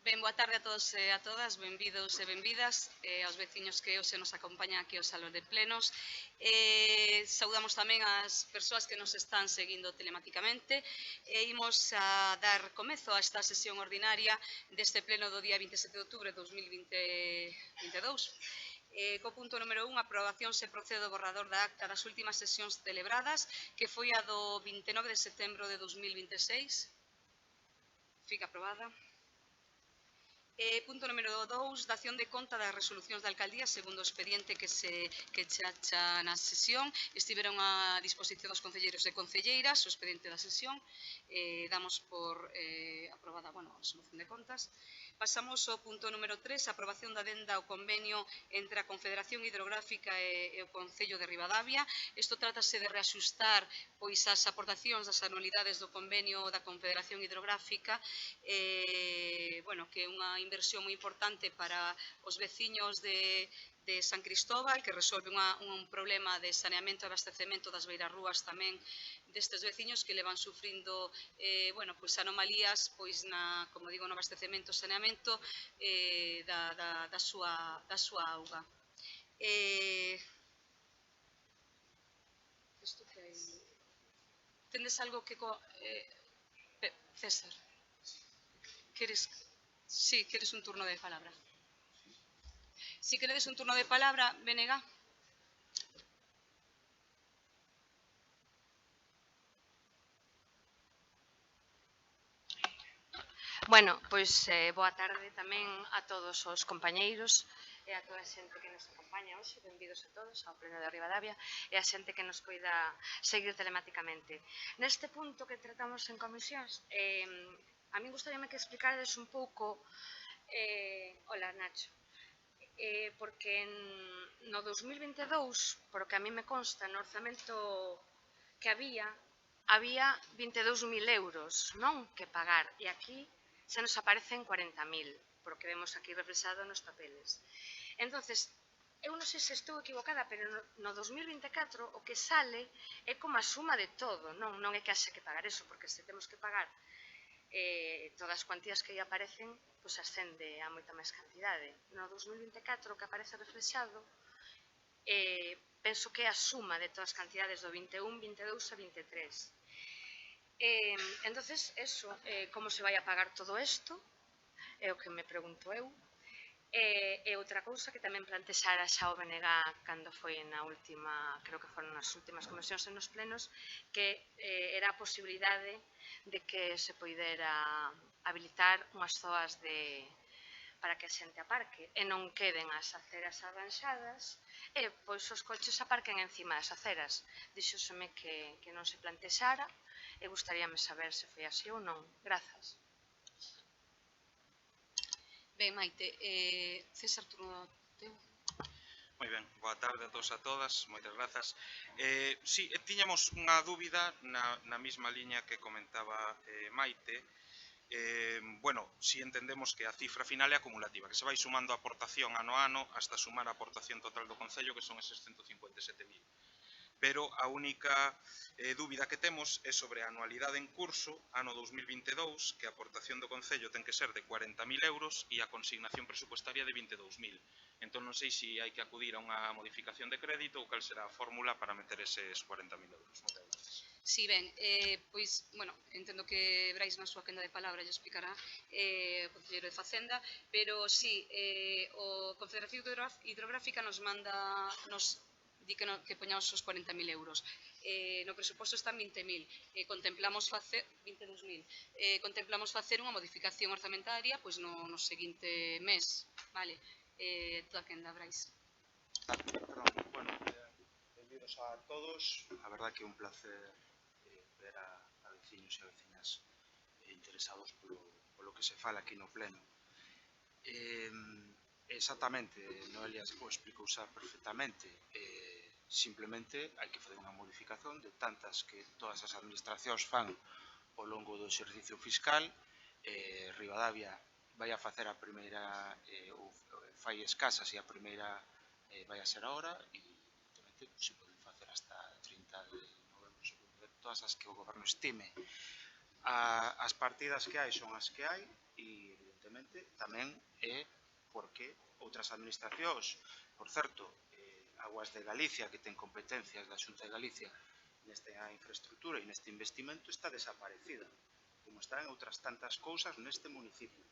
Ben, boa tarde a todos e a todas, benvidos e benvidas aos veciños que hoxe nos acompañan aquí ao Salón de Plenos. Saudamos tamén as persoas que nos están seguindo telematicamente e imos a dar comezo a esta sesión ordinaria deste pleno do día 27 de outubro de 2022. Co punto número 1, aprobación se procede ao borrador da acta das últimas sesións celebradas, que foi a do 29 de setembro de 2026. Fica aprobada. Punto número 2, dación de conta das resolucións da alcaldía segundo o expediente que chacha na sesión. Estiveron a disposición dos concelleiros e concelleiras o expediente da sesión. Damos por aprobada a resolución de contas. Pasamos ao punto número 3, aprobación da adenda ao convenio entre a Confederación Hidrográfica e o Concello de Ribadavia. Isto trátase de reaxustar as aportacións das anualidades do convenio da Confederación Hidrográfica, que é unha inversión moi importante para os veciños de San Cristóbal, que resolve un problema de saneamento e abastecemento das beirarrúas tamén destes veciños que levan sufrindo anomalías como digo, no abastecemento e saneamento da súa auga. Tendes algo que... César, queres un turno de palabra? Si queredes un turno de palabra, Benega. Bueno, pois boa tarde tamén a todos os compañeiros e a toda a xente que nos acompaña hoxe, benvidos a todos ao Pleno de Ribadavia e a xente que nos poida seguir telematicamente. Neste punto que tratamos en comisións, a min gustaríame que explicarades un pouco, hola Nacho, porque no 2022, por o que a mí me consta, no orzamento que había 22.000 euros, non? Que pagar, e aquí se nos aparecen 40.000, por o que vemos aquí reflexado nos papeles. Entonces, eu non sei se estou equivocada, pero no 2024 o que sale é como a suma de todo, non é que haxe que pagar eso, porque se temos que pagar todas as cuantías que aí aparecen, pois ascende a moita máis cantidade. No 2024 o que aparece reflexado penso que é a suma de todas as cantidades do 21, 22 e 23. Entonces, eso, como se vai a pagar todo isto, é o que me pregunto eu. E outra cousa que tamén plantexara xa o BNG cando foi na última, creo que foron nas últimas comisións e nos plenos, que era a posibilidade de que se poidera habilitar unhas zoas para que a xente aparque e non queden as aceras arranxadas e pois os coches aparquen encima das aceras. Dixóseme que non se plantexara e gustaríame saber se foi así ou non. Grazas. Ben, Maite, César, turno teu. Moi ben, boa tarde a todos e a todas, moitas grazas. Si, tiñamos unha dúbida na mesma liña que comentaba Maite. Si entendemos que a cifra final é acumulativa, que se vai sumando a aportación ano a ano hasta sumar a aportación total do Concello, que son eses 157.000. Pero a única dúbida que temos é sobre a anualidade en curso, ano 2022, que a aportación do Concello ten que ser de 40.000 euros e a consignación presupuestaria de 22.000. Entón non sei se hai que acudir a unha modificación de crédito ou cal será a fórmula para meter eses 40.000 euros. Moitas gracias. Si, ben, entendo que Brais na súa quenda de palabra lle explicará o concelleiro de Facenda, pero si, o Confederación Hidrográfica nos di que poñamos os 40.000 euros. No presuposto están 20.000. Contemplamos facer 22.000. Contemplamos facer unha modificación orzamentaria no seguinte mes. Vale? Toda a quenda, Brais. Benvidos a todos. A verdad que é un placer ver a veciños e a veciñas interesados polo que se fala aquí no pleno. Exactamente, Noelia o explicou xa perfectamente. Simplemente hai que fazer unha modificación de tantas que todas as administracións fan ao longo do exercicio fiscal. Ribadavia vai a facer a primeira, fai escasas e a primeira vai a ser agora, e evidentemente se poden facer hasta 30 de novembro, todas as que o goberno estime. As partidas que hai son as que hai, e evidentemente evidentemente, tamén é porque outras administracións, por certo, Aguas de Galicia, que ten competencias da Xunta de Galicia nesta infraestructura e neste investimento, está desaparecida, como está en outras tantas cousas neste municipio,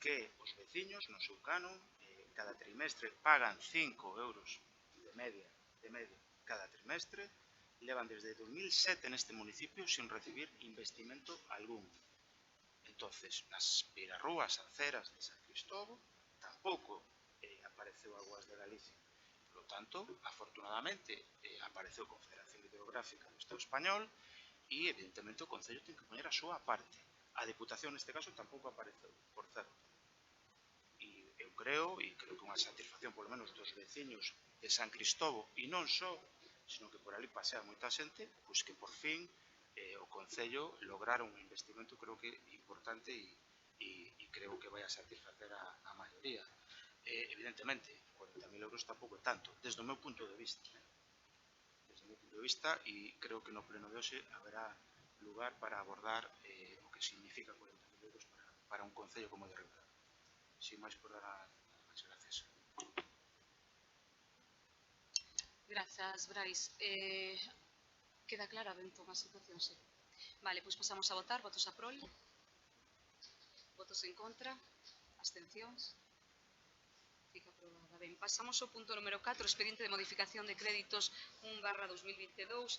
que os veciños, no seu canon, cada trimestre pagan 5 euros de media, cada trimestre, levan desde 2007 neste municipio sin recibir investimento algún. Entonces, nas beirarrúas, aceras de San Cristóbal, tampouco apareceu Aguas de Galicia. Por lo tanto, afortunadamente, apareceu Confederación Hidrográfica do Estado Español e, evidentemente, o Concello ten que poñer a súa parte. A Deputación, neste caso, tampouco apareceu, por certo. E eu creo que unha satisfacción, polo menos, dos veciños de San Cristóbal, e non só, sino que por ali pasea moita xente, pois que por fin o Concello lograron un investimento, creo que importante, e creo que vai a satisfacer a maioría. Evidentemente, 40.000 euros tampouco é tanto, desde o meu punto de vista. E creo que no pleno de hoxe haberá lugar para abordar o que significa 40.000 euros para un concello como de Ribadavia. Sin máis por dar as gracias. Grazas, Brais. Queda clara ben toda a situación, sí. Vale, pois pasamos a votar. Votos a prol? Votos en contra? Abstencións? Fica aprobada. Ben, pasamos ao punto número 4, expediente de modificación de créditos 1/2022.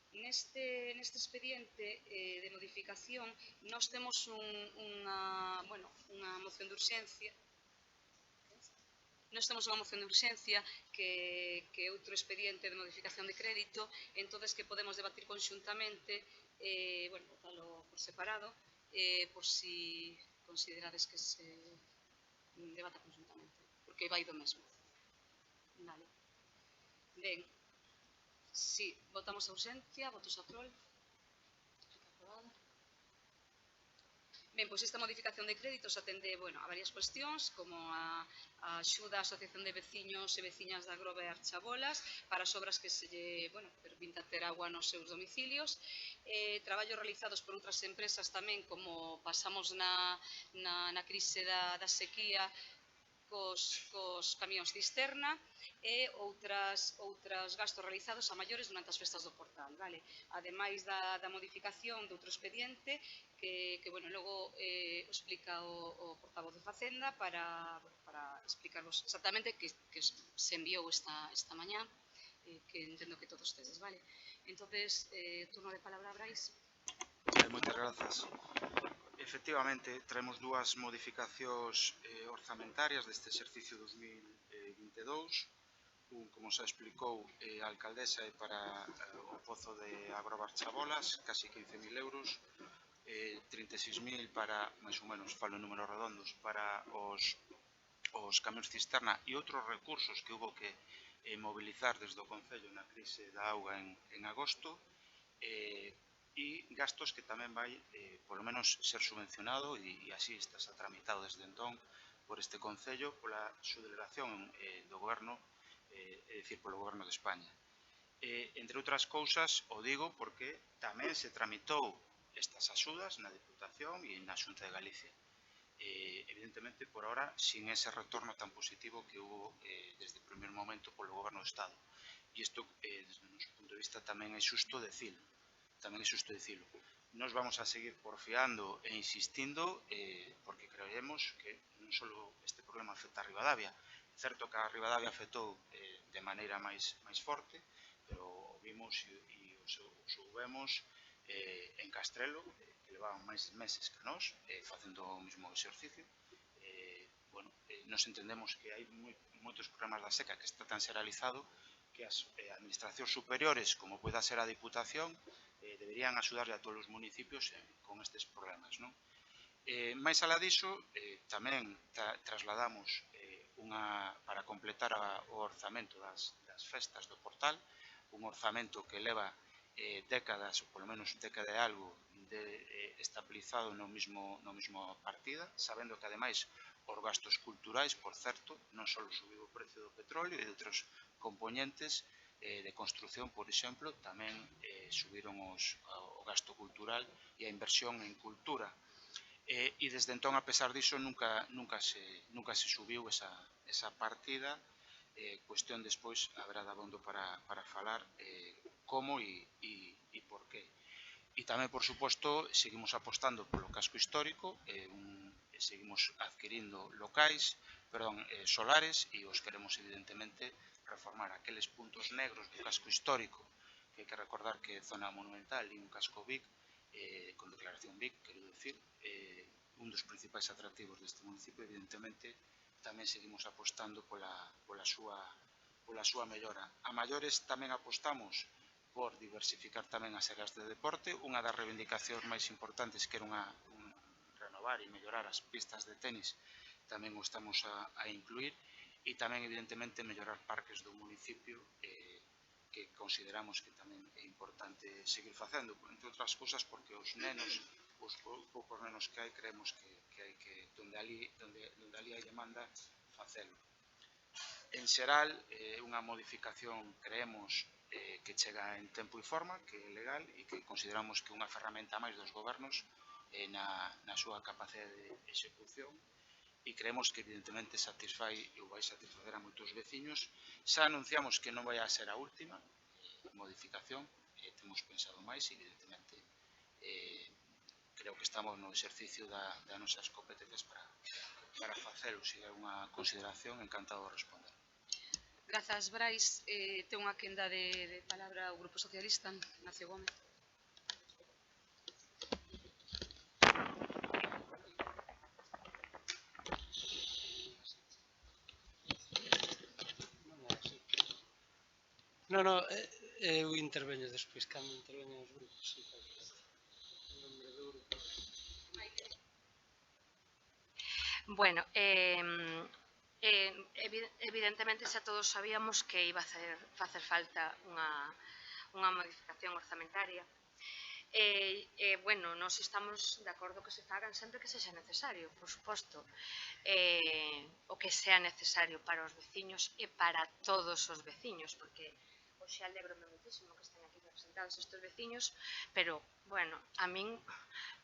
Neste expediente de modificación nós temos unha moción de urxencia. Nós temos unha moción de urxencia que é outro expediente de modificación de crédito, entonces que podemos debatir conxuntamente, votalo por separado, por si considerades que se debata conxuntamente, porque vai do mesmo. Vale. Ben, si, votamos a urxencia, votos a prol. Fica aprobada. Ben, pois esta modificación de créditos atende a varias cuestións, como a axuda á Asociación de Veciños e Veciñas da Grove e Archabolas para as obras que se permita ter agua nos seus domicilios, traballos realizados por outras empresas tamén, como pasamos na crise da sequía, cos camións cisterna, e outros gastos realizados a maiores durante as festas do Portal, vale? Ademais da modificación de outro expediente que logo explica o portavoz de Facenda para explicarvos exactamente que se enviou esta mañá, que entendo que todos tedes, vale? Entonces, turno de palabra a Brais. Moitas grazas. Efectivamente, traemos dúas modificacións orzamentarias deste exercicio 2022. Un, como se explicou, a alcaldesa é para o pozo de Agrova Archabolas, casi 15.000 euros, 36.000 para, máis ou menos, falo en números redondos, para os camións cisterna e outros recursos que hubo que mobilizar desde o Concello na crise da auga en agosto, e gastos que tamén vai, polo menos, ser subvencionado e así está tramitado desde entón por este Concello pola subdelegación do Goberno, é dicir, polo Goberno de España. Entre outras cousas, o digo porque tamén se tramitou estas axudas na Deputación e na Xunta de Galicia. Evidentemente, por ahora, sin ese retorno tan positivo que hubo desde o primer momento polo Goberno do Estado. E isto, desde o noso punto de vista, tamén é xusto dicilo. Nos vamos a seguir porfiando e insistindo porque creemos que non só este problema afecta a Ribadavia. É certo que a Ribadavia afectou de maneira máis forte, pero vimos e o soubemos en Castrelo, que levaban máis meses que nós facendo o mesmo exercicio. Nos entendemos que hai moitos problemas da seca que está tan xeralizado que as administracións superiores, como poida ser a Diputación, deberían axudarle a todos os municipios con estes problemas. Mais alá diso, tamén trasladamos para completar o orzamento das festas do Portal, un orzamento que leva décadas, ou polo menos década e algo, estabilizado no mesmo partida, sabendo que, ademais, os gastos culturais, por certo, non só subiu o precio do petróleo e de outros componentes de construción, por exemplo, tamén subiron o gasto cultural e a inversión en cultura. E desde entón, a pesar diso, nunca se subiu esa partida. Cuestión despois haberá dabondo para falar como e por qué. E tamén, por suposto, seguimos apostando polo casco histórico, seguimos adquirindo solares, e os queremos, evidentemente, reformar aqueles puntos negros do casco histórico, que hai que recordar que é zona monumental e un casco BIC, con declaración BIC, quero dicir, un dos principais atractivos deste municipio, evidentemente, tamén seguimos apostando pola súa mellora. A maiores tamén apostamos por diversificar tamén as áreas de deporte. Unha das reivindicacións máis importantes, que era renovar e mellorar as pistas de tenis, tamén o estamos a incluir, e tamén, evidentemente, mellorar parques do municipio, que consideramos que tamén é importante seguir facendo, entre outras cousas, porque os poucos nenos que hai, creemos que hai que, donde ali hai demanda, facelo. En xeral, unha modificación, creemos, que chega en tempo e forma, que é legal, e que consideramos que é unha ferramenta máis dos gobernos na súa capacidade de execución, e creemos que, evidentemente, satisfai ou vai satisfacer a moitos veciños. Xa anunciamos que non vai a ser a última modificación, temos pensado máis, e, evidentemente, creo que estamos no exercicio das nosas competencias para facelo. Se hai unha consideración, encantado de responder. Grazas, Brais. Ten unha quenda de palabra o Grupo Socialista, Ignacio Gómez. Non, eu interveño despois, cando interveñen os grupos. En nombre do grupo. Bueno, evidentemente xa todos sabíamos que iba a facer falta unha modificación orzamentaria. Bueno, nós estamos de acordo que se fagan sempre que sexa necesario, por suposto, o que sea necesario para os veciños e para todos os veciños, porque hoxe alegrome moitísimo que estén aquí representados estes veciños, pero, bueno, a min,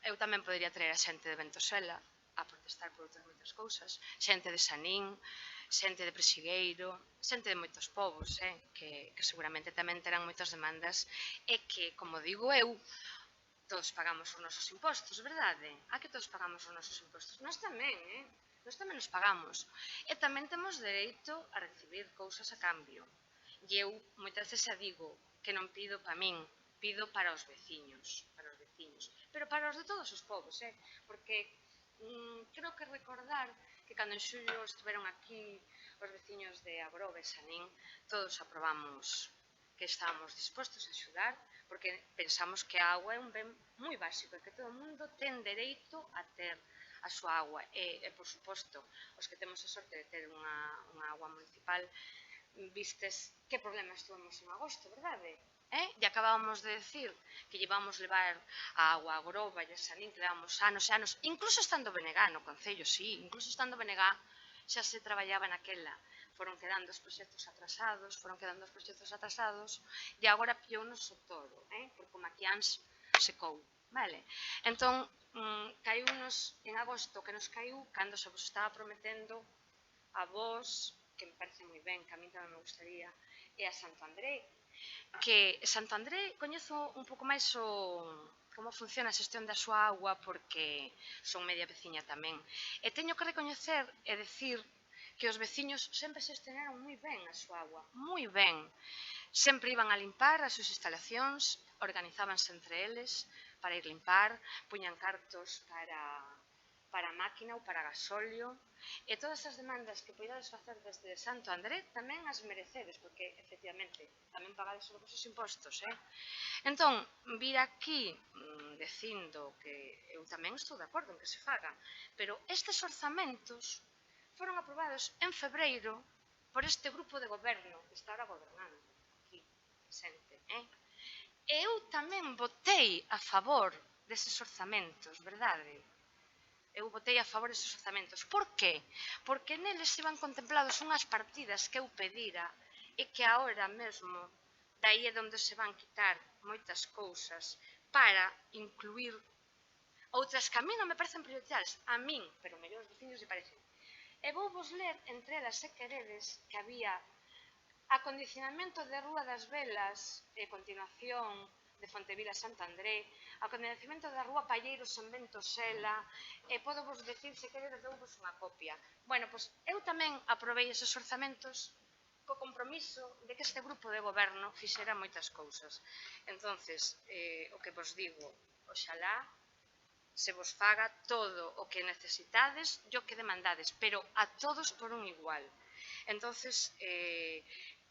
eu tamén podería traer a xente de Ventosela a protestar por outras moitas cousas, xente de Sanín, xente de Presigueiro, xente de moitos povos, que seguramente tamén terán moitas demandas, e que, como digo eu, todos pagamos os nosos impostos, verdade? A que todos pagamos os nosos impostos? Nós tamén, nós tamén os pagamos. E tamén temos dereito a recibir cousas a cambio. E eu moitas veces xa digo que non pido para min, pido para os veciños, pero para os de todos os povos, porque creo que recordar que cando en xullo estiveron aquí os veciños de Agrove e Sanín, todos aprobamos que estábamos dispostos a axudar, porque pensamos que a agua é un ben moi básico e que todo o mundo ten dereito a ter a súa agua. E, por suposto, os que temos a sorte de ter unha agua municipal, vistes que problemas tuvemos en agosto, verdade? E acabábamos de decir que llevamos levar a agua a Agrova e a Sanín, que levamos anos e anos, incluso estando Benegá no Concello, sí, incluso estando Benegá, xa se traballaba naquela. Foron quedando os proxectos atrasados, e agora pillou-nos o todo, porque o Maquiáns secou, vale? Entón, caíunos en agosto, que nos caiu cando se vos estaba prometendo a vos, que me parece moi ben, que a mí tamén me gustaría, e a Santo André, que Santo André coñezo un pouco máis como funciona a xestión da súa agua, porque son media veciña tamén. E teño que recoñecer e decir que os veciños sempre xestionaron moi ben a súa agua, moi ben. Sempre iban a limpar as súas instalacións, organizábanse entre eles para ir limpar, puñan cartos para máquina ou para gasolio, e todas as demandas que poidades facer desde Santo André tamén as merecedes, porque, efectivamente, tamén pagades os vosos impostos, Entón, vir aquí dicindo que eu tamén estou de acordo en que se faga, pero estes orzamentos foron aprobados en febreiro por este grupo de goberno que está ahora gobernando aquí, presente, E eu tamén votei a favor deses orzamentos, verdade? Eu votei a favor deses orzamentos. Por qué? Porque neles iban contemplados unhas partidas que eu pedira e que agora mesmo dai é onde se van quitar moitas cousas para incluir Outras que a min non me parecen prioritarias, a min, pero mellor os veciños lle parecen. E vou vos ler entre elas, se queredes, que había acondicionamento de Rúa das Velas, continuación de Fontevila Santo André, acondicionamento da Rúa Palleiros en Ventosela, e podo vos decir, se queredes, douvos unha copia. Bueno, pois eu tamén aprobei eses orzamentos co compromiso de que este grupo de goberno fixera moitas cousas. Entonces, o que vos digo, oxalá se vos faga todo o que necesitades e o que demandades, pero a todos por un igual. Entonces,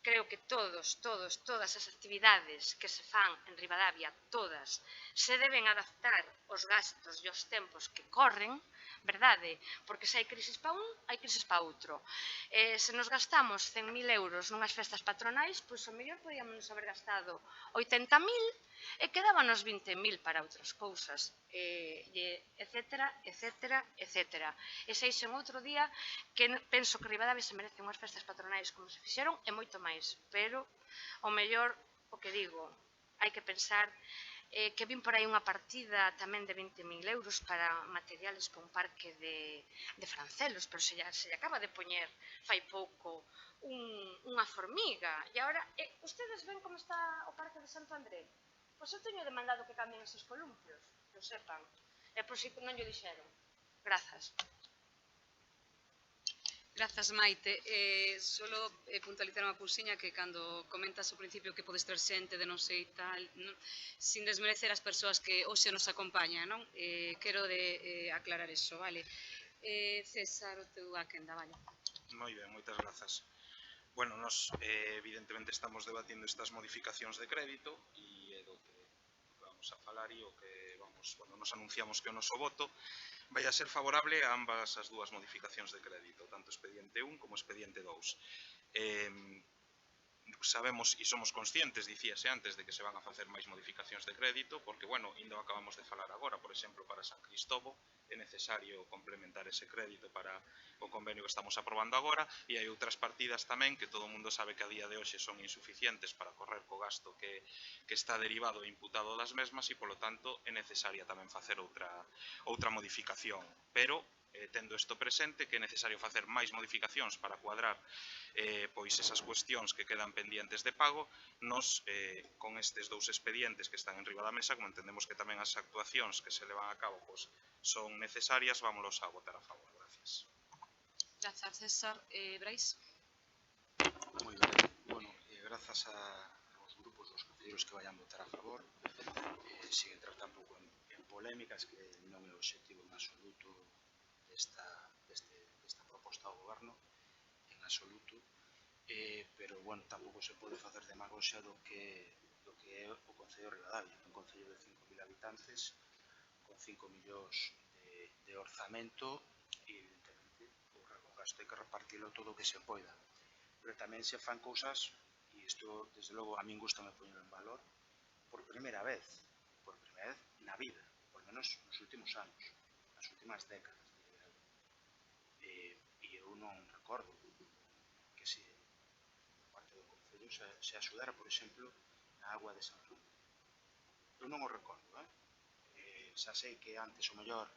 creo que todas as actividades que se fan en Ribadavia, todas, se deben adaptar aos gastos e aos tempos que corren, verdade? Porque se hai crisis para un, hai crisis para outro. Se nos gastamos 100.000 euros nunhas festas patronais, pois o mellor podíamos haber gastado 80.000 e quedábanos 20.000 para outras cousas, etcétera, etcétera, etcétera. E seixen outro día que penso que Ribadavia se merece unhas festas patronais como se fixeron e moito máis, pero o mellor, o que digo, hai que pensar que vin por aí unha partida tamén de 20.000 euros para materiales para un parque de Francelos, pero se lle acaba de poñer fai pouco unha formiga, e agora, ustedes ven como está o parque de Santo André? Pois eu teño demandado que cambien esos columpios, que o sepan, e por si non llo dixeron. Grazas. Grazas, Maite. Solo puntualizar unha cousiña que cando comentas ao principio que podes ter xente de non sei tal, sin desmerecer as persoas que hoxe nos acompañan, non? Quero aclarar eso, vale? César, o teu a quenda, vale? Moi ben, moitas grazas. Bueno, nos evidentemente estamos debatindo estas modificacións de crédito e é do que vamos a falar e o que nos anunciamos que o noso voto vai a ser favorable a ambas as dúas modificacións de crédito, tanto expediente 1 como expediente 2. Sabemos e somos conscientes, dicíase antes, de que se van a facer máis modificacións de crédito, porque, bueno, ainda acabamos de falar agora, por exemplo, para San Cristobo, é necesario complementar ese crédito para o convenio que estamos aprobando agora, e hai outras partidas tamén que todo o mundo sabe que a día de hoxe son insuficientes para correr co gasto que está derivado e imputado das mesmas, e, polo tanto, é necesaria tamén facer outra modificación. Pero, tendo isto presente, que é necesario facer máis modificacións para cuadrar pois esas cuestións que quedan pendientes de pago, nos, con estes dous expedientes que están en riba da mesa, como entendemos que tamén as actuacións que se levan a cabo pois, son necesarias, vámonos a votar a favor. Gracias. Grazas, César. Brais? Moi ben. Bueno, grazas aos grupos dos concelleiros que vayan votar a favor, sin entrar tampouco en polémicas, que non é o obxectivo en absoluto desta proposta do goberno, en absoluto, pero, bueno, tampouco se pode facer demagoxia do que é o Concello de Ribadavia, un concello de 5.000 habitantes, con 5 millóns de orzamento, e, evidentemente, o gasto hai que repartirlo todo o que se poida. Pero tamén se fan cousas, e isto, desde logo, a min gustame poñelo en valor, por primeira vez na vida, por menos nos últimos anos, nas últimas décadas, e eu non recordo que se parte do Concello se axudara, por exemplo, na agua de San Rui. Eu non o recordo, xa sei que antes o mellor,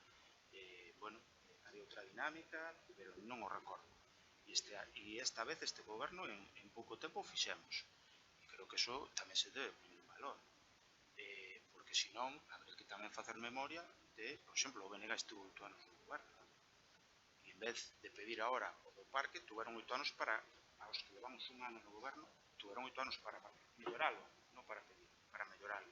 bueno, había outra dinámica, pero non o recordo. E esta vez este goberno en pouco tempo o fixemos. E creo que iso tamén se debe poñer en valor. Porque senón, habrá que tamén facer memoria de, por exemplo, o BNG estuvo 8 anos no goberno. E en vez de pedir agora o do parque, tuveron 8 anos para, aos que levamos un ano no goberno, tuveron 8 anos para melloralo, non para pedir, para melloralo.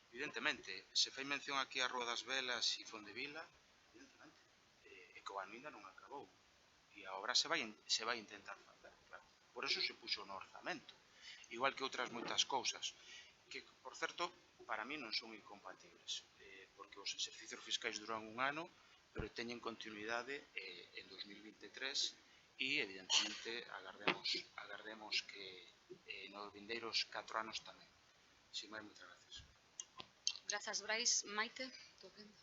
Evidentemente, se fai mención aquí a Rúa das Velas e Fontevila, evidentemente, é que o ano ainda non acabou. E a obra se vai intentar facer, claro. Por eso se puxo no orzamento. Igual que outras moitas cousas, que, por certo, para mí non son incompatibles, porque os exercicios fiscais duran un ano, pero teñen continuidade en 2023 e, evidentemente, agardemos que nos vindeiros 4 anos tamén. Sin máis, moitas gracias. Grazas, Brais. Maite, tu quenda.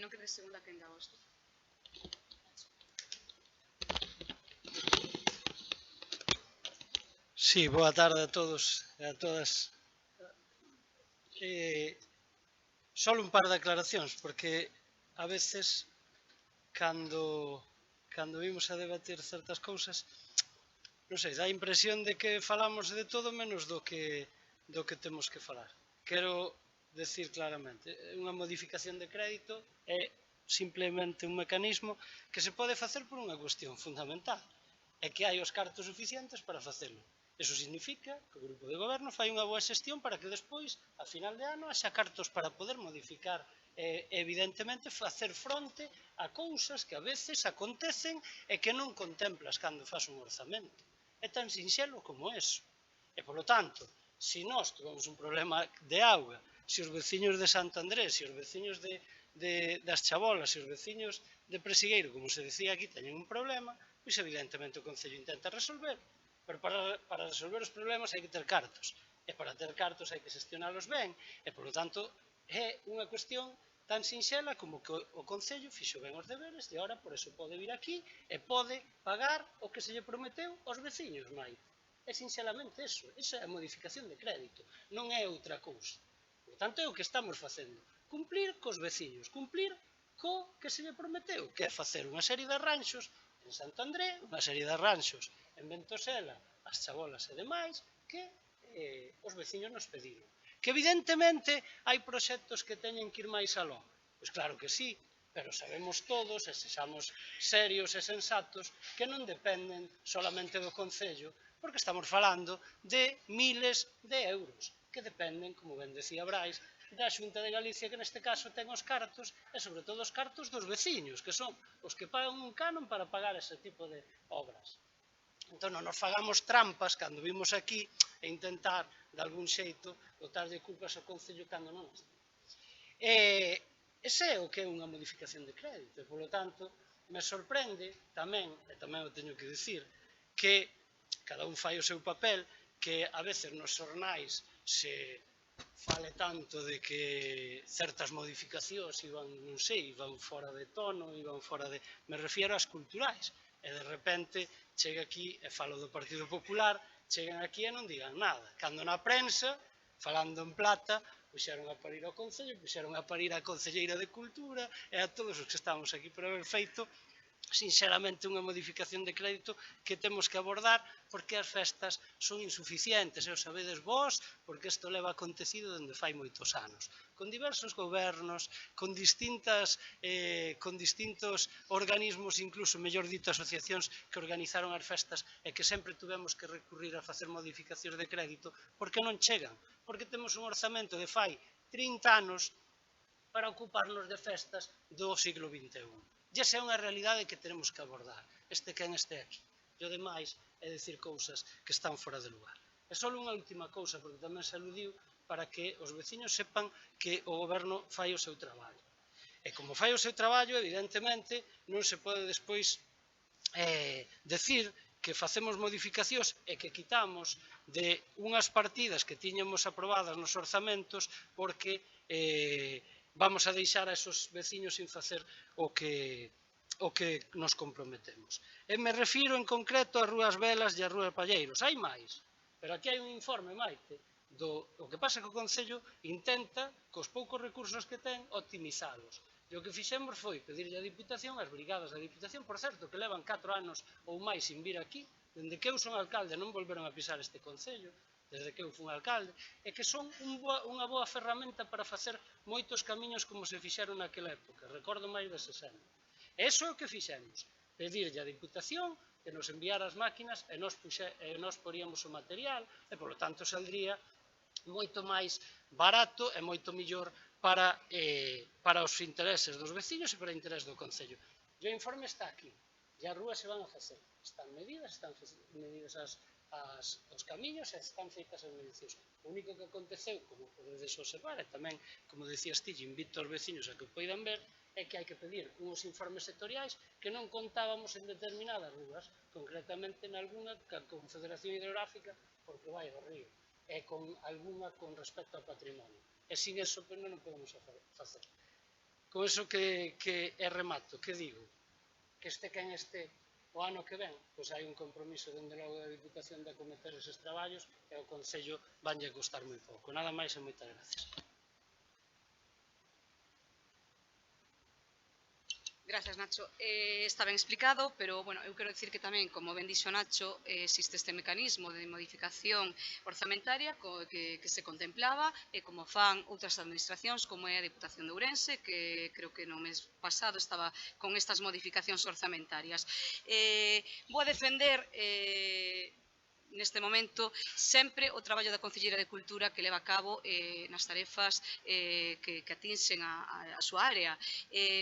Non queres segunda quenda vos, non? Sí, boa tarde a todos e a todas. Só un par de aclaracións, porque a veces, cando vimos a debatir certas cousas, non sei, dá a impresión de que falamos de todo menos do que temos que falar. Quero decir claramente, unha modificación de crédito é simplemente un mecanismo que se pode facer por unha cuestión fundamental, é que hai os cartos suficientes para facelo. Iso significa que o grupo de goberno fai unha boa xestión para que despois, a final de ano, haxa cartos para poder modificar e, evidentemente, facer fronte a cousas que a veces acontecen e que non contemplas cando faz un orzamento. É tan sinxelo como eso. E, polo tanto, se nós tivemos un problema de auga, se os veciños de Santo Andrés, se os veciños das Chabolas, se os veciños de Presigueiro, como se decía aquí, teñen un problema, pois evidentemente o Concello intenta resolver. Pero para resolver os problemas hai que ter cartos. E para ter cartos hai que xestionalos ben. E, polo tanto, é unha cuestión tan sinxela como que o Concello fixo ben os deberes e ora por eso pode vir aquí e pode pagar o que se lle prometeu aos veciños, Maite. É sinxelamente eso, esa é a modificación de crédito, non é outra cousa. Por tanto, é o que estamos facendo, cumplir cos veciños, cumplir co que se lle prometeu, que é facer unha serie de arranxos en Santo André, unha serie de arranxos en Ventosela, as Chabolas e demais, que os veciños nos pediron. Que evidentemente hai proxectos que teñen que ir máis aló. Pois claro que sí, pero sabemos todos, e sexamos serios e sensatos, que non dependen solamente do Concello, porque estamos falando de miles de euros, que dependen, como ben decía Brais, da Xunta de Galicia, que neste caso ten os cartos, e sobre todo os cartos dos veciños, que son os que pagan un canon para pagar ese tipo de obras. Entón, non nos fagamos trampas cando vimos aquí e intentar, de algún xeito, botarlle culpas ao Concello cando non está. Ese é o que é unha modificación de crédito, e, polo tanto, me sorprende tamén, e tamén o teño que dicir, que cada un fai o seu papel, que a veces nos xornais se fale tanto de que certas modificacións iban, non sei, iban fora de tono, iban fora de... Me refiero ás culturais. E de repente chega aquí, e falo do Partido Popular, chegan aquí e non digan nada. Cando na prensa, falando en plata, puxeron a parir ao Concello, puxeron a parir a Concelleira de Cultura e a todos os que estamos aquí por haber feito sinceramente unha modificación de crédito que temos que abordar porque as festas son insuficientes, e o sabedes vós, porque isto leva acontecido dende fai moitos anos, con diversos gobernos, con distintos organismos, incluso, mellor dito, asociacións que organizaron as festas e que sempre tuvemos que recurrir a facer modificacións de crédito porque non chegan, porque temos un orzamento de fai 30 anos para ocuparnos de festas do siglo XXI. E esa é unha realidade que tenemos que abordar, este quen este aquí. E o demais é dicir cousas que están fora de lugar. E só unha última cousa, porque tamén se aludiu, para que os veciños sepan que o goberno fai o seu traballo. E como fai o seu traballo, evidentemente, non se pode despois decir que facemos modificacións e que quitamos de unhas partidas que tiñamos aprobadas nos orzamentos porque vamos a deixar a esos veciños sin facer o que nos comprometemos. E me refiro en concreto ás Rúas Velas e ás Rúas Palleiros. Hai máis, pero aquí hai un informe, Maite, o que pasa que o Concello intenta, cos poucos recursos que ten, optimizalos. E o que fixemos foi pedirlle a Diputación, as brigadas da Diputación, por certo, que levan 4 anos ou máis sin vir aquí, dende que eu son alcalde non volveron a pisar este Concello, desde que eu fui alcalde, e que son unha boa ferramenta para facer moitos camiños como se fixeron naquela época, recordo máis de 60. E iso é o que fixemos, pedirlle a Diputación que nos enviara as máquinas e nós poríamos o material e, polo tanto, saldría moito máis barato e moito mellor para os intereses dos veciños e para o interés do Concello. E o informe está aquí, e as rúas se van a facer, están medidas os camiños e están feitas as medicións. O único que aconteceu, como podedes observar, e tamén, como decías ti, invito aos veciños a que o poidan ver, é que hai que pedir uns informes sectoriais que non contábamos en determinadas rúas, concretamente en alguna ca Confederación Hidrográfica, porque vai ao río, e con alguna con respecto ao patrimonio. E sin eso, non o podemos facer. Con eso que remato, que digo? Que este quen este o ano que ven, pois hai un compromiso dende logo da Diputación de acometer eses traballos e o Concello vanlle costar moi pouco. Nada máis e moitas gracias. Gracias, Nacho. Está ben explicado, pero, bueno, eu quero dicir que tamén, como ben dixo Nacho, existe este mecanismo de modificación orzamentaria que se contemplaba e como fan outras administracións, como é a Deputación de Ourense, que creo que no mes pasado estaba con estas modificacións orzamentarias. Vou a defender neste momento sempre o traballo da Concelleira de Cultura que leva a cabo nas tarefas que atinxen a súa área.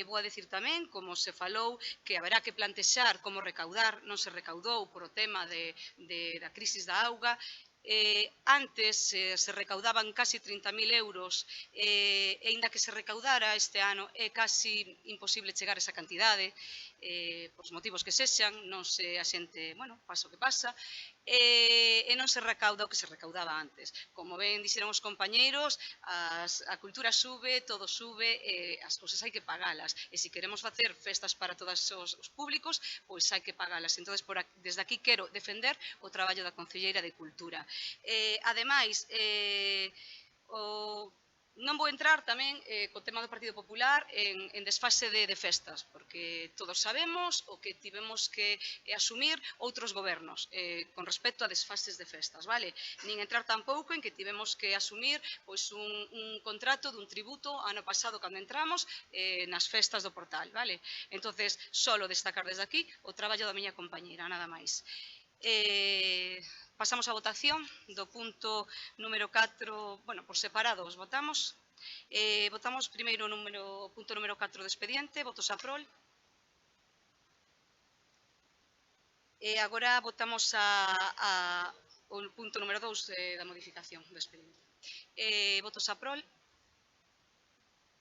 Vou a decir tamén, como se falou, que haberá que plantexar como recaudar, non se recaudou por o tema da crisis da auga. Antes se recaudaban casi 30.000 euros e aínda que se recaudara este ano é casi imposible chegar a esa cantidade por motivos que sexan, non se a xente, bueno, pasa o que pasa e non se recauda o que se recaudaba antes. Como ben dixeron os compañeiros, a cultura sube, todo sube, as cousas hai que pagalas e se queremos facer festas para todos os públicos, pois hai que pagalas. Entón, desde aquí quero defender o traballo da Concelleira de Cultura. Ademais, non vou entrar tamén co tema do Partido Popular en desfase de festas, porque todos sabemos o que tivemos que asumir outros gobernos con respecto a desfases de festas, vale? Nin entrar tampouco en que tivemos que asumir pois un contrato dun tributo ano pasado cando entramos nas festas do Portal, vale? Entonces, solo destacar desde aquí o traballo da miña compañeira, nada máis. Pasamos á votación do punto número 4, bueno, por separado os votamos. Votamos primeiro o punto número 4 do expediente, votos a prol. E agora votamos o punto número 2 da modificación do expediente. Votos a prol.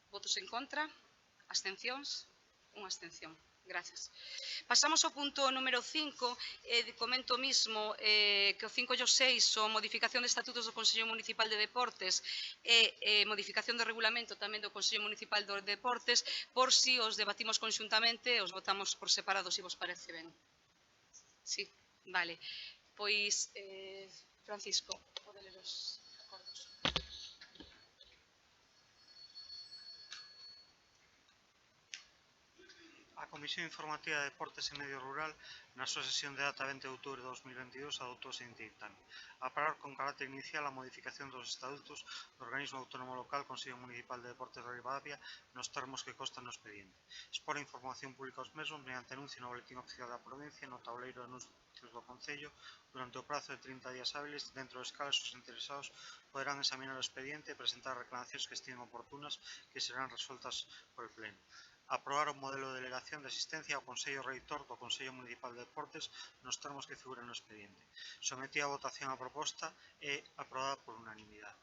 Votos en contra. Abstencións. Unha abstención. Gracias. Pasamos ao punto número 5, comento mismo que o 5 e o 6 son modificación de estatutos do Consello Municipal de Deportes e modificación do regulamento tamén do Consello Municipal de Deportes, por si os debatimos conxuntamente e os votamos por separado, se vos parece ben. Sí, vale. Pois, Francisco, pode ler os acordos. A Comisión Informativa de Deportes e Medio Rural, na súa sesión de data 20 de outubro de 2022, adoptou o seguinte dictame: aprobar con carácter inicial a modificación dos estatutos do Organismo Autónomo Local Consello Municipal de Deportes de Ribadavia nos termos que constan no expediente. Expor a información pública aos mesmos mediante anuncio no Boletín Oficial da Provincia no tableiro de anuncios do Concello durante o prazo de 30 días hábiles. Dentro dos casos, os interesados poderán examinar o expediente e presentar reclamacións que estimen oportunas, que serán resueltas por el Pleno. Aprobar o modelo de delegación de asistencia ao Consello Reitor do Consello Municipal de Deportes nos termos que figuran no expediente. Sometida a votación a proposta e aprobada por unanimidade.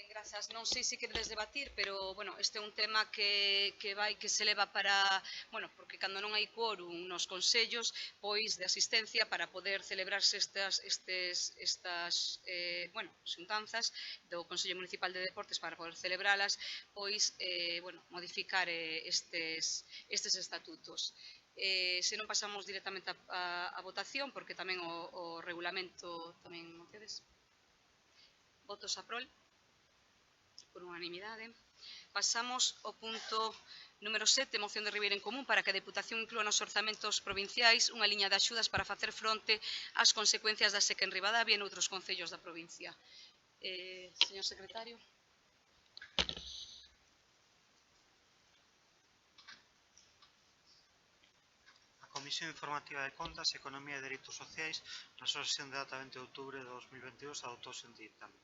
Grazas. Non sei se queredes debatir, pero, bueno, este é un tema que se leva para, bueno, porque cando non hai quórum nos consellos, pois, de asistencia para poder celebrarse estas bueno, xuntanzas do Consello Municipal de Deportes para poder celebralas, pois, bueno, modificar estes estatutos. Se non pasamos directamente a votación, porque tamén o regulamento tamén o tedes. Votos a prol. Por unanimidade. Pasamos ao punto número 7, moción de Ribeira en Común para que a Deputación inclúa nos orzamentos provinciais unha liña de axudas para facer fronte ás consecuencias da seca en Ribadavia e noutros concellos da provincia. Señor secretario. A Comisión Informativa de Contas, Economía e Dereitos Sociais, na súa sesión de data 20 de outubro de 2022, adoptou o seguinte dictame: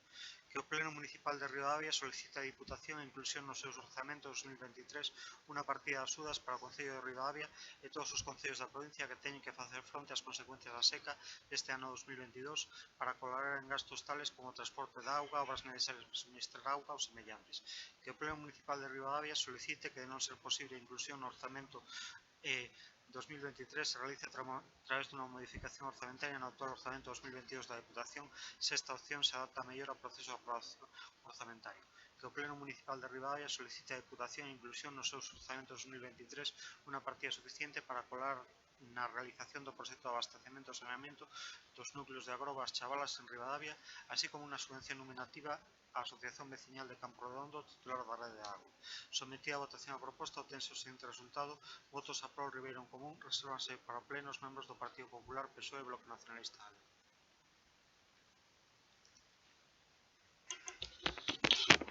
que o Pleno Municipal de Ribadavia solicita a Diputación a inclusión nos seus orzamentos 2023 unha partida de axudas para o Concello de Ribadavia e todos os concellos da provincia que teñen que facer fronte ás consecuencias da seca deste ano 2022 para colaborar en gastos tales como o transporte de auga, obras necesarias para suministrar auga ou semellantes. Que o Pleno Municipal de Ribadavia solicite que, de non ser posible a inclusión no orzamento 2023, se realiza a través dunha modificación orzamentaria no actual orzamento 2022 da Deputación, se esta opción se adapta mellor ao proceso de aprobación orzamentario. Que o Pleno Municipal de Ribadavia solicite a Deputación a inclusión nos seus orzamentos 2023 unha partida suficiente para na realización do proxecto de abastecemento e saneamento dos núcleos de Agrobas Chavalas en Ribadavia, así como unha subvención nominativa á Asociación Veciñal de Camprodondo, titular da rede de agua. Sometida a votación a proposta, obtense o seguinte resultado: votos a prol Ribeiro en Común, resérvanse para o pleno os membros do Partido Popular, PSOE e Bloque Nacionalista Galego.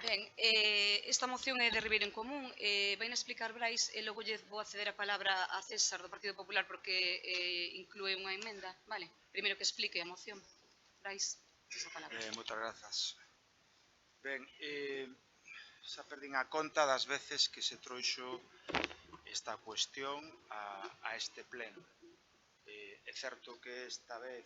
Ben, esta moción é de Ribeiro en Común, vai explicar Brais e logo lle vou acceder a palabra a César do Partido Popular porque inclúe unha emenda. Vale, primeiro que explique a moción. Brais, esa palabra. Moitas grazas. Ben, xa perdín a conta das veces que se trouxo esta cuestión a este pleno. É certo que esta vez,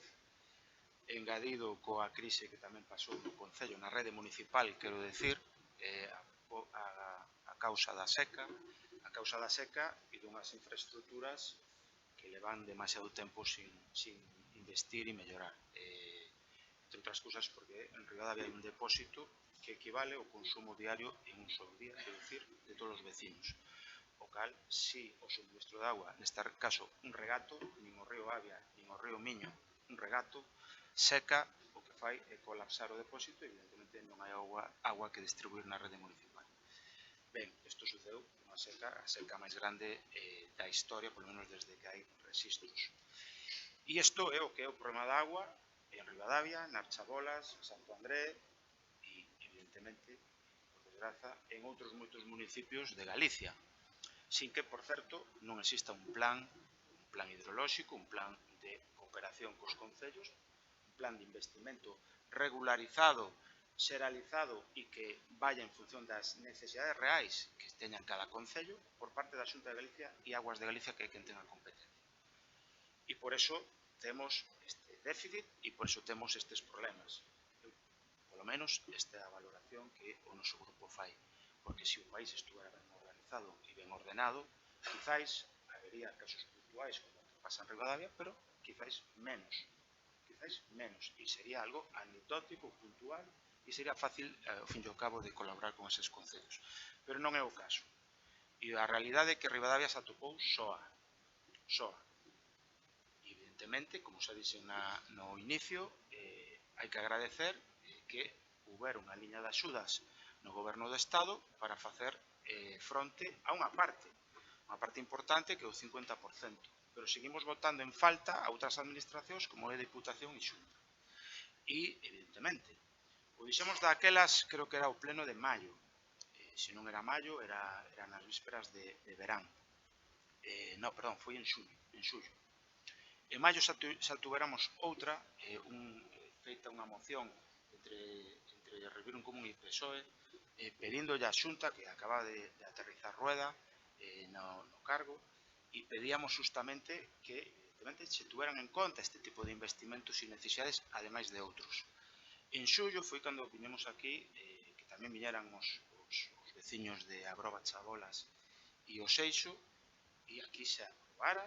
engadido coa crise que tamén pasou no Concello, na rede municipal, quero decir, a causa da seca e dunhas infraestructuras que levan demasiado tempo sin investir e mellorar. Entre outras cousas porque en Ribadavia hai un depósito que equivale ao consumo diario en un só día, quero decir, de todos os vecinos. O cal, si o suministro de agua, neste caso un regato, nin o río Avia, nin o río Miño, un regato, seca, o que fai é colapsar o depósito e evidentemente non hai agua que distribuir na rede municipal. Ben, isto sucedeu unha seca, a seca máis grande da historia, polo menos desde que hai registros. E isto é o que é o problema da agua en Ribadavia, nas Chabolas, Santo André e, evidentemente, por desgraza, en outros moitos municipios de Galicia. Sin que, por certo, non exista un plan hidrolóxico, un plan de cooperación cos concellos, un plan de investimento regularizado, xeralizado e que vaya en función das necesidades reais que teñan cada concello por parte da Xunta de Galicia e Aguas de Galicia, que é quen ten a competencia. E por eso temos este déficit e por eso temos estes problemas. Polo menos esta é a valoración que o noso grupo fai, porque se o país estuvera ben organizado e ben ordenado, quizáis habería casos puntuais como o que pasa en Ribadavia, pero quizáis menos, e sería algo anecdótico, puntual, e sería fácil, ao fin e ao cabo, de colaborar con eses concellos. Pero non é o caso. E a realidade é que Ribadavia se atopou soa. E, evidentemente, como xa dixen no inicio, hai que agradecer que houbera unha liña de axudas no Goberno do Estado para facer fronte a unha parte importante que é o 50%, pero seguimos votando en falta a outras administracións como é Diputación e Xunta. E, evidentemente, o dixemos daquelas, creo que era o pleno de maio, se non era maio, era nas vísperas de verán. Non, perdón, foi en xullo. En maio xa tuveramos outra, feita unha moción entre Ribeiro en Común e PSOE, pedíndolle a Xunta que acaba de aterrizar rueda no cargo, e pedíamos justamente que evidentemente se tuveran en conta este tipo de investimentos e necesidades, ademais de outros. En xullo foi cando vinemos aquí, que tamén viñeran os veciños de Agroba Chabolas e o Seixo, e aquí se aprobara,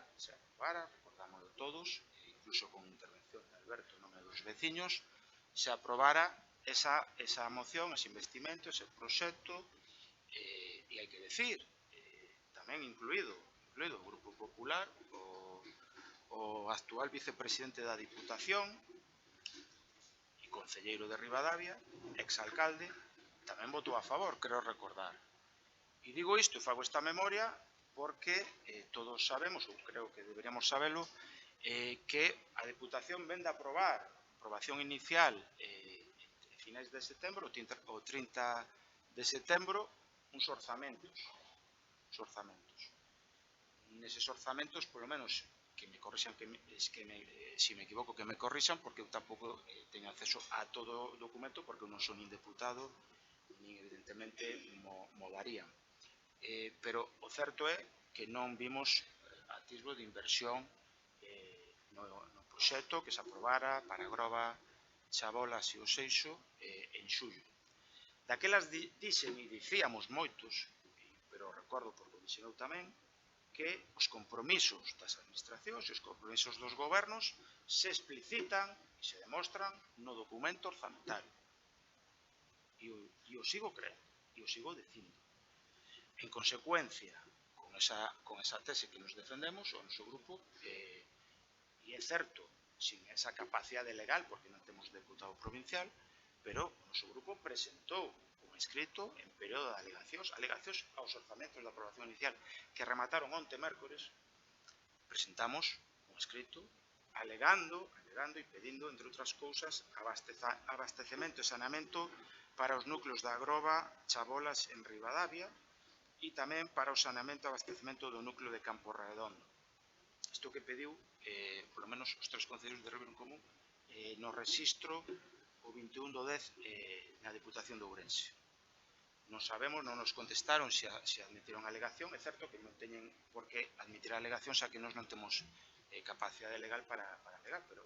recordámoslo todos, incluso con intervención de Alberto, non é dos veciños, se aprobara esa moción, ese investimento, ese proxecto, e hai que decir, tamén incluído o Grupo Popular, o actual vicepresidente da Diputación e concelleiro de Ribadavia, exalcalde, tamén votou a favor, creo recordar. E digo isto e fago esta memoria porque todos sabemos, ou creo que deberíamos sabelo, que a Diputación vende a aprobar, aprobación inicial entre finais de setembro, o 30 de setembro, uns orzamentos. Neses orzamentos, polo menos, que me corrixan, se me equivoco, que me corrixan, porque eu tampouco teño acceso a todo o documento, porque eu non son nin deputado, nin evidentemente mo darían. Pero o certo é que non vimos atisbo de inversión no proxecto que se aprobara para Agroba, Chabolas e o Seixo en xullo. Daquelas dixen e dicíamos moitos, pero recordo porque o dixen eu tamén, que os compromisos das administracións e os compromisos dos gobernos se explicitan e se demostran no documento orzamentario. E o sigo crendo, e o sigo dicindo. En consecuencia, con con esa tese que nos defendemos, o noso grupo, e é certo, sin esa capacidade legal, porque non temos deputado provincial, pero o noso grupo presentou un escrito en período de alegacións aos orzamentos da aprobación inicial que remataron onte mércores. Presentamos un escrito alegando e pedindo, entre outras cousas, abastecemento e saneamento para os núcleos da Agroba, Chabolas en Ribadavia e tamén para o saneamento e abastecemento do núcleo de Campo Redondo. Isto que pediu, polo menos os tres concellos de Ribeiro Común, no registro o 21 do 10 na Deputación de Ourense. Non sabemos, non nos contestaron se admitiron a alegación. É certo que non teñen por que admitir a alegación xa que nós non temos capacidade legal para alegar, pero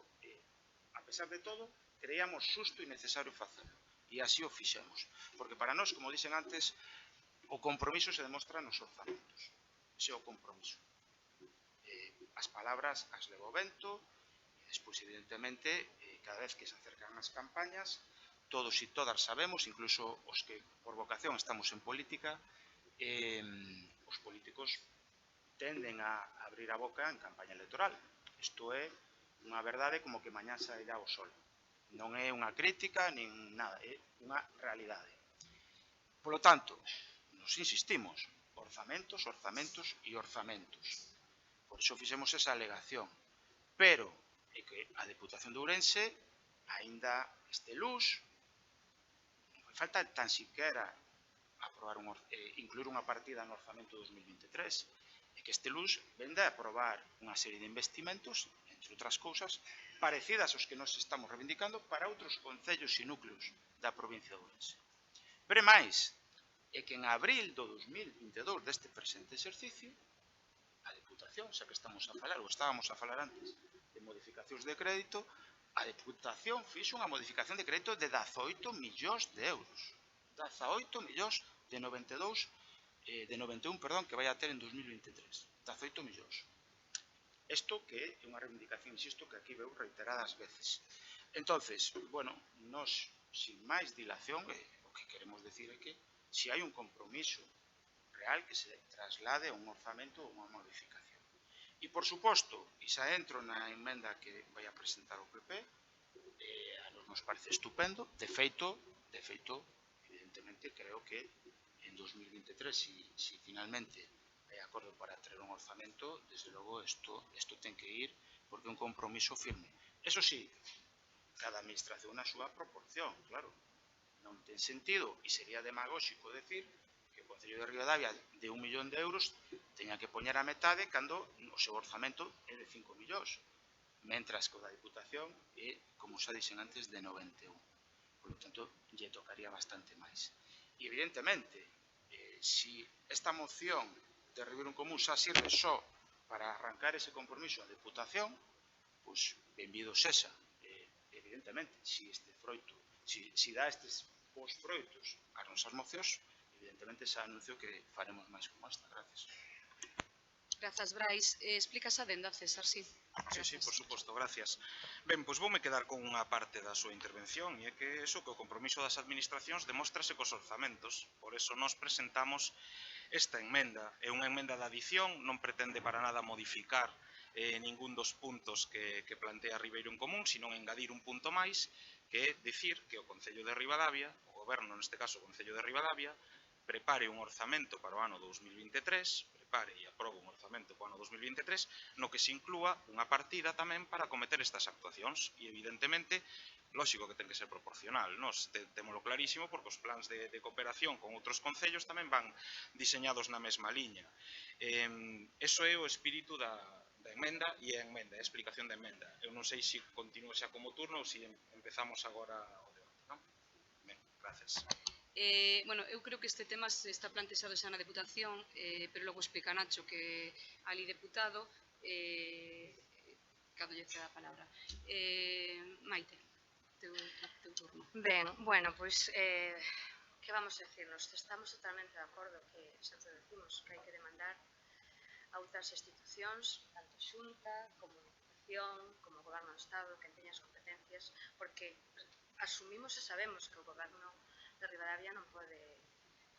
a pesar de todo creíamos xusto e necesario facelo e así o fixemos, porque para nós, como dixen antes, o compromiso se demostra nos orzamentos. Ese é o compromiso. As palabras as leva o vento e despois, evidentemente, cada vez que se acercan as campañas, todos e todas sabemos, incluso os que por vocación estamos en política, os políticos tenden a abrir a boca en campaña electoral. Isto é unha verdade como que mañá sairá o sol. Non é unha crítica, nin nada, é unha realidade. Polo tanto, nos insistimos, orzamentos, orzamentos e orzamentos. Por iso fixemos esa alegación. Pero é que a Deputación de Ourense, aínda este luz, non falta tan siquera incluir unha partida no orzamento 2023, e que este luz vende a aprobar unha serie de investimentos, entre outras cousas, parecidas aos que nos estamos reivindicando para outros concellos e núcleos da provincia de Ourense. Pero é máis, é que en abril do 2022 deste presente exercicio, a Deputación, xa que estamos a falar, ou estábamos a falar antes, de modificacións de crédito, a Deputación fixo unha modificación de crédito de 18 millóns de euros. 18 millóns de 91, que vai a ter en 2023. 18 millóns. Isto que é unha reivindicación, insisto, que aquí veu reiteradas veces. Entonces, bueno, nos, sin máis dilación, o que queremos decir é que se hai un compromiso real que se traslade a un orzamento ou unha modificación. E, por suposto, e xa entro na emenda que vai a presentar o PP, a nos parece estupendo. De feito, evidentemente, creo que en 2023, si finalmente hai acordo para traer un orzamento, desde logo, isto ten que ir porque é un compromiso firme. Eso sí, cada administración na súa proporción, claro. Non ten sentido, e sería demagóxico decir, que o Concello de Ribadavia de 1 millón de euros teña que poñer a metade cando o seu orzamento é de 5 millóns, mentras que o da Diputación é, como xa dixen antes, de 91. Por lo tanto, lle tocaría bastante máis. E, evidentemente, si esta moción de Ribeiro Común xa sirve só para arrancar ese compromiso a Deputación, pois, benvido sexa. Evidentemente, si este froito, si dá estes bons froitos ás nosas mocións, evidentemente xa anuncio que faremos máis como esta. Gracias. Grazas, Brais. Explicas a adenda, César, sí. Sí, por suposto, gracias. Ben, pois voume quedar con unha parte da súa intervención, e é que o compromiso das administracións demóstrase cos orzamentos. Por eso nos presentamos esta emenda. É unha emenda de adición, non pretende para nada modificar ningún dos puntos que plantea Ribeiro en Común, sino engadir un punto máis, que é dicir que o Concello de Ribadavia, o Goberno, neste caso o Concello de Ribadavia, prepare un orzamento para o ano 2023, prepare e aprobe un orzamento para o ano 2023, no que se inclúa unha partida tamén para acometer estas actuacións. E, evidentemente, lógico que ten que ser proporcional. Nos témolo clarísimo porque os plans de cooperación con outros concellos tamén van diseñados na mesma liña. Eso é o espírito da emenda e a emenda, a explicación da emenda. Eu non sei se continúa xa como turno ou se empezamos agora o debate, non? Ben, gracias. Bueno, eu creo que este tema se está plantexado xa na Deputación, pero logo explica Nacho que ali deputado, cando lle ceda a palabra. Maite, teu turno. Ben, bueno, pois, que vamos a decirnos? Estamos totalmente de acordo que sempre decimos que hai que demandar a outras institucións, tanto Xunta, como Diputación, como Goberno do Estado, que teña as competencias, porque asumimos e sabemos que o Goberno de Ribadavia non pode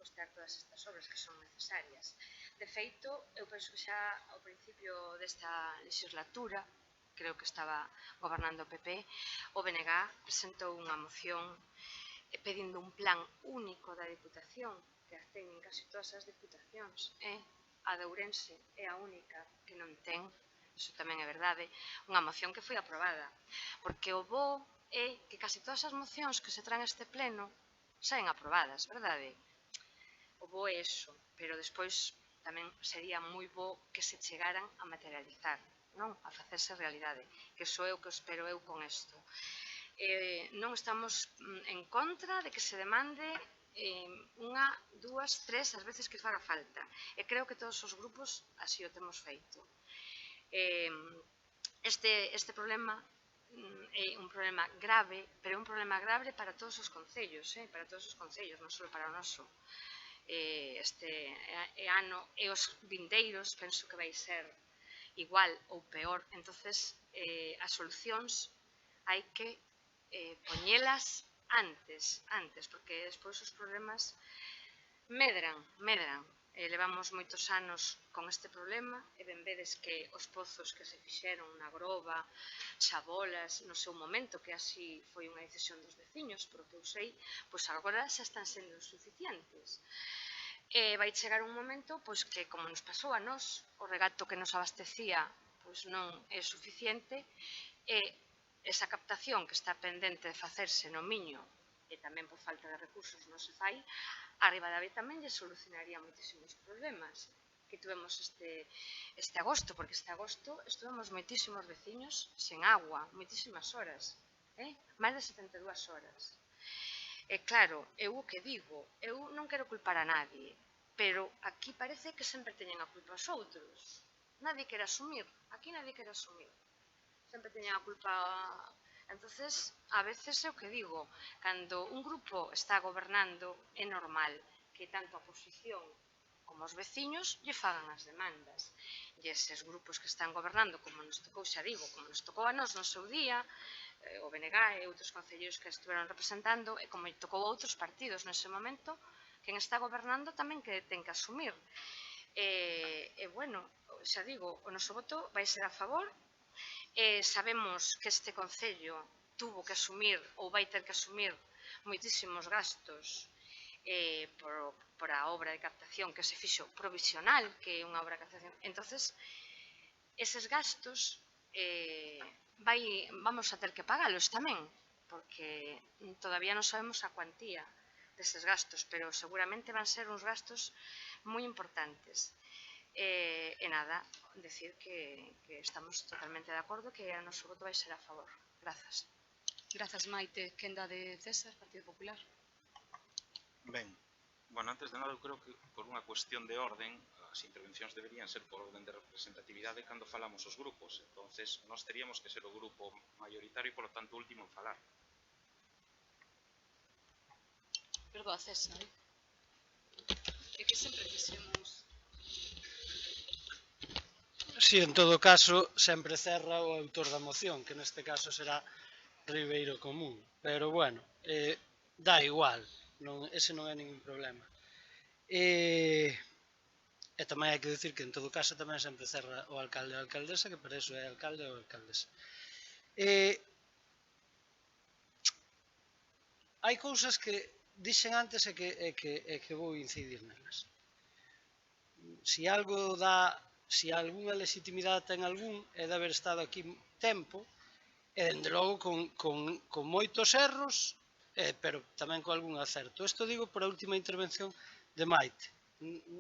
costear todas estas obras que son necesarias. De feito, eu penso que xa ao principio desta legislatura, creo que estaba gobernando o PP, o BNG presentou unha moción pedindo un plan único da Diputación, que as ten en casi todas as diputacións, a de Ourense é a única que non ten, iso tamén é verdade, unha moción que foi aprobada, porque o bo é que casi todas as mocións que se traen a este pleno saen aprobadas, verdade? O bo é iso, pero despois tamén sería moi bo que se chegaran a materializar, non? A facerse realidade, que iso é o que espero eu con isto. Non estamos en contra de que se demande unha, dúas, tres, as veces que faga falta. E creo que todos os grupos así o temos feito. Este problema é un problema grave, pero é un problema grave para todos os concellos, non só para o noso. Este ano e os vindeiros penso que vai ser igual ou peor. Entonces, as solucións hai que poñelas antes, porque despois os problemas medran. Levamos moitos anos con este problema e ben vedes que os pozos que se fixeron na Groba, Chabolas, no seu momento, que así foi unha decisión dos veciños, pero que eu sei, pois agora xa están sendo insuficientes. Vai chegar un momento pois que, como nos pasou a nós, o regato que nos abastecía pois non é suficiente e esa captación que está pendente de facerse no Miño e tamén por falta de recursos non se fai, a Ribadavia tamén lle solucionaría moitísimos problemas que tuvemos este agosto, porque este agosto estuvemos moitísimos veciños sen agua, moitísimas horas, máis de 72 horas. E claro, eu o que digo, eu non quero culpar a nadie, pero aquí parece que sempre teñen a culpa os outros. Nadie quere asumir, aquí nadie quere asumir. Sempre teñen a culpa. Entonces, a veces é o que digo, cando un grupo está gobernando é normal que tanto a oposición como os veciños lle fagan as demandas. E eses grupos que están gobernando, como nos tocou, xa digo, como nos tocou a nós no seu día, o BNG e outros concelleiros que estiveron representando, e como tocou a outros partidos nese momento, quen está gobernando tamén que ten que asumir. Bueno, xa digo, o noso voto vai ser a favor. Sabemos que este concello tuvo que asumir ou vai ter que asumir moitísimos gastos por a obra de captación que se fixo provisional, que é unha obra de captación. Entonces, eses gastos vamos a ter que pagalos tamén, porque todavía non sabemos a cuantía deses gastos, pero seguramente van ser uns gastos moi importantes. E nada, decir que estamos totalmente de acordo, que o noso voto vai ser a favor. Grazas. Grazas, Maite. Quenda de César, Partido Popular. Ben, bueno, antes de nada, eu creo que por unha cuestión de orden, as intervencións deberían ser por orden de representatividade cando falamos os grupos. Entonces, nós teríamos que ser o grupo maioritario e, polo tanto, o último en falar. Perdoa, César. É que sempre quixemos... Si, en todo caso, sempre cerra o autor da moción, que neste caso será Ribeiro Común. Pero, bueno, dá igual, ese non é ningún problema. E tamén hai que dicir que en todo caso tamén sempre cerra o alcalde ou alcaldesa, que para iso é alcalde ou alcaldesa. Hai cousas que dixen antes e que vou incidir nelas. Si algo dá, si algunha legitimidade ten algún, é de haber estado aquí tempo, e dende logo con moitos erros, pero tamén con algún acerto. Isto digo por a última intervención de Maite.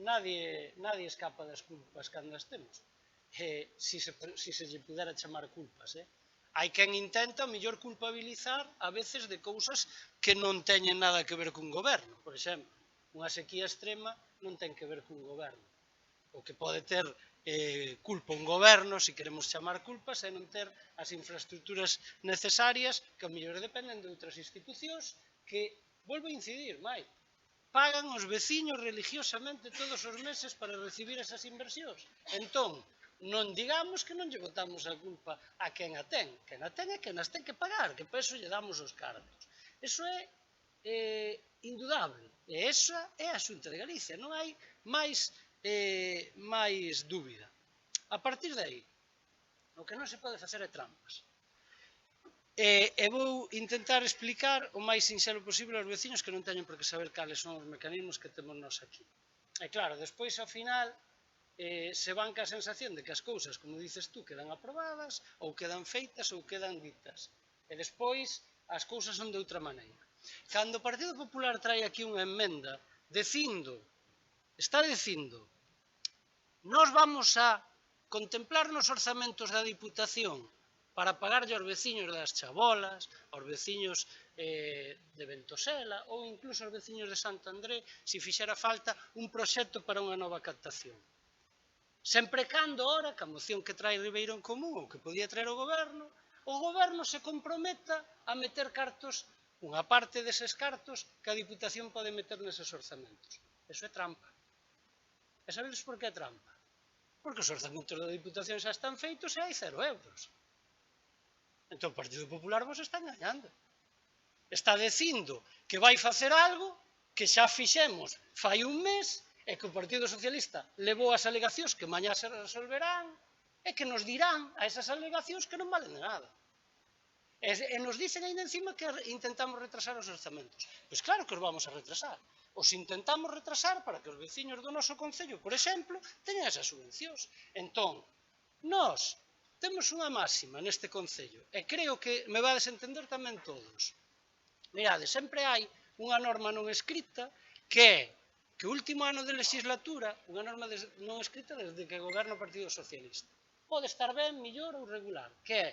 Nadie escapa das culpas cando as temos, si se lle pudera chamar culpas. Hai quen intenta, mellor, culpabilizar a veces de cousas que non teñen nada que ver cun goberno. Por exemplo, unha sequía extrema non ten que ver cun goberno. O que pode ter culpa un goberno, se queremos chamar culpas, é non ter as infraestructuras necesarias que a mellor dependen de outras institucións que, volvo a incidir, pagan os veciños religiosamente todos os meses para recibir esas inversións. Entón, non digamos que non lle botamos a culpa a quen a ten. Quen a ten é quen as ten que pagar, que para iso lle damos os cartos. Iso é indudable. E esa é a Xunta de Galicia, non hai máis dúbida. A partir de aí, o que non se pode facer é trampas. E vou intentar explicar o máis sinxelo posible aos veciños que non teñen por que saber cales son os mecanismos que temos nós aquí. E claro, despois ao final se van ca sensación de que as cousas, como dices tú, quedan aprobadas, ou quedan feitas, ou quedan ditas. E despois as cousas son de outra maneira. Cando o Partido Popular trae aquí unha emenda está dicindo, nós vamos a contemplar nos orzamentos da Diputación para pagarlle aos veciños das Chabolas, aos veciños de Ventosela ou incluso aos veciños de Santo André, se fixera falta un proxecto para unha nova captación. Sempre cando, ora, que a moción que trae Ribeiro en Común ou que podía traer o goberno se comprometa a meter cartos, unha parte deses cartos que a Diputación pode meter neses orzamentos. Eso é trampa. E sabedes por que é trampa? Porque os orzamentos da Diputación xa están feitos e hai 0 euros. Entón o Partido Popular vos está engañando. Está dicindo que vai facer algo que xa fixemos fai un mes e que o Partido Socialista levou as alegacións que mañá se resolverán e que nos dirán a esas alegacións que non valen de nada. E nos dicen ainda encima que intentamos retrasar os orzamentos. Pois claro que os vamos a retrasar. Os intentamos retrasar para que os veciños do noso concello, por exemplo, teñan esas subvencións. Entón, nós temos unha máxima neste concello e creo que me vades entender tamén todos. Mirade, sempre hai unha norma non escrita que é que o último ano de legislatura, unha norma non escrita desde que goberna o Partido Socialista, pode estar ben, millor ou regular, que é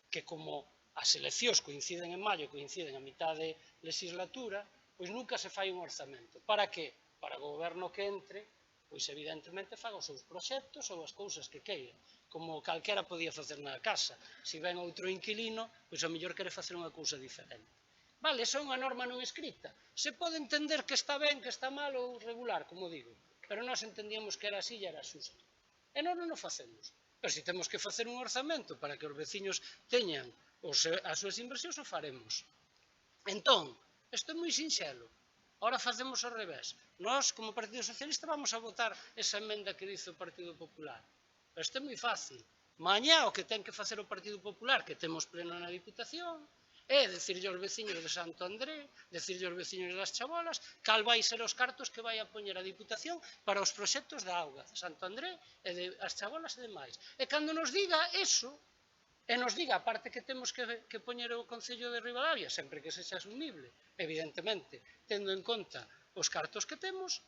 que como as eleccións coinciden en maio, coinciden a mitad de legislatura, pois nunca se fai un orzamento. Para que? Para o goberno que entre, pois evidentemente faga os seus proxectos ou as cousas que queira, como calquera podía facer na casa. Se ven outro inquilino, pois a mellor quere facer unha cousa diferente. Vale, esa é unha norma non escrita. Se pode entender que está ben, que está mal ou regular, como digo, pero nós entendíamos que era así e era xusto. E nós non o facemos. Pero se temos que facer un orzamento para que os veciños teñan as súas inversións, o faremos. Entón, isto é moi sinxelo. Ora facemos ao revés. Nós, como Partido Socialista, vamos a votar esa emenda que dice o Partido Popular. Pero isto é moi fácil. Mañá o que ten que facer o Partido Popular, que temos pleno na Diputación, é dicirlle aos veciños de Santo André, dicirlle aos veciños das Chabolas, cal vai ser os cartos que vai a poñer a Diputación para os proxectos da auga de Santo André e das Chabolas e demais. E cando nos diga eso, e nos diga a parte que temos que poñer o Concello de Ribadavia, sempre que sexa asumible, evidentemente, tendo en conta os cartos que temos,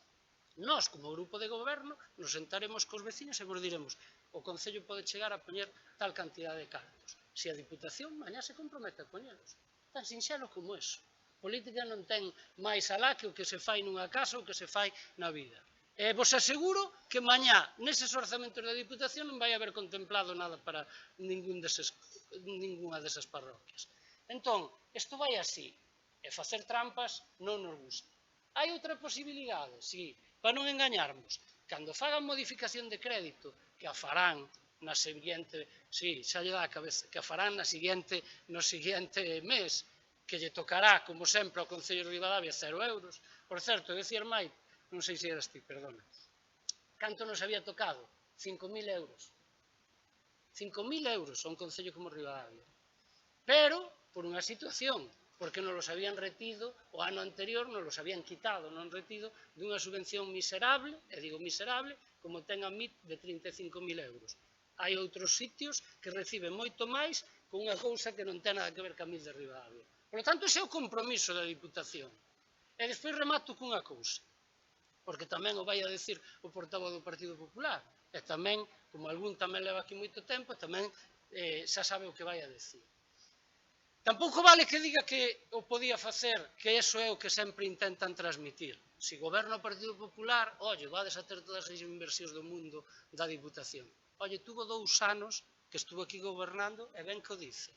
nós, como grupo de goberno, nos sentaremos cos veciños e vos diremos o Concello pode chegar a poñer tal cantidad de cartos. Se a Diputación mañá se compromete a poñelos. Tan sinxelo como eso. Política non ten máis alá que o que se fai nunha casa ou que se fai na vida. E vos aseguro que mañá, neses orzamentos da Diputación, non vai haber contemplado nada para ninguna desas parroquias. Entón, isto vai así. E facer trampas non nos gusta. Hai outra posibilidade, sí, para non engañarmos. Cando fagan modificación de crédito, que a farán na seguinte, sí, xa lle dá a cabeza, que a farán no seguinte mes, que lle tocará, como sempre, ao Concello de Ribadavia 0 euros. Por certo, decir máis, non sei se eras ti, perdona, canto nos había tocado? 5.000 euros. 5.000 euros a un Concello como Ribadavia. Pero, por unha situación, porque nos los habían retido, o ano anterior nos los habían quitado, non retido, dunha subvención miserable, e digo miserable, como ten a MIT de 35.000 euros. Hai outros sitios que reciben moito máis con unha cousa que non ten nada que ver ca MIT de Ribadavia. Por lo tanto, ese é o compromiso da Diputación. E despois remato cunha cousa, porque tamén o vai a decir o portavoz do Partido Popular, e tamén, como algún tamén leva aquí moito tempo, tamén xa sabe o que vai a decir. Tampouco vale que diga que o podía facer, que iso é o que sempre intentan transmitir. Se goberna o Partido Popular, olle, vades a ter todas as inversións do mundo da Diputación. Olle, tuvo 2 anos que estuvo aquí gobernando e ben que o dice.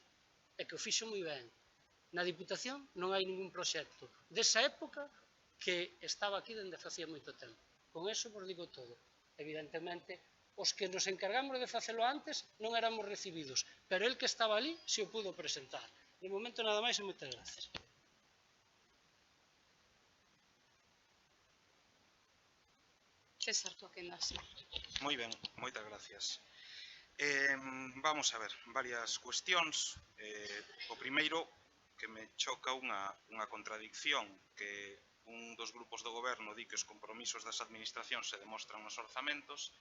E que o fixo moi ben. Na Diputación non hai ningún proxecto desa época que estaba aquí dende facía moito tempo. Con eso vos digo todo. Evidentemente, os que nos encargamos de facelo antes non éramos recibidos, pero el que estaba ali se o pudo presentar. De momento nada máis e moitas gracias. César, tú a quenda, sí. Moi ben, moitas gracias. Vamos a ver, varias cuestións. O primeiro, que me choca unha contradicción, que un dos grupos do goberno di que os compromisos das administracións se demostran nos orzamentos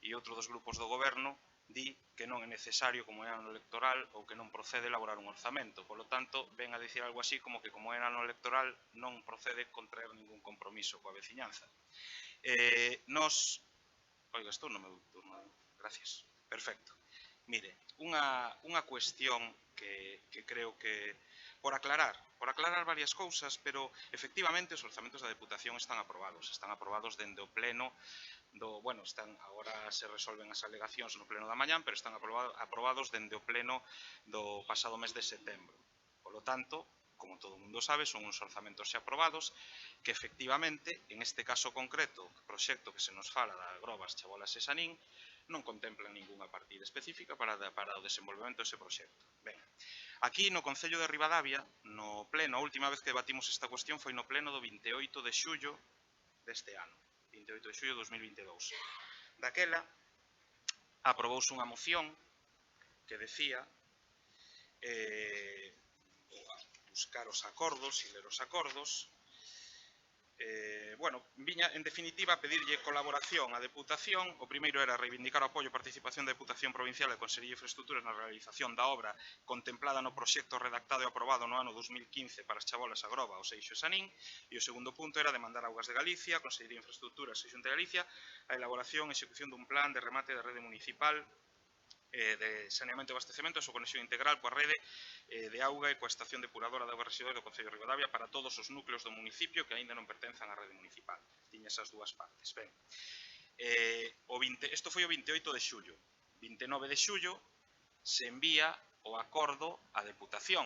e outro dos grupos do goberno di que non é necesario como é ano electoral ou que non procede elaborar un orzamento. Por lo tanto, ven a dicir algo así como que como é ano electoral non procede contraer ningún compromiso coa veciñanza. Oiga, estou no meu turno. Gracias. Perfecto. Mire, unha cuestión que creo que por aclarar varias cousas, pero efectivamente os orzamentos da Deputación están aprobados dende o pleno agora se resolven as alegacións no pleno da mañán, pero están aprobados dende o pleno do pasado mes de setembro. Por lo tanto, como todo o mundo sabe, son uns orzamentos xa aprobados que efectivamente, en este caso concreto, o proxecto que se nos fala da Grobas, Chabolas e Sanín, non contemplan ningunha partida específica para o desenvolvemento dese proxecto. Ben, aquí no Concello de Ribadavia, no pleno, a última vez que debatimos esta cuestión foi no pleno do 28 de xullo deste ano, 28 de xullo de 2022. Daquela, aprobouse unha moción que decía buscar os acordos e ler os acordos. Viña, en definitiva, a pedirlle colaboración á Deputación. O primeiro era reivindicar o apoio e participación da Deputación Provincial e Consellería de Infraestructuras na realización da obra contemplada no proxecto redactado e aprobado no ano 2015 para as Chabolas, a Groba, o Seixo e Sanín. E o segundo punto era demandar a Augas de Galicia, Consellería de Infraestructuras e Xunta de Galicia a elaboración e execución dun plan de remate da rede municipal de saneamento e abastecemento e a súa conexión integral coa rede de auga e coa estación depuradora de augas residuais do Concello de Ribadavia para todos os núcleos do municipio que aínda non pertenzan á rede municipal. Tiña esas dúas partes. Ben, isto foi o 28 de xullo. 29 de xullo se envía o acordo á Deputación.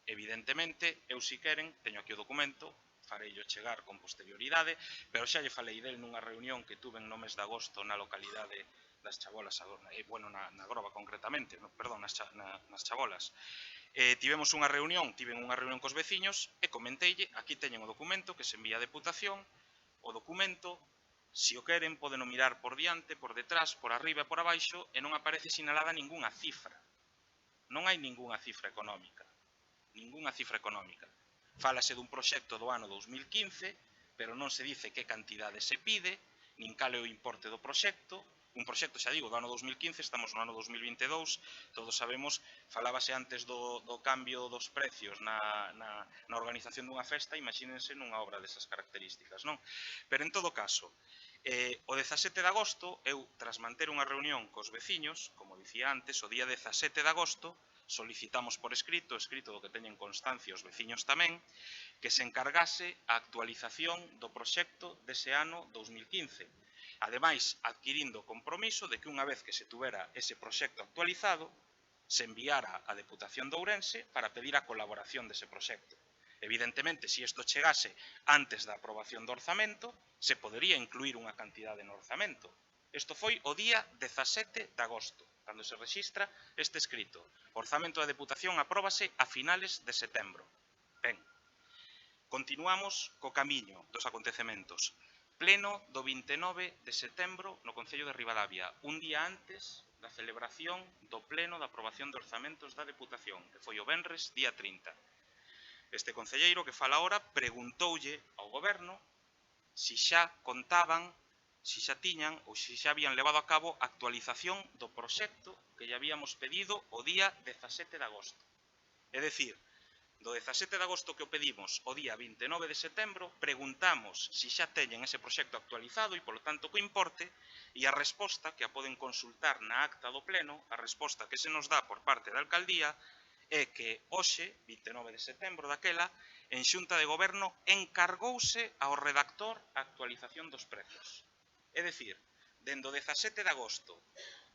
Evidentemente, eu si queren, teño aquí o documento, fareillo chegar con posterioridade, pero xa lle falei del nunha reunión que tuven no mes de agosto na localidade das Chabolas, na Groba concretamente, nas Chabolas. Tiven unha reunión cos veciños e comenteille, aquí teñen o documento que se envía a Deputación. O documento, se o queren, poden mirar por diante, por detrás, por arriba e por abaixo e non aparece sinalada ningunha cifra. Non hai ningunha cifra económica. Fálase dun proxecto do ano 2015, pero non se dice que cantidade se pide, nin cal é o importe do proxecto. Un proxecto, xa digo, do ano 2015, estamos no ano 2022, todos sabemos, falábase antes do cambio dos precios na organización dunha festa, imagínense nunha obra desas características, non? Pero en todo caso, o 17 de agosto, eu, tras manter unha reunión cos veciños, como dicía antes, o día 17 de agosto, solicitamos por escrito do que teñen constancia os veciños tamén, que se encargase a actualización do proxecto dese ano 2015. Ademais, adquirindo o compromiso de que unha vez que se tuvera ese proxecto actualizado, se enviara á Deputación de Ourense para pedir a colaboración dese proxecto. Evidentemente, se isto chegase antes da aprobación do orzamento, se podería incluir unha cantidade no orzamento. Isto foi o día 17 de agosto, cando se rexistra este escrito. O orzamento da Deputación apróbase a finales de setembro. Ben, continuamos co camiño dos acontecementos. Pleno do 29 de setembro no Concello de Ribadavia, un día antes da celebración do pleno da aprobación de orzamentos da Deputación, que foi o venres, día 30. Este concelleiro que fala ahora preguntoulle ao goberno se xa contaban, se xa tiñan ou se xa habían levado a cabo a actualización do proxecto que lle habíamos pedido o día 17 de agosto. É dicir, do 17 de agosto que o pedimos o día 29 de setembro, preguntamos se xa teñen ese proxecto actualizado e, polo tanto, co importe, e a resposta, que a poden consultar na acta do pleno, a resposta que se nos dá por parte da alcaldía, é que hoxe, 29 de setembro daquela, en Xunta de Goberno encargouse ao redactor a actualización dos prezos. É dicir, dende o 17 de agosto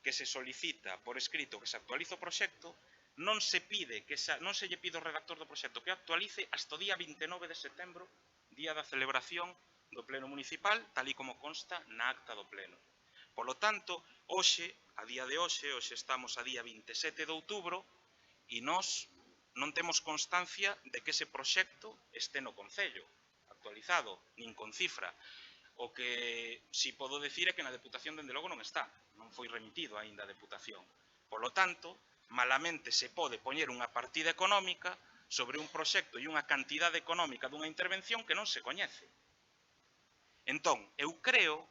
que se solicita por escrito que se actualiza o proxecto, non se lle pide ao redactor do proxecto que actualice hasta o día 29 de setembro, día da celebración do pleno municipal, tal e como consta na acta do pleno. Por lo tanto, hoxe, a día de hoxe estamos a día 27 de outubro, e nós non temos constancia de que ese proxecto este no Concello, actualizado, nin con cifra. O que si podo decir é que na Deputación dende logo non está, non foi remitido aínda a Deputación. Polo tanto, malamente se pode poñer unha partida económica sobre un proxecto e unha cantidade económica dunha intervención que non se coñece. Entón, eu creo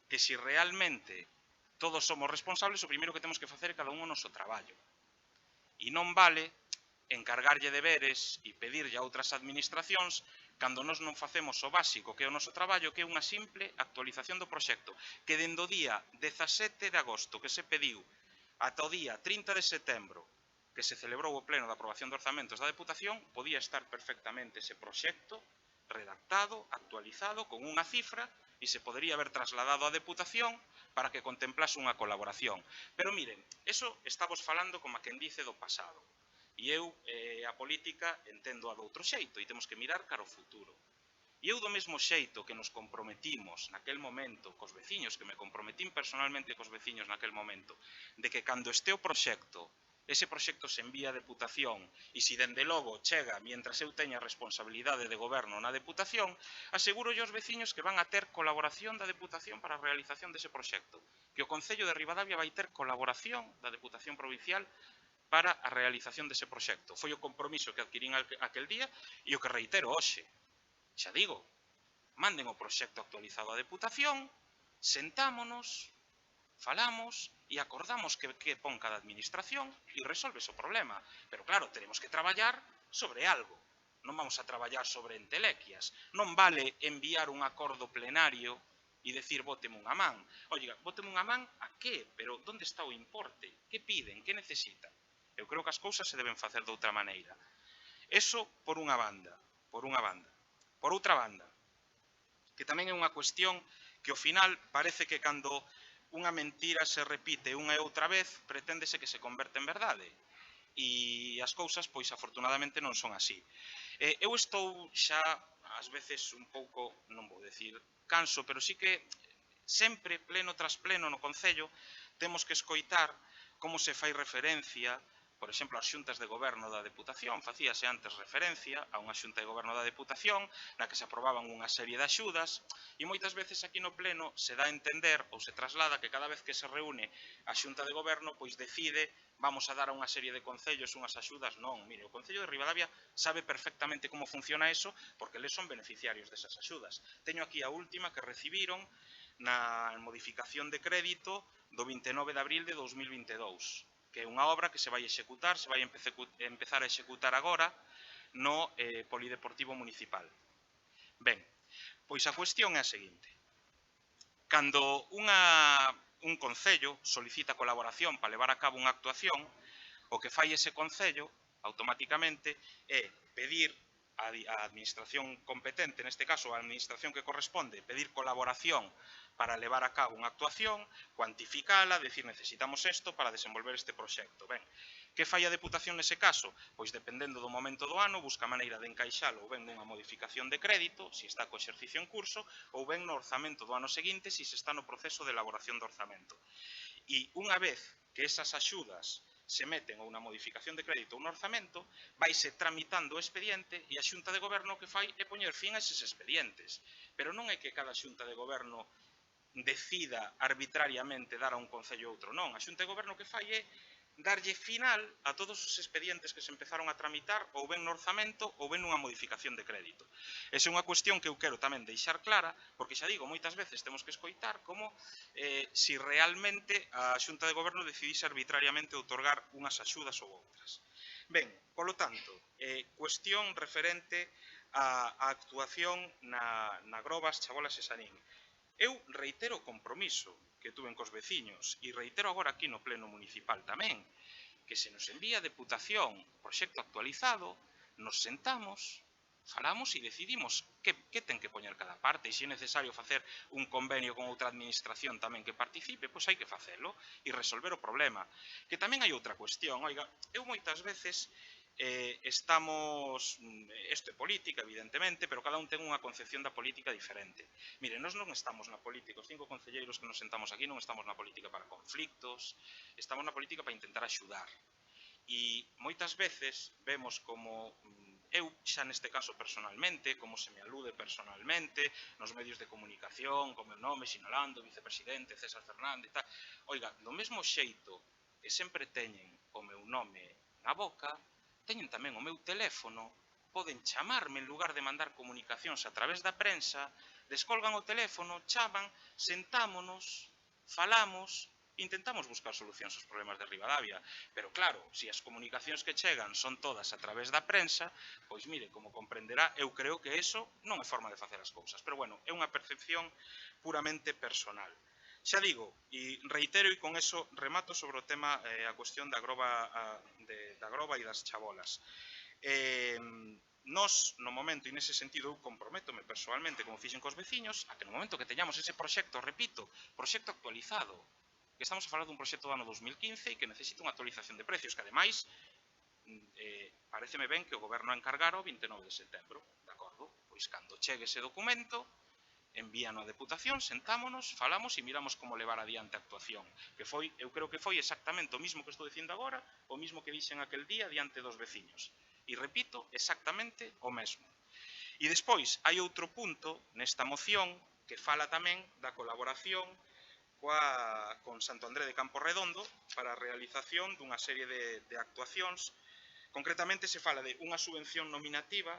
que se realmente todos somos responsables, o primeiro que temos que facer é cada un o noso traballo. E non vale encargarlle deberes e pedirlle a outras administracións cando nós non facemos o básico, que é o noso traballo, que é unha simple actualización do proxecto, que dende o día 17 de agosto que se pediu ata o día 30 de setembro que se celebrou o pleno de aprobación de orzamentos da Deputación, podía estar perfectamente ese proxecto redactado, actualizado, con unha cifra, e se podería haber trasladado á Deputación para que contemplase unha colaboración. Pero miren, eso estamos falando como a quen dice do pasado. E eu a política entendo a doutro xeito e temos que mirar cara ao futuro. E eu do mesmo xeito que nos comprometimos naquel momento cos veciños, que me comprometín personalmente cos veciños naquel momento, de que cando este o proxecto, ese proxecto se envía a Deputación e se dende logo chega mientras eu teña responsabilidade de goberno na Deputación, aseguro aos veciños que van a ter colaboración da Deputación para a realización dese proxecto, que o Concello de Ribadavia vai ter colaboración da Deputación Provincial para a realización dese proxecto. Foi o compromiso que adquirín aquel día e o que reitero hoxe. Xa digo, manden o proxecto actualizado á Deputación, sentámonos, falamos e acordamos que pon cada administración e resolves o problema. Pero claro, teremos que traballar sobre algo. Non vamos a traballar sobre entelequias. Non vale enviar un acordo plenario e decir bóteme unha man. Oiga, bóteme unha man a que? Pero onde está o importe? Que piden? Que necesitan? Eu creo que as cousas se deben facer de outra maneira. Eso por unha banda. Por outra banda, que tamén é unha cuestión que ao final parece que cando unha mentira se repite unha e outra vez, preténdese que se converte en verdade. E as cousas, pois, afortunadamente non son así. Eu estou xa, ás veces, un pouco, non vou decir canso, pero sí que sempre, pleno tras pleno no Concello, temos que escoitar como se fai referencia, por exemplo, as xuntas de goberno da Deputación, facíase antes referencia a unha xunta de goberno da Deputación na que se aprobaban unha serie de axudas e moitas veces aquí no pleno se dá a entender ou se traslada que cada vez que se reúne a xunta de goberno pois decide vamos a dar a unha serie de concellos unhas axudas. Non, mire, o Concello de Ribadavia sabe perfectamente como funciona eso porque les son beneficiarios desas axudas. Teño aquí a última que recibiron na modificación de crédito do 29 de abril de 2022. Que é unha obra que se vai executar, se vai empezar a executar agora no Polideportivo Municipal. Ben, pois a cuestión é a seguinte. Cando un concello solicita colaboración para levar a cabo unha actuación, o que fai ese concello automáticamente é pedir á administración competente, neste caso a administración que corresponde, pedir colaboración para levar a cabo unha actuación, cuantificala, decir necesitamos isto para desenvolver este proxecto. Ben, que fai a Deputación nese caso? Pois dependendo do momento do ano, busca a maneira de encaixalo ou ben nunha modificación de crédito, se está co exercicio en curso, ou ben no orzamento do ano seguinte, se está no proceso de elaboración do orzamento. E unha vez que esas axudas se meten ou unha modificación de crédito ou un orzamento, vaise tramitando o expediente e a Xunta de Goberno que fai é poñer fin a eses expedientes. Pero non é que cada Xunta de Goberno decida arbitrariamente dar a un concello ou outro, non. A Xunta de Goberno que fai é darlle final a todos os expedientes que se empezaron a tramitar ou ben no orzamento ou ben nunha modificación de crédito. Esa é unha cuestión que eu quero tamén deixar clara, porque xa digo, moitas veces temos que escoitar como se realmente a Xunta de Goberno decidise arbitrariamente outorgar unhas axudas ou outras. Ben, polo tanto, cuestión referente á actuación na Grobas, Chabolas e Sanín. Eu reitero o compromiso que tuven cos veciños e reitero agora aquí no pleno municipal tamén, que se nos envía a Deputación o proxecto actualizado, nos sentamos, falamos e decidimos que ten que poñer cada parte e se é necesario facer un convenio con outra administración tamén que participe, pois hai que facelo e resolver o problema. Que tamén hai outra cuestión, oiga, eu moitas veces isto é política, evidentemente, pero cada un ten unha concepción da política diferente. Mire, nós non estamos na política, os 5 concelleiros que nos sentamos aquí non estamos na política para conflictos, estamos na política para intentar axudar. E moitas veces vemos como eu xa neste caso personalmente, como se me alude personalmente, nos medios de comunicación, co meu nome, sinalando, vicepresidente, César Fernández, tal, oiga, do mesmo xeito que sempre teñen o meu nome na boca, teñen tamén o meu teléfono, poden chamarme en lugar de mandar comunicacións a través da prensa, descolgan o teléfono, chaman, sentámonos, falamos, intentamos buscar solucións aos problemas de Ribadavia, pero claro, se as comunicacións que chegan son todas a través da prensa, pois mire, como comprenderá, eu creo que eso non é forma de facer as cousas, pero bueno, é unha percepción puramente personal. Xa digo, e reitero e con eso remato sobre o tema, a cuestión da groba e das chabolas. Nos, no momento, e nese sentido, eu comprométome persoalmente, como fixen cos veciños, a que no momento que teñamos ese proxecto, repito, proxecto actualizado, que estamos a falar dun proxecto do ano 2015 e que necesita unha actualización de precios, que ademais, pareceme ben que o goberno encargara o 29 de setembro, de acordo? Pois cando chegue ese documento, envíano a Deputación, sentámonos, falamos e miramos como levar adiante a actuación, que foi, eu creo que foi exactamente o mismo que estou dicindo agora, o mismo que dixen aquel día diante dos veciños. E repito, exactamente o mesmo. E despois, hai outro punto nesta moción que fala tamén da colaboración con Santo André de Camporredondo para a realización dunha serie de actuacións. Concretamente se fala de unha subvención nominativa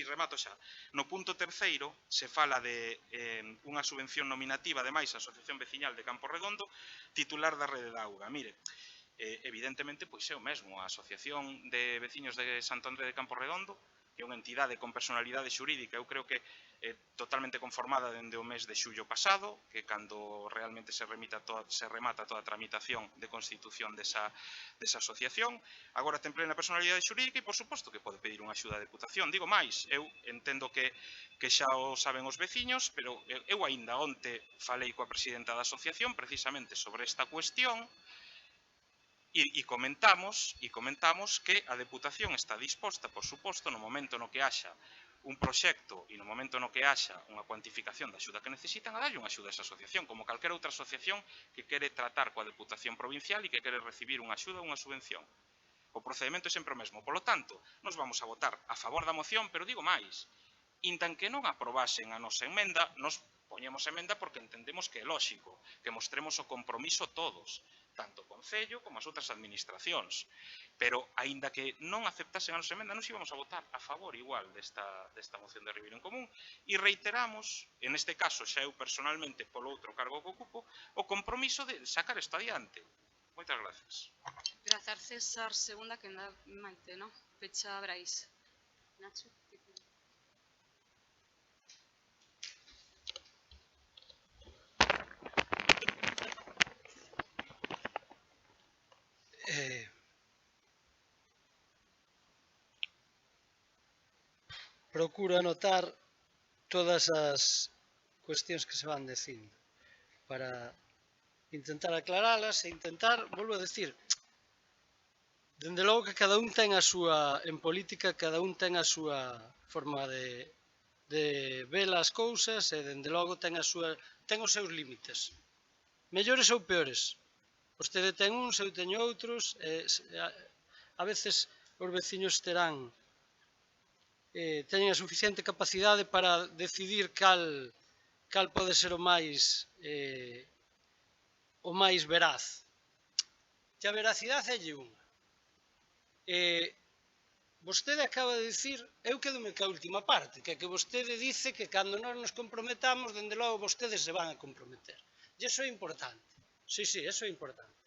remato xa. No punto terceiro se fala de unha subvención nominativa ademais a Asociación Veciñal de Camporredondo titular da Rede da Auga. Mire, evidentemente, pois é o mesmo. A Asociación de Veciños de Santo André de Camporredondo, que é unha entidade con personalidade xurídica, eu creo que é totalmente conformada dende o mes de xullo pasado, que cando realmente se remata toda a tramitación de constitución desa asociación, agora ten plena personalidade xurídica e, por suposto, que pode pedir unha axuda a Deputación. Digo máis, eu entendo que xa o saben os veciños, pero eu aínda onte falei coa presidenta da asociación precisamente sobre esta cuestión, e comentamos que a Deputación está disposta, por suposto, no momento no que haxa un proxecto e no momento no que haxa unha cuantificación da axuda que necesitan, a darlle unha axuda a esa asociación, como calquera outra asociación que quere tratar coa Deputación Provincial e que quere recibir unha axuda ou unha subvención. O procedimento é sempre o mesmo. Polo tanto, nos vamos a votar a favor da moción, pero digo máis, intan que non aprobasen a nosa emenda, nos poñemos emenda porque entendemos que é lóxico, que mostremos o compromiso todos, tanto o Concello como as outras administracións. Pero, aínda que non aceptasen a nosa emenda, nos íbamos a votar a favor igual desta moción de Ribeiro en Común e reiteramos, en este caso xa eu personalmente polo outro cargo que ocupo, o compromiso de sacar isto adiante. Moitas gracias. Grazas, César. Segunda que Maite, non? Pecha Brais. Nacho. Procuro anotar todas as cuestións que se van dicindo para intentar aclaralas e intentar, volvo a decir, dende logo que cada un ten a súa, en política, cada un ten a súa forma de ver as cousas e dende logo ten os seus límites, mellores ou peores. Vostede ten uns, eu teño outros, a veces os veciños teñen a suficiente capacidade para decidir cal pode ser o máis veraz. E a veracidade é unha. Vostede acaba de dicir, eu quedome ca última parte, que vostede dice que cando nós nos comprometamos, dende logo vostedes se van a comprometer. E iso é importante. Sí, iso é importante.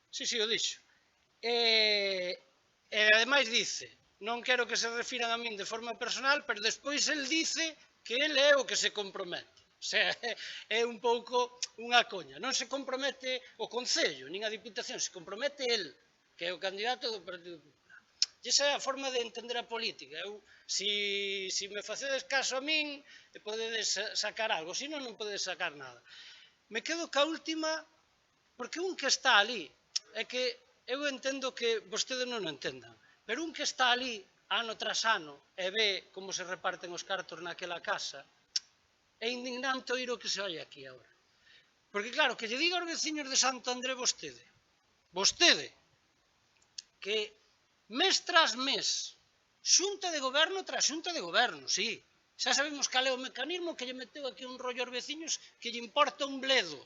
Sí, o dixo. E ademais dice, non quero que se refiran a min de forma personal, pero despois el dice que el é o que se compromete. O sea, é un pouco unha coña. Non se compromete o Concello, nin a Diputación, se compromete el, que é o candidato do Partido Popular. E esa é a forma de entender a política. Se me facedes caso a min, podedes sacar algo, se non podedes sacar nada. Me quedo ca última, porque un que está ali, é que eu entendo que vostedes non o entendan, pero un que está ali ano tras ano e ve como se reparten os cartos naquela casa, é indignante oír o que se oye aquí agora. Porque claro, que lle diga aos veciños de Santo André vostede, que mes tras mes xunta de goberno tras xunta de goberno, sí. Xa sabemos cal é o mecanismo que lle meteu aquí un rollo aos veciños que lle importa un bledo.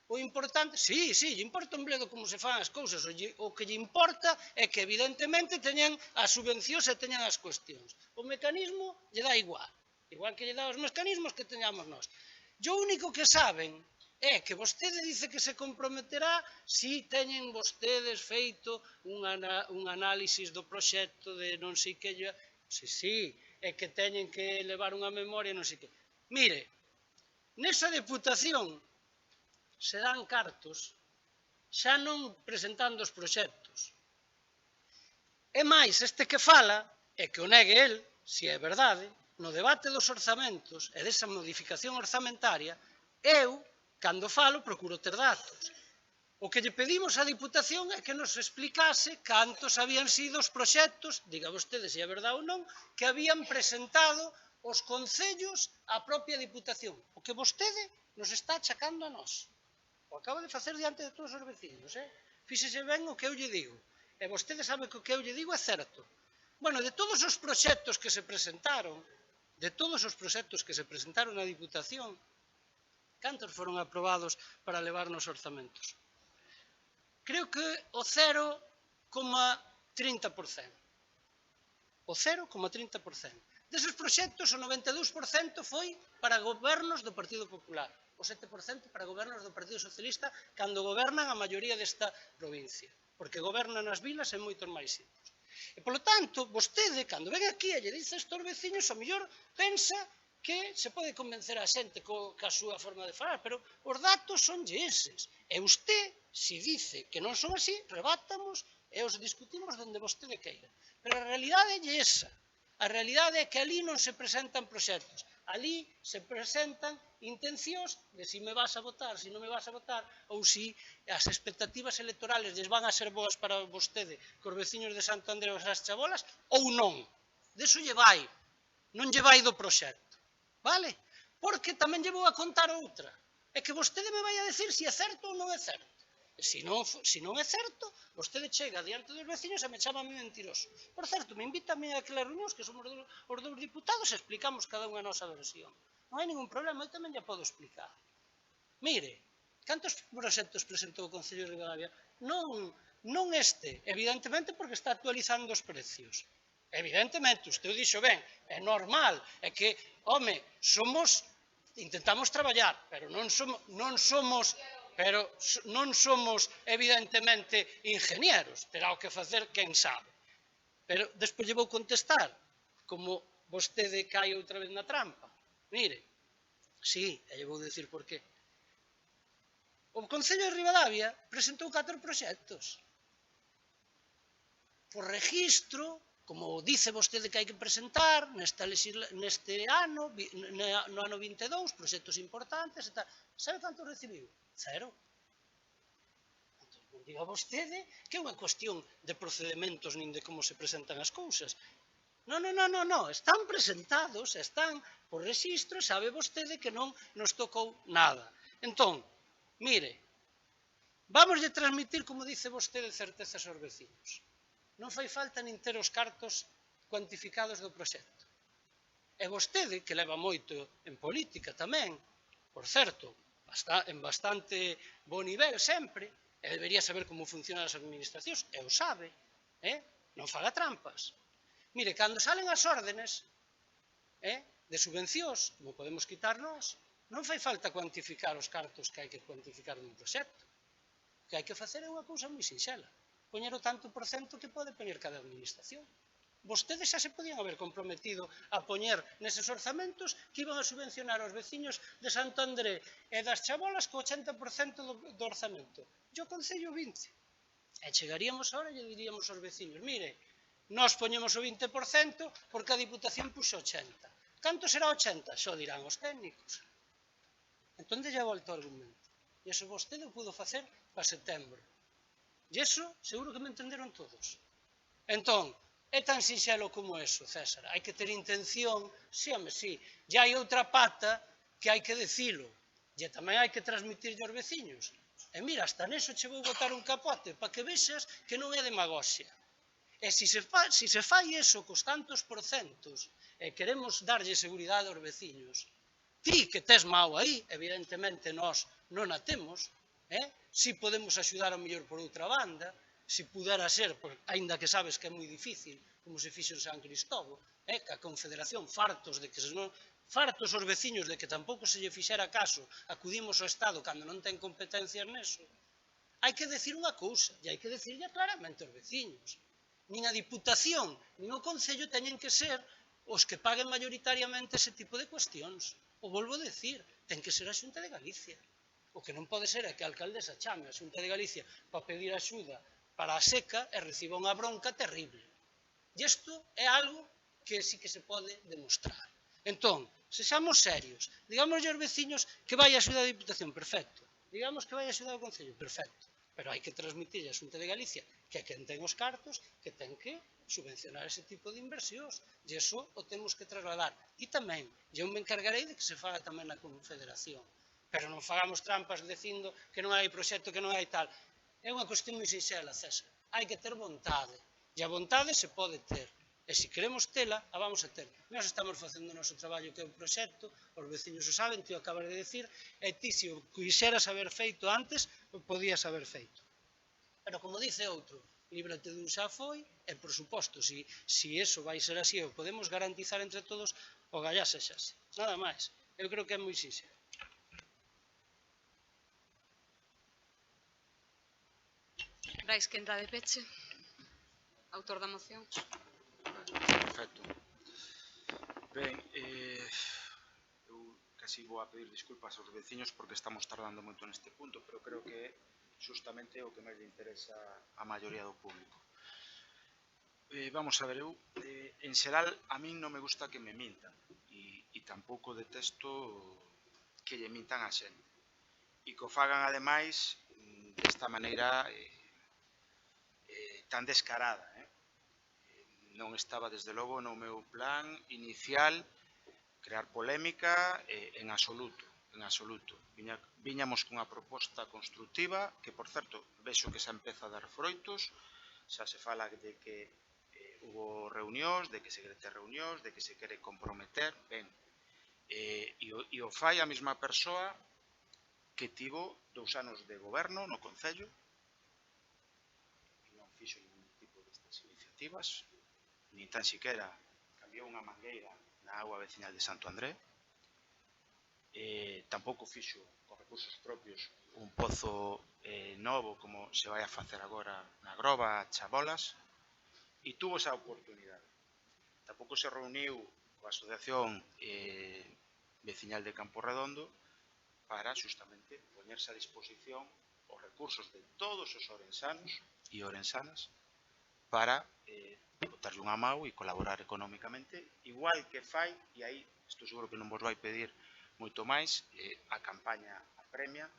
O importante, sí, lle importa un bledo como se fan as cousas, o que lle importa é que evidentemente teñan as subvencións e teñan as cuestións. O mecanismo lle dá igual que lle dá os mecanismos que teñamos nós. E o único que saben é que vostede dice que se comprometerá si teñen vostedes feito un análisis do proxecto de non sei que, sí, é que teñen que levar unha memoria non sei que. Mire, nesa deputación se dan cartos xa non presentando os proxectos. E máis, este que fala, e que o negue el, se é verdade, no debate dos orzamentos e desa modificación orzamentaria, eu, cando falo, procuro ter datos. O que lle pedimos á Diputación é que nos explicase cantos habían sido os proxectos, diga vostede se é verdade ou non, que habían presentado os concellos á propia Diputación. O que vostede nos está achacando a nós. O acabo de facer diante de todos os vecinos, Fíxese ben o que eu lle digo. E vostede sabe que o que eu lle digo é certo. Bueno, de todos os proxectos que se presentaron, na Diputación, cantos foron aprobados para levar nos orzamentos? Creo que o 0,30%. O 0,30%. Deses proxectos, o 92% foi para gobernos do Partido Popular. O 7% para gobernos do Partido Socialista cando gobernan a maioría desta provincia. Porque gobernan nas vilas e moitos máis sitios. E, polo tanto, vostede, cando ven aquí e lle dice estos veciños, ao mellor pensa que se pode convencer a xente ca súa forma de falar, pero os datos son eses. E usted, se dice que non son así, rebátamos e os discutimos donde vostede queira. Pero a realidade é esa. A realidade é que ali non se presentan proxectos. Ali se presentan intencións de si me vas a votar, si non me vas a votar, ou si as expectativas electorales lles van a ser boas para vostede cos veciños de Santo André e as Chabolas, ou non. Deso lle vai. Non lle vai do proxecto. Vale? Porque tamén lle vou a contar outra. É que vostede me vai a decir se é certo ou non é certo. E se non é certo, vostede chega diante dos veciños e me chama a mí mentiroso. Por certo, me invita a mí a aquelas reunións que somos os dous diputados e explicamos cada unha a nosa versión. Non hai ningún problema, eu tamén lle podo explicar. Mire, cantos proxectos presentou o Concello de Ribadavia? Non este, evidentemente porque está actualizando os precios. Evidentemente, usted o dixo ben, é normal, é que, home, intentamos traballar, pero non somos evidentemente ingenieros, terá o que facer quen sabe. Pero despois lle vou contestar, como vostede cai outra vez na trampa. Mire, sí, e lle vou dicir por qué. O Concello de Ribadavia presentou 4 proxectos. Por registro, como dice vostede que hai que presentar neste ano, no ano 22, proxectos importantes e tal. Sabe canto recibiu? 0. Entón, non diga vostede que é unha cuestión de procedimentos nin de como se presentan as cousas. Non, están presentados, están por registro, sabe vostede que non nos tocou nada. Entón, mire, vamoslle transmitir, como dice vostede, certezas aos veciños. Non fai falta nin ter os cartos cuantificados do proxecto. E vostede, que leva moito en política tamén, por certo, en bastante bo nivel sempre, e debería saber como funcionan as administracións, e o sabe, non faga trampas. Mire, cando salen as órdenes de subvencións, como podemos quitar nós, non fai falta cuantificar os cartos que hai que cuantificar nun proxecto. O que hai que facer é unha cousa moi sinxela. Poñer o tanto por cento que pode poñer cada administración. Vostedes xa se podían haber comprometido a poñer neses orzamentos que iban a subvencionar aos veciños de Santo André e das Chabolas co 80% do orzamento. E o Concello 20%. E chegaríamos ahora e diríamos aos veciños, mire, nós poñemos o 20% porque a Diputación puxo 80%. Canto será 80%? Xo dirán os técnicos. Entón, delle a volta ao argumento. E iso vostede o pudo facer para setembro. E iso, seguro que me entenderon todos. Entón, é tan sinxelo como eso, César. Hai que ter intención, sí, home, sí. E hai outra pata que hai que decilo. E tamén hai que transmitirlle aos veciños. E mira, hasta neso che vou botar un capote para que vexas que non é demagoxia. E se se fai iso cos tantos porcentos e queremos darlle seguridade aos veciños, ti que tes mao aí, evidentemente nós non a temos, si podemos axudar ao mellor por outra banda, si pudera ser, aínda que sabes que é moi difícil, como se fixo en San Cristóbal, que a Confederación, fartos os veciños de que tampouco se lle fixera caso, acudimos ao Estado cando non ten competencias neso, hai que decir unha cousa, e hai que decirlle claramente aos veciños. Nin a Diputación, nin o Concello teñen que ser os que paguen maioritariamente ese tipo de cuestións. O volvo a decir, ten que ser a Xunta de Galicia. O que non pode ser é que a alcaldesa chame a Xunta de Galicia para pedir axuda para a seca e reciba unha bronca terrible. E isto é algo que sí que se pode demostrar. Entón, sexamos serios, digamos aos veciños que vai a axuda da Diputación, perfecto. Digamos que vai a axuda do Concello, perfecto. Pero hai que transmitir a Xunta de Galicia que quen ten os cartos, que ten que subvencionar ese tipo de inversións. E iso o temos que trasladar. E tamén, eu me encargarei de que se faga tamén na Confederación. Pero non fagamos trampas dicindo que non hai proxecto, que non hai tal. É unha cuestión moi sinxela, César. Hai que ter vontade. E a vontade se pode ter. E se queremos tela, a vamos a ter. Nós estamos facendo o noso traballo que é o proxecto, os veciños o saben, ti o acabas de decir, e ti se o quixeras haber feito antes, o podías haber feito. Pero como dice outro, líbrate dun xa foi, e por suposto, se iso vai ser así, o podemos garantizar entre todos, o gallá sexase. Nada máis. Eu creo que é moi sinxelo. Brais, quen dá de peche? Autor da moción. Perfecto. Ben, eu casi vou a pedir disculpas aos veciños porque estamos tardando moito neste punto, pero creo que é justamente o que máis lle interesa a maioría do público. Vamos a ver, eu, en xeral, a min non me gusta que me mintan e tampouco detesto que lle mintan a xente. E que o fagan, ademais, desta maneira tan descarada, non estaba, desde logo, no meu plan inicial crear polémica en absoluto. Viñamos cunha proposta constructiva que, por certo, vexo que xa empeza a dar froitos, xa se fala de que hubo reunións, de que se quere ter reunións, de que se quere comprometer, ben, e o fai a mesma persoa que tivo 2 anos de goberno no Concello, e non fixo ningún tipo destas iniciativas, nin tan siquiera cambiou unha mangueira na agua veciñal de Santo André, tampouco fixo con recursos propios un pozo novo como se vai a facer agora na Groba, a Chabolas, e tuvo esa oportunidade. Tampouco se reuniu coa Asociación Veciñal de Campo Redondo para justamente poñerse a disposición os recursos de todos os orensanos e orensanas para botarlle unha mau e colaborar económicamente, igual que fai, e aí estou seguro que non vos vai pedir moito máis, a campaña apremia,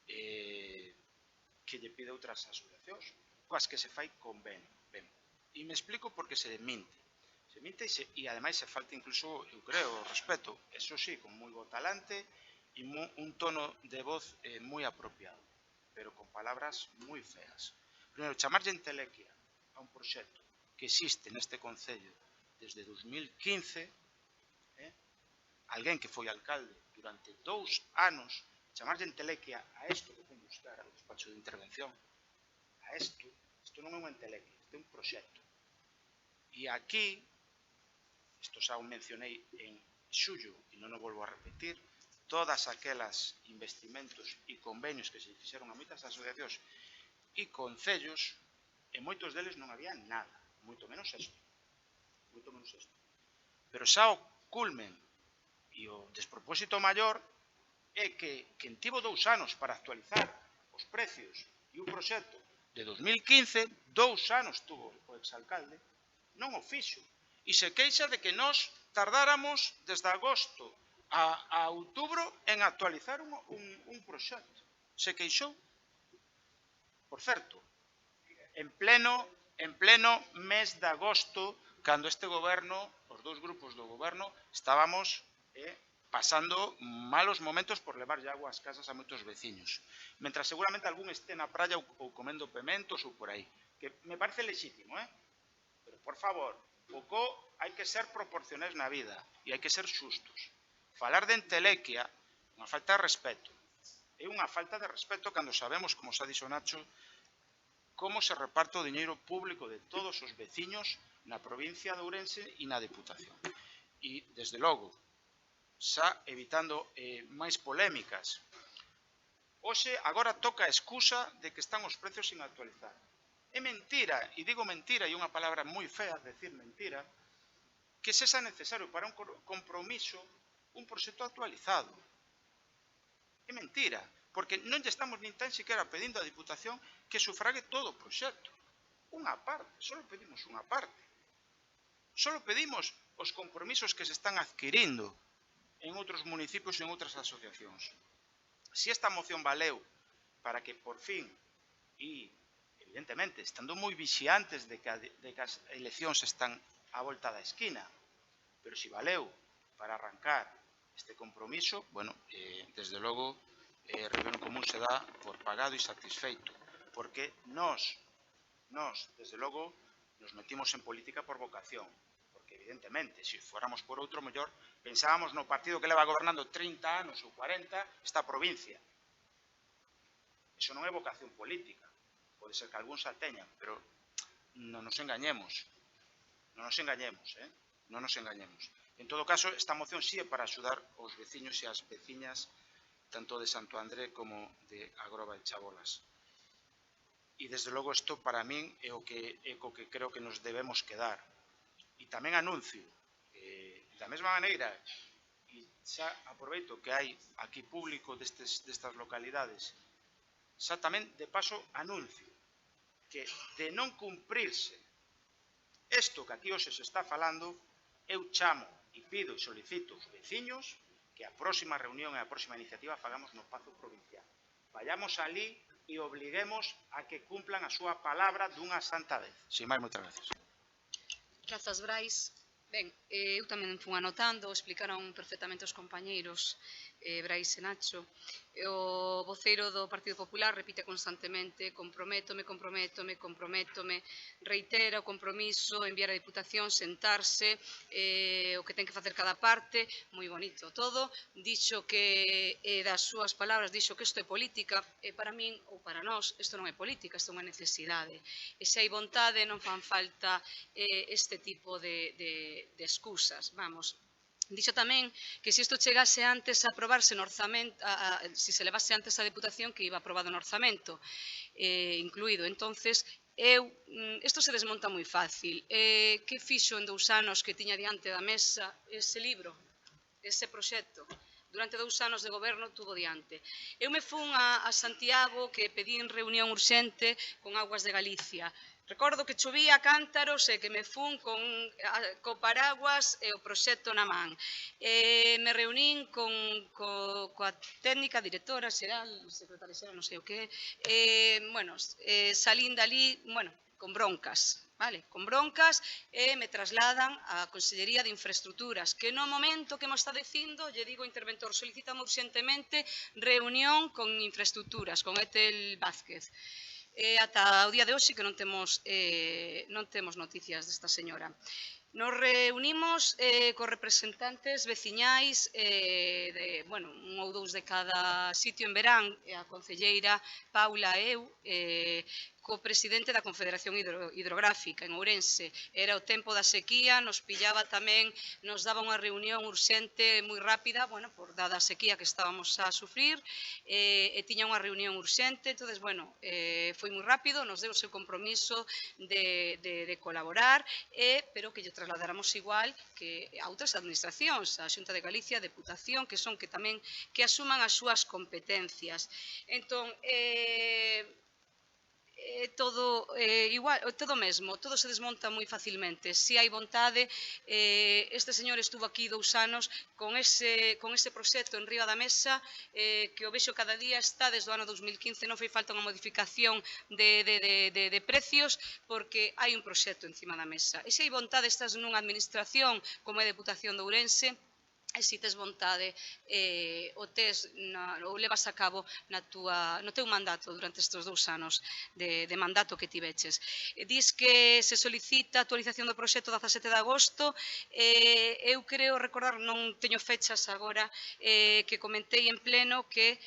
que lle pide outras asociacións, coas que se fai convenio. Ben, e me explico porque se minte. Se minte e ademais se falta incluso, eu creo, respeto, eso sí, con moi bo talante e un tono de voz moi apropiado, pero con palabras moi feas. Primeiro, chamarlle entelequia a un proxecto que existe neste Concello desde 2015, alguén que foi alcalde durante 2 anos, chamarlle entelequia a isto que fun buscar ao despacho de intervención, a isto non é unha entelequia, isto é un proxecto. E aquí, isto xa o mencionei en xullo, e non o volvo a repetir, todas aquelas investimentos e convenios que se fixeron a moitas asociacións e concellos, e moitos deles non había nada, moito menos isto. Pero xa o culmen e o despropósito maior é que quen tivo 2 anos para actualizar os precios e un proxecto de 2015, 2 anos tuvo o exalcalde, non o fixo. E se queixa de que nós tardáramos desde agosto a outubro en actualizar un proxecto. Se queixou. Por certo, en pleno mes de agosto, cando este goberno, os 2 grupos do goberno, estábamos pasando malos momentos por levarlle agua ás casas a moitos veciños. Mentras seguramente algún este na praia ou comendo pementos ou por aí. Que me parece lexítimo, por favor, hai que ser proporcionais na vida e hai que ser xustos. Falar de entelequia é unha falta de respeto. É unha falta de respeto cando sabemos, como xa dixo Nacho, como se reparte o diñeiro público de todos os veciños na provincia de Ourense e na Diputación. E, desde logo, xa evitando máis polémicas, hoxe agora toca a excusa de que están os precios sin actualizar. É mentira, e digo mentira, e unha palabra moi fea, decir mentira, que sexa necesario para un compromiso un proxecto actualizado. É mentira, porque non lle estamos nin tan siquiera pedindo á Diputación que sufrague todo o proxecto. Unha parte, só pedimos unha parte. Só pedimos os compromisos que se están adquirindo en outros municipios e en outras asociacións. Se esta moción valeu para que por fin, e evidentemente estando moi vixiantes de que as eleccións están á volta da esquina, pero se valeu para arrancar este compromiso, bueno, desde logo, Reunión Común se dá por pagado e satisfeito, porque nós, desde logo, nos metimos en política por vocación, porque evidentemente, se fóramos por outro mellor, pensábamos no partido que leva gobernando 30 anos ou 40 esta provincia. Iso non é vocación política, pode ser que algúns a teñan, pero non nos engañemos, non nos engañemos. En todo caso, esta moción sí é para axudar os veciños e as veciñas tanto de Santo André como de Agroba de Chabolas. E, desde logo, isto para min é o que creo que nos debemos quedar. E tamén anuncio, da mesma maneira, e xa aproveito que hai aquí público destas localidades, xa tamén, de paso, anuncio que de non cumprirse isto que aquí hoxe se está falando, eu chamo e pido e solicito aos veciños que a próxima reunión e a próxima iniciativa fagamos no Pazo Provincial. Vayamos alí e obliguemos a que cumplan a súa palabra dunha santa vez. Sin máis, moitas gracias. Grazas, Brais. Ben, eu tamén fui anotando, explicaron perfectamente os compañeiros Brais e Nacho. O voceiro do Partido Popular repite constantemente comprométome, reitera o compromiso, enviar a Diputación, sentarse, o que ten que facer cada parte, moi bonito todo. Dixo que, das súas palabras, dixo que isto é política, e para min, ou para nós, isto non é política, isto é unha necesidade. E se hai vontade, non fan falta este tipo de excusas, vamos. Dixo tamén que se isto chegase antes a aprobarse no orzamento, se se levase antes a Deputación, que iba aprobado no orzamento incluído. Entonces, isto se desmonta moi fácil. Que fixo en 2 anos que tiña diante da mesa ese libro, ese proxecto? Durante 2 anos de goberno tuvo diante. Eu me fun a Santiago, que pedín reunión urxente con Augas de Galicia. Recordo que chovía a cántaros e que me fun co paraguas e o proxecto na man. Me reunín coa técnica, directora xeral, secretaria xeral, non sei o que. Salín dali, con broncas. Con broncas e me trasladan á Consellería de Infraestructuras, que no momento que me está dicindo, lle digo ao interventor, solicitamos urxentemente reunión con Infraestructuras, con Etel Vázquez. Ata o día de hoxe que non temos noticias desta señora. Nos reunimos cos representantes veciñais, un ou dous de cada sitio en verán, a concelleira Paula e eu, co presidente da Confederación Hidrográfica en Ourense. Era o tempo da sequía, nos pillaba tamén, nos daba unha reunión urxente moi rápida, por dada a sequía que estábamos a sufrir, e tiña unha reunión urxente, entonces, foi moi rápido, nos deu o seu compromiso de colaborar, pero que lle trasladáramos igual que a outras administracións, a Xunta de Galicia, a Deputación, que son que tamén que asuman as súas competencias. Entón, todo igual, todo mesmo, todo se desmonta moi facilmente. Se hai vontade, este señor estuvo aquí 2 anos con ese proxecto en riba da mesa, que o vexo cada día, está desde o ano 2015, non foi falta unha modificación de precios, porque hai un proxecto encima da mesa. E se hai vontade, estás nunha administración como é a Deputación de Ourense, e se tes vontade ou levas a cabo no teu mandato durante estes 2 anos de mandato que tiveches. Dis que se solicita a actualización do proxecto 17 de agosto, eu creo recordar, non teño fechas agora, que comentei en pleno que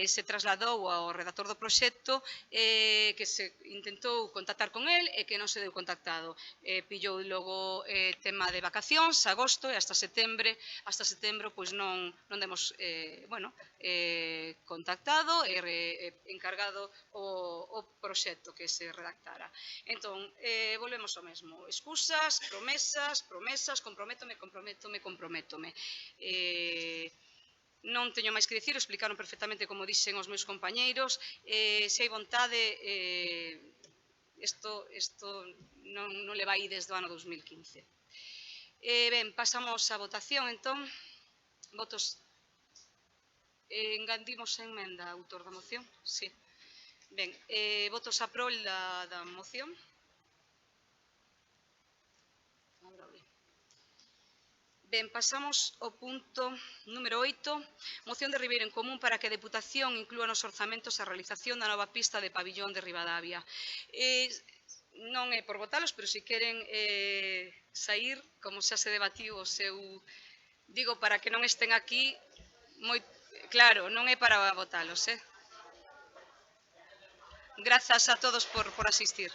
se trasladou ao redactor do proxecto, que se intentou contactar con el e que non se deu contactado. Pillou logo tema de vacacións, agosto, e hasta setembro pois non demos contactado e encargado o proxecto que se redactara. Entón, volvemos ao mesmo. Excusas, promesas, comprométome. Non teño máis que dicir, explicaron perfectamente como dixen os meus compañeiros. Se hai vontade, isto non le vai desde o ano 2015. Ben, pasamos á votación, entón. Votos. Engandimos a emenda, autor da moción? Sí. Ben, votos a prol da moción? Favorable. Ben, pasamos ao punto número 8, moción de Ribeiro en Común para que a Deputación inclúa nos orzamentos a realización da nova pista de pabillón de Ribadavia. Non é por votalos, pero se queren sair, como xa se debatiu o seu... Digo, para que non estén aquí, claro, non é para votalos, Grazas a todos por asistir.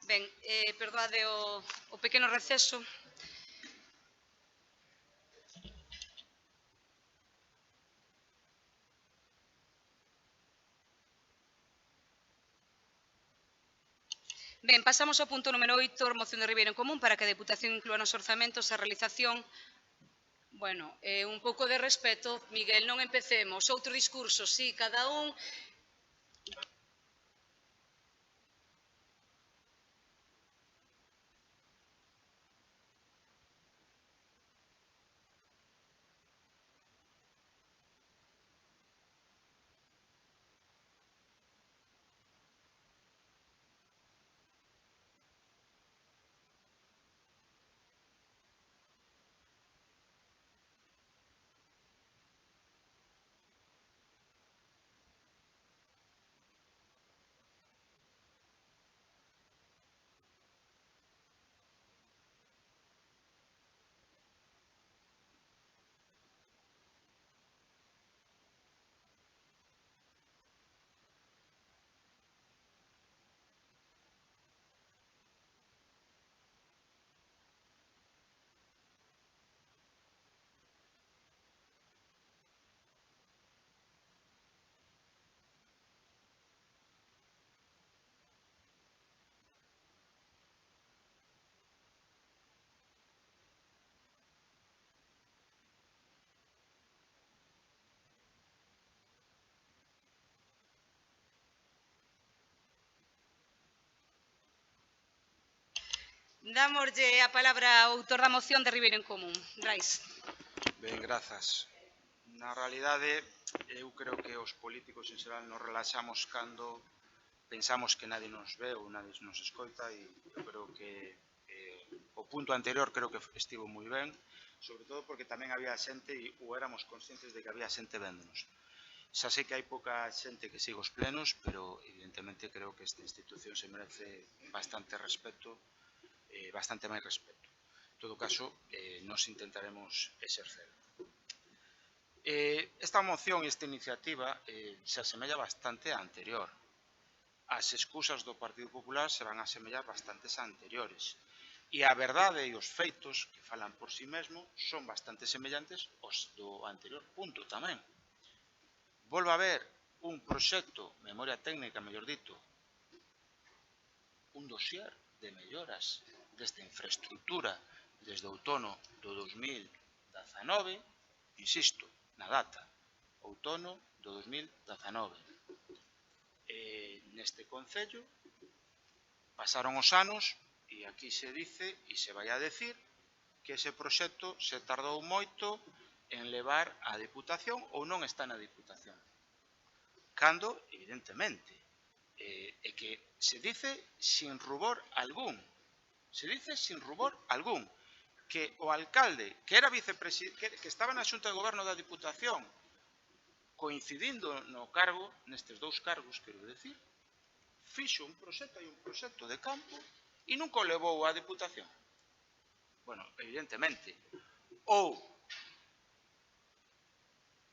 Ben, perdoade o pequeno receso. Ben, pasamos ao punto número 8, moción de Ribeiro en Común para que a Deputación inclúa nos orzamentos a realización. Bueno, un pouco de respeto, Miguel, non empecemos. Outro discurso, sí, cada un... Dámoslle a palabra ao autor da moción de Ribeiro en Común. Brais. Ben, grazas. Na realidade, eu creo que os políticos en xeral nos relaxamos cando pensamos que nadie nos ve ou nadie nos escoita e eu creo que o punto anterior creo que estivo moi ben, sobre todo porque tamén había xente ou éramos conscientes de que había xente véndonos. Xa sei que hai pouca xente que siga os plenos, pero evidentemente creo que esta institución se merece bastante respeto, bastante máis respeto. En todo caso, nos intentaremos exercer. Esta moción e esta iniciativa se asemella bastante á anterior. As excusas do Partido Popular se van a asemellar bastantes a anteriores. E a verdade e os feitos que falan por si mesmo son bastante semellantes aos do anterior punto tamén. Volve a haber un proxecto, memoria técnica, mellor dito, un dossier de melloras desta infraestructura desde o outono do 2019, insisto, na data, outono do 2019. Neste concello pasaron os anos e aquí se dice e se vai a decir que ese proxecto se tardou moito en levar á Diputación ou non está na Diputación. Cando, evidentemente, é que se dice sin rubor algún, que o alcalde, que era vicepresidente, que estaba na Xunta de Goberno da Diputación, coincidindo no cargo, nestes dous cargos, quero decir, fixo un proxecto de campo e nunca o levou á Diputación. Bueno, evidentemente, ou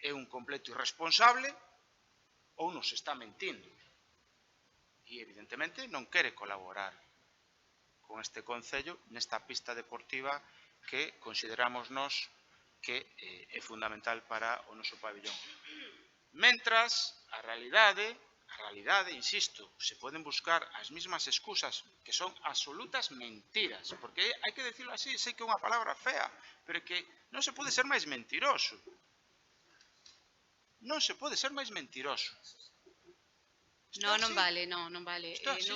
é un completo irresponsable ou nos está mentindo. E, evidentemente, non quere colaborar con este concello nesta pista deportiva que consideramos nós que é fundamental para o noso pabellón. Mentras, a realidade, insisto, se poden buscar as mesmas excusas que son absolutas mentiras, porque hai que decirlo así, sei que é unha palabra fea, pero é que non se pode ser máis mentiroso. Non se pode ser máis mentiroso. Non vale. Está así.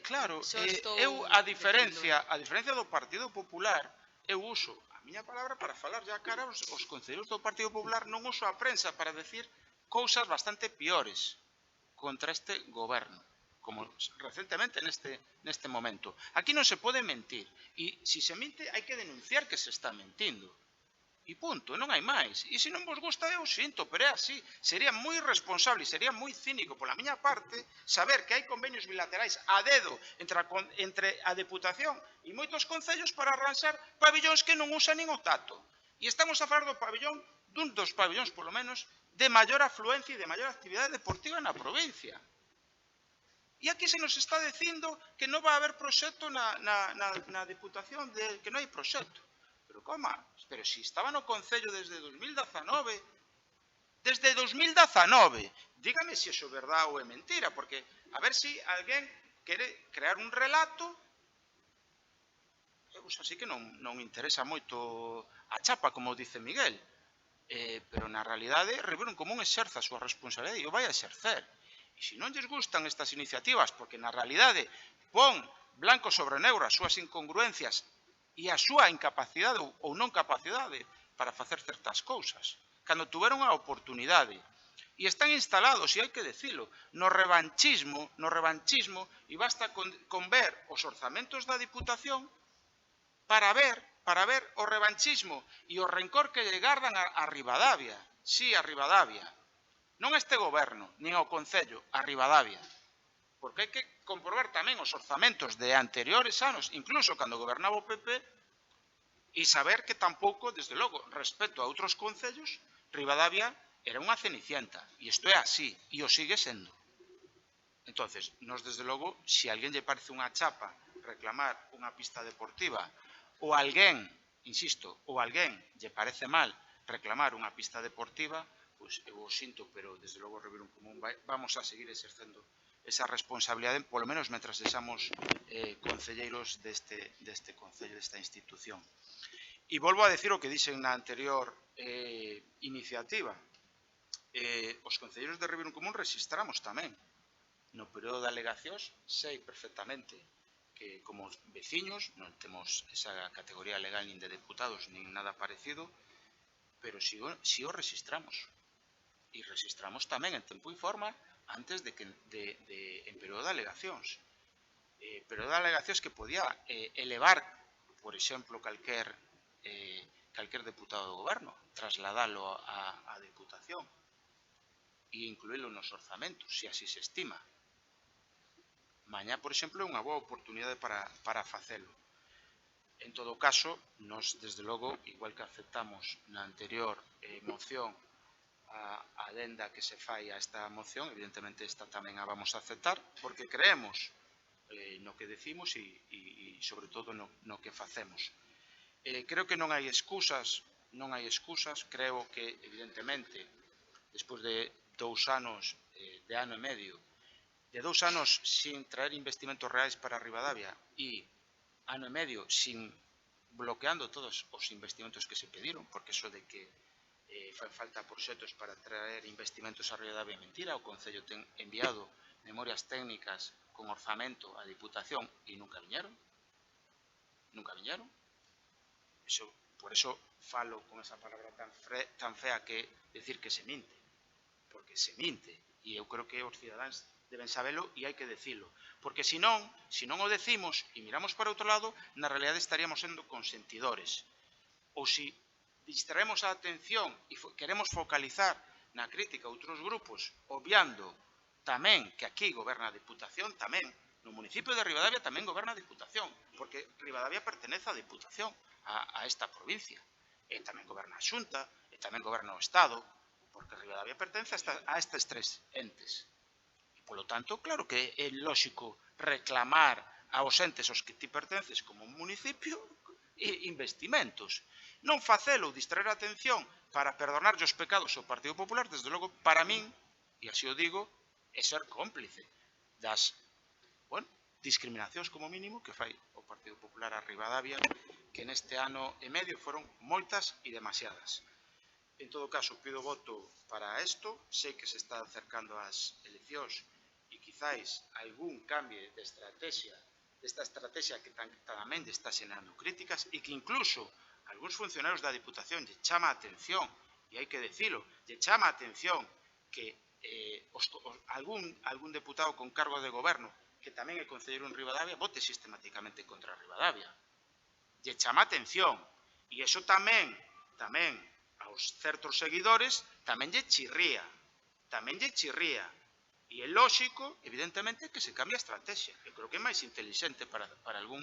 Claro, eu, a diferencia do Partido Popular, eu uso a miña palabra para falar ya cara aos concelleiros do Partido Popular, non uso a prensa para decir cousas bastante piores contra este goberno, como recentemente neste momento. Aquí non se pode mentir, e se se mente hai que denunciar que se está mentindo. E punto, non hai máis. E se non vos gusta, eu sinto, pero é así. Sería moi irresponsable e sería moi cínico pola miña parte saber que hai convenios bilaterais a dedo entre a Deputación e moitos concellos para arranxar pabillóns que non usan nin o tato. E estamos a falar do pabillón, dun dos pabillóns, polo menos, de maior afluencia e de maior actividade deportiva na provincia. E aquí se nos está dicindo que non vai haber proxecto na Deputación, que non hai proxecto. Pero como? Pero se estaba no Concello desde 2019, dígame se iso é verdade ou é mentira, porque a ver se alguén quere crear un relato, así que non interesa moito a chapa, como dice Miguel, pero na realidade Ribeiro en Común exerza a súa responsabilidade e o vai a exercer. E se non lles gustan estas iniciativas, porque na realidade pon blanco sobre negro as súas incongruencias e a súa incapacidade ou non capacidade para facer certas cousas, cando tuveron a oportunidade. E están instalados, e hai que decilo, no revanchismo, e basta con ver os orzamentos da Diputación para ver o revanchismo e o rencor que lle gardan a Ribadavia. Sí, a Ribadavia. Non a este goberno, nin ao Concello, a Ribadavia. Porque hai que comprobar tamén os orzamentos de anteriores anos, incluso cando gobernaba o PP, e saber que tampouco, desde logo, respecto a outros concellos, Ribadavia era unha cenicienta, e isto é así, e o sigue sendo. Entonces, nos, desde logo, se alguén lle parece unha chapa reclamar unha pista deportiva, ou alguén, insisto, ou alguén lle parece mal reclamar unha pista deportiva, pois eu o sinto, pero desde logo Ribeiro en Común vamos a seguir exercendo esa responsabilidade, polo menos mentras sexamos concelleiros deste concello, desta institución. E volvo a decir o que dixen na anterior iniciativa. Os concelleiros de Ribeiro en Común registramos tamén no período de alegacións sei perfectamente que como veciños non temos esa categoría legal nin de deputados nin nada parecido, pero si o registramos. E registramos tamén en tempo e forma antes de en período de alegacións. Período de alegacións que podía elevar, por exemplo, calquer deputado do goberno, trasladalo á Deputación e incluílo nos orzamentos, se así se estima. Mañá, por exemplo, é unha boa oportunidade para facelo. En todo caso, nos, desde logo, igual que aceptamos na anterior moción a adenda que se fai a esta moción, evidentemente esta tamén a vamos a aceptar, porque creemos no que decimos e sobre todo no que facemos. Creo que non hai excusas, creo que, evidentemente, despois de 2 anos, de ano e medio, de 2 anos sin traer investimentos reais para Ribadavia e ano e medio sin bloqueando todos os investimentos que se pediron, porque eso de que fai falta proxectos para traer investimentos a Ribadavia é mentira. O Concello ten enviado memorias técnicas con orzamento á Diputación e nunca viñeron. Por eso falo con esa palabra tan fea que decir que se minte, porque se minte, e eu creo que os cidadáns deben sabelo e hai que decilo, porque se non o decimos e miramos para outro lado, na realidade estaríamos sendo consentidores. Ou se distraemos a atención e queremos focalizar na crítica a outros grupos, obviando tamén que aquí goberna a Diputación, tamén no municipio de Ribadavia tamén goberna a Diputación, porque Ribadavia pertenece á Diputación, a esta provincia, e tamén goberna a Xunta, e tamén goberna o Estado, porque Ribadavia pertence a estes 3 entes. Polo tanto, claro que é lóxico reclamar aos entes aos que ti pertences como municipio investimentos. Non facelo, distraer a atención para perdonarlle os pecados ao Partido Popular, desde logo, para min, e así o digo, é ser cómplice das discriminacións como mínimo que fai o Partido Popular a Ribadavia, que neste ano e medio foron moitas e demasiadas. En todo caso, pido voto para isto. Sei que se está acercando ás eleccións e quizáis algún cambio de estrategia, desta estrategia que tamén está xenerando críticas e que incluso algúns funcionarios da Diputación lle chama a atención, e hai que decilo, lle chama a atención que algún deputado con cargo de goberno que tamén é concelleiro en Ribadavia vote sistemáticamente contra Ribadavia. Lle chama a atención e iso tamén aos certos seguidores tamén lle chirría. E é lóxico, evidentemente, que se cambie a estrategia. Eu creo que é máis intelixente para algún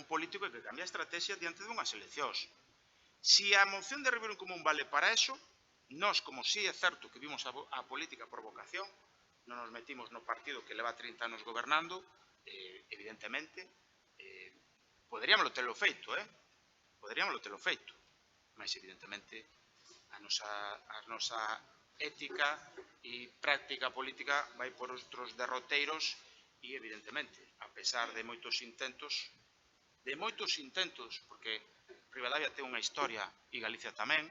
político que cambie a estrategia diante dunhas eleccións. Se a moción de Ribeirão Común vale para eso, nós, como si é certo que vimos a política por vocación, non nos metimos no partido que leva 30 anos gobernando, evidentemente, poderíamoslo telo feito, mas evidentemente a nosa ética e práctica política vai por outros derroteiros e evidentemente, a pesar de moitos intentos, porque Ribadavia ten unha historia e Galicia tamén,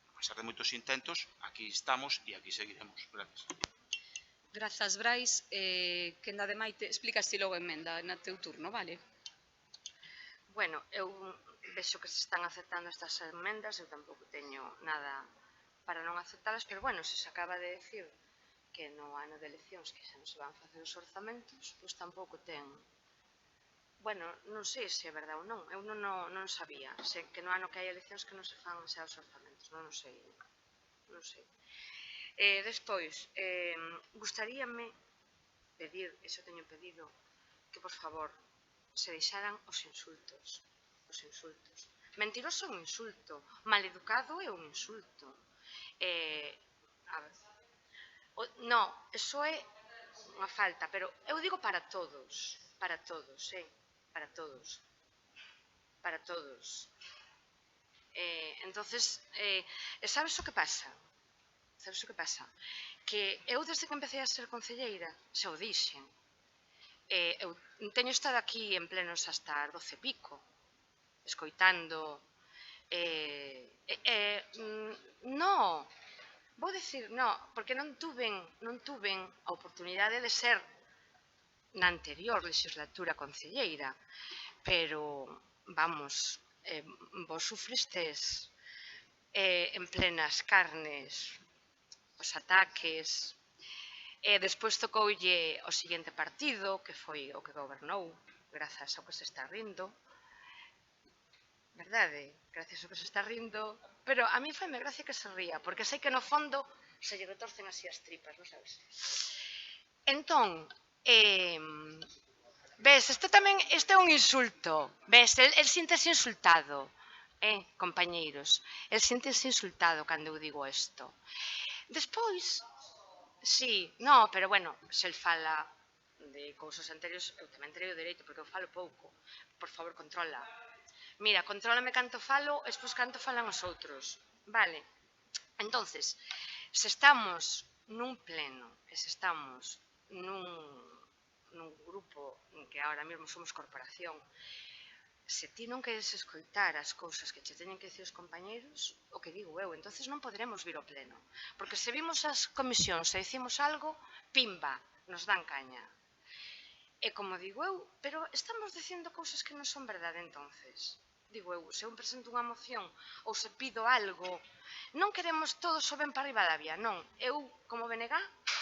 a pesar de moitos intentos, aquí estamos e aquí seguiremos. Gracias. Grazas, Brais. Quenda de Maite, explicas ti logo a emenda na teu turno, vale? Bueno, eu vexo que se están aceptando estas emendas, eu tampouco teño nada para non aceptalas, pero bueno, se acaba de decir que no ano de eleccións que xa non se van facer os orzamentos, pois tampouco ten... Bueno, non sei se é verdade ou non, eu non sabía, sei que no ano que hai eleccións que non se fan xa os orzamentos, non sei. Despois, gustaríame pedir, eso teño pedido, que por favor se deixaran os insultos. Mentiroso é un insulto, maleducado é un insulto. A ver, non, eso é unha falta, pero eu digo para todos, para todos. Entonces, sabes o que pasa? Que eu desde que empecé a ser concelleira, xa o dixen, eu teño estado aquí en plenos hasta as 12 e pico, escoitando, vou dicir, non, porque non tuven a oportunidade de ser na anterior legislatura concelleira, pero, vamos, vos sufristes en plenas carnes os ataques, e despois tocoulle o seguinte partido, que foi o que gobernou, grazas ao que se está rindo, verdade? Gracias ao que se está rindo, pero a mí faime gracia que se ría, porque sei que no fondo se lle retorcen así as tripas, non sabes? Entón, ves, este é un insulto, ves, el síntese insultado, compañeiros, el síntese insultado cando eu digo isto. Despois, sí, no, pero bueno, se el fala de cousas anteriores, eu tamén terei o dereito, porque eu falo pouco. Por favor, controla. Mira, contrólame canto falo, e despois canto falan os outros. Vale. Entonces, se estamos nun pleno, e se estamos nun grupo en que ahora mesmo somos corporación, se ti non queres escoitar as cousas que che teñen que dicir os compañeiros, o que digo eu, entonces non poderemos vir ao pleno. Porque se vimos as comisións e dicimos algo, pimba, nos dan caña. E como digo eu, pero estamos dicindo cousas que non son verdade entonces. Digo eu, se eu presento unha moción ou se pido algo, non queremos todos o ben para Ribadavia, non. Eu, como BNG,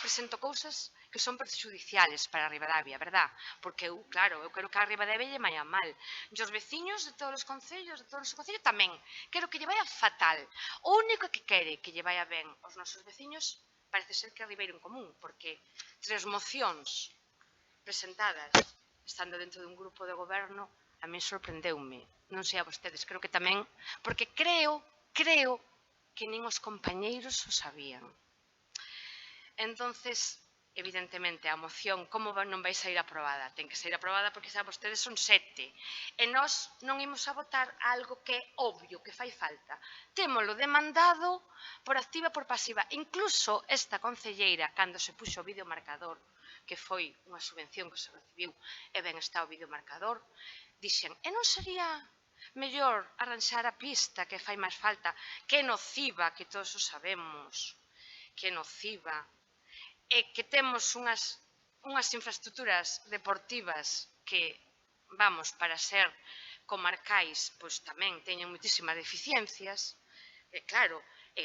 presento cousas que son perxudiciales para Ribadavia, verdad? Porque eu, claro, eu quero que a Ribadavia lle vaya mal. E os veciños de todos os concellos, de todos os concellos tamén. Quero que lle vaya fatal. O único que quere que lle vaya ben aos nosos veciños parece ser que é Ribeiro en Común, porque 3 mocións presentadas estando dentro dun grupo de goberno, a mí sorprendeume. Non sei a vostedes, creo que tamén, porque creo que nin os compañeiros o sabían. Entonces, evidentemente, a moción, como non vai sair aprobada? Ten que sair aprobada porque xa vostedes son 7. E nós non imos a votar algo que é obvio, que fai falta. Témolo demandado por activa e por pasiva. Incluso esta concelleira, cando se puxo o videomarcador, que foi unha subvención que se recibiu, e ben está o videomarcador, dixen, e non sería mellor arranxar a pista que fai máis falta, que é nociva, que todos o sabemos, que é nociva, e que temos unhas infraestructuras deportivas que, vamos, para ser comarcais, pois tamén teñen moitísimas deficiencias, e claro,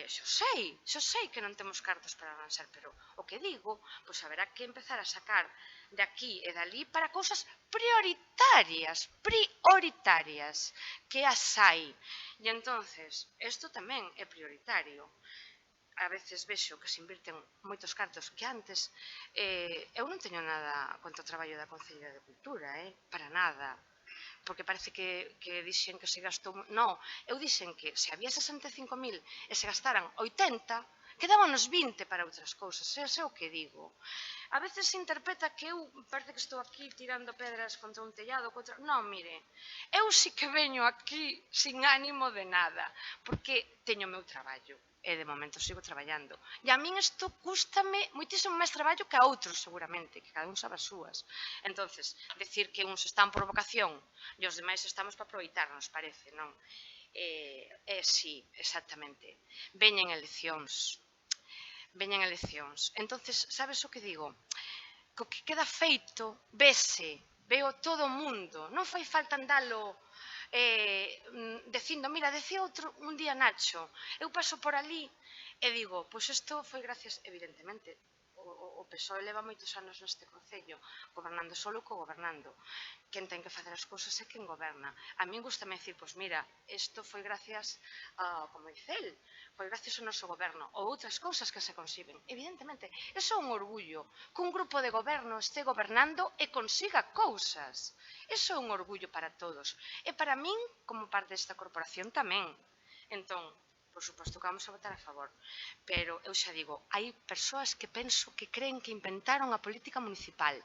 xo sei que non temos cartos para avanzar, pero o que digo, pois haberá que empezar a sacar de aquí e dali para cousas prioritarias, que as hai. E entonces, isto tamén é prioritario. A veces vexo que se invirten moitos cartos que antes. Eu non teño nada contra o traballo da Concellería de Cultura, para nada. Porque parece que dixen que se gastou... Non, eu dixen que se había 65.000 e se gastaran 80, quedábanos 20 para outras cousas, é o que digo. A veces se interpreta que eu parece que estou aquí tirando pedras contra un tellado, non, mire, eu si que veño aquí sin ánimo de nada, porque teño o meu traballo. E de momento sigo traballando. E a min isto cústame moitísimo máis traballo que a outros, seguramente, que cada un sabe as súas. Entonces, decir que uns están por vocación e os demais estamos para aproveitarnos, parece, non? Sí, exactamente. Veñen eleccións. Entonces, sabes o que digo? Co que queda feito, veo todo o mundo. Non fai falta andalo dicindo, mira, decía outro un día Nacho, eu paso por ali e digo, pois isto foi gracias, evidentemente, o PSOE leva moitos anos neste concello, gobernando solo co gobernando. Quen ten que facer as cousas é quen goberna. A min gustame dicir, pois mira, isto foi gracias, como dice el, foi gracias ao noso goberno, ou outras cousas que se consiguen. Evidentemente, iso é un orgullo, que un grupo de goberno este gobernando e consiga cousas. Iso é un orgullo para todos. E para min, como parte desta corporación, tamén. Entón, por suposto que vamos a votar a favor. Pero, eu xa digo, hai persoas que penso que creen que inventaron a política municipal.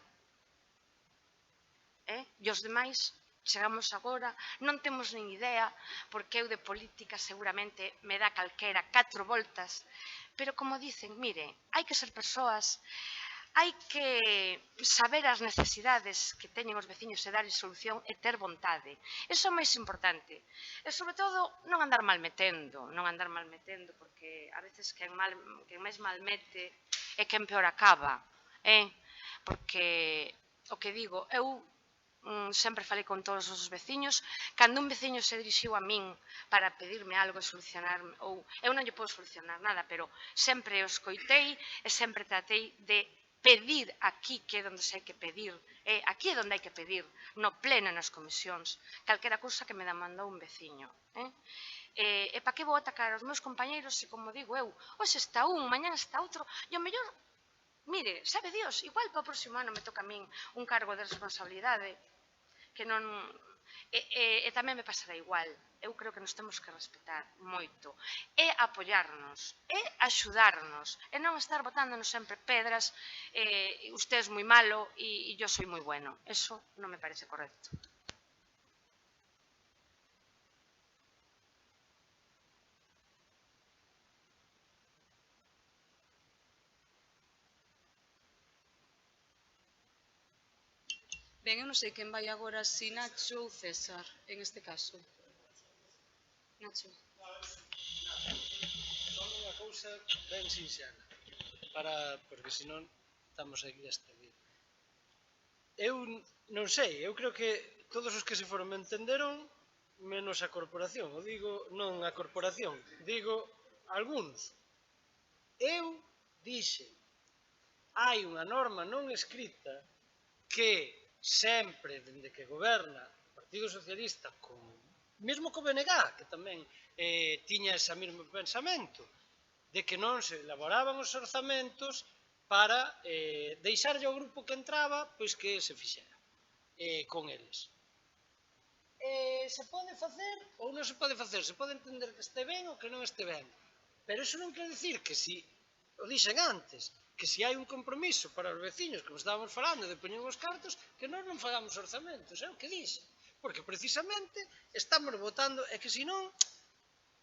E os demais chegamos agora, non temos nin idea, porque eu de política seguramente me dá calquera 4 voltas, pero como dicen, mire, hai que ser persoas, hai que saber as necesidades que teñen os veciños e darles solución e ter vontade. Iso é o máis importante. E, sobre todo, non andar malmetendo, porque a veces quen máis malmete é quen peor acaba, porque o que digo, eu sempre falei con todos os veciños, cando un veciño se dirixiu a min para pedirme algo e solucionarme, ou eu non lle podo solucionar nada, pero sempre o escoitei e sempre tratei de pedir aquí que é onde se hai que pedir, aquí é onde hai que pedir, no pleno e nas comisións, calquera cousa que me demandou un veciño. E para que vou atacar aos meus compañeiros se, como digo eu, hoxe está un, mañana está outro, e o mellor, mire, sabe Dios, igual para o próximo ano me toca a min un cargo de responsabilidade que non... E tamén me pasará igual. Eu creo que nos temos que respetar moito. E apoiarnos, e axudarnos, e non estar botándonos sempre pedras, usted é moi malo e yo soy moi bueno. Eso non me parece correcto. Ben, eu non sei quen vai agora, si Nacho ou César, en este caso. Nacho. Só unha cousa ben sinxela, porque senón estamos aquí este vídeo. Eu non sei, eu creo que todos os que se foron me entenderon, menos a corporación, o digo, non a corporación, digo algúns. Eu dixe, hai unha norma non escrita que sempre, dende que goberna o Partido Socialista, mesmo co BNG, que tamén tiña ese mesmo pensamento, de que non se elaboraban os orzamentos para deixarlle ao grupo que entraba pois que se fixera con eles. Se pode facer ou non se pode facer, se pode entender que este ben ou que non este ben, pero iso non quere dicir que si, o dixen antes, que se hai un compromiso para os veciños, como estábamos falando, de poñer os cartos, que nós non fagamos orzamentos, é o que dixen, porque precisamente estamos votando, e que senón,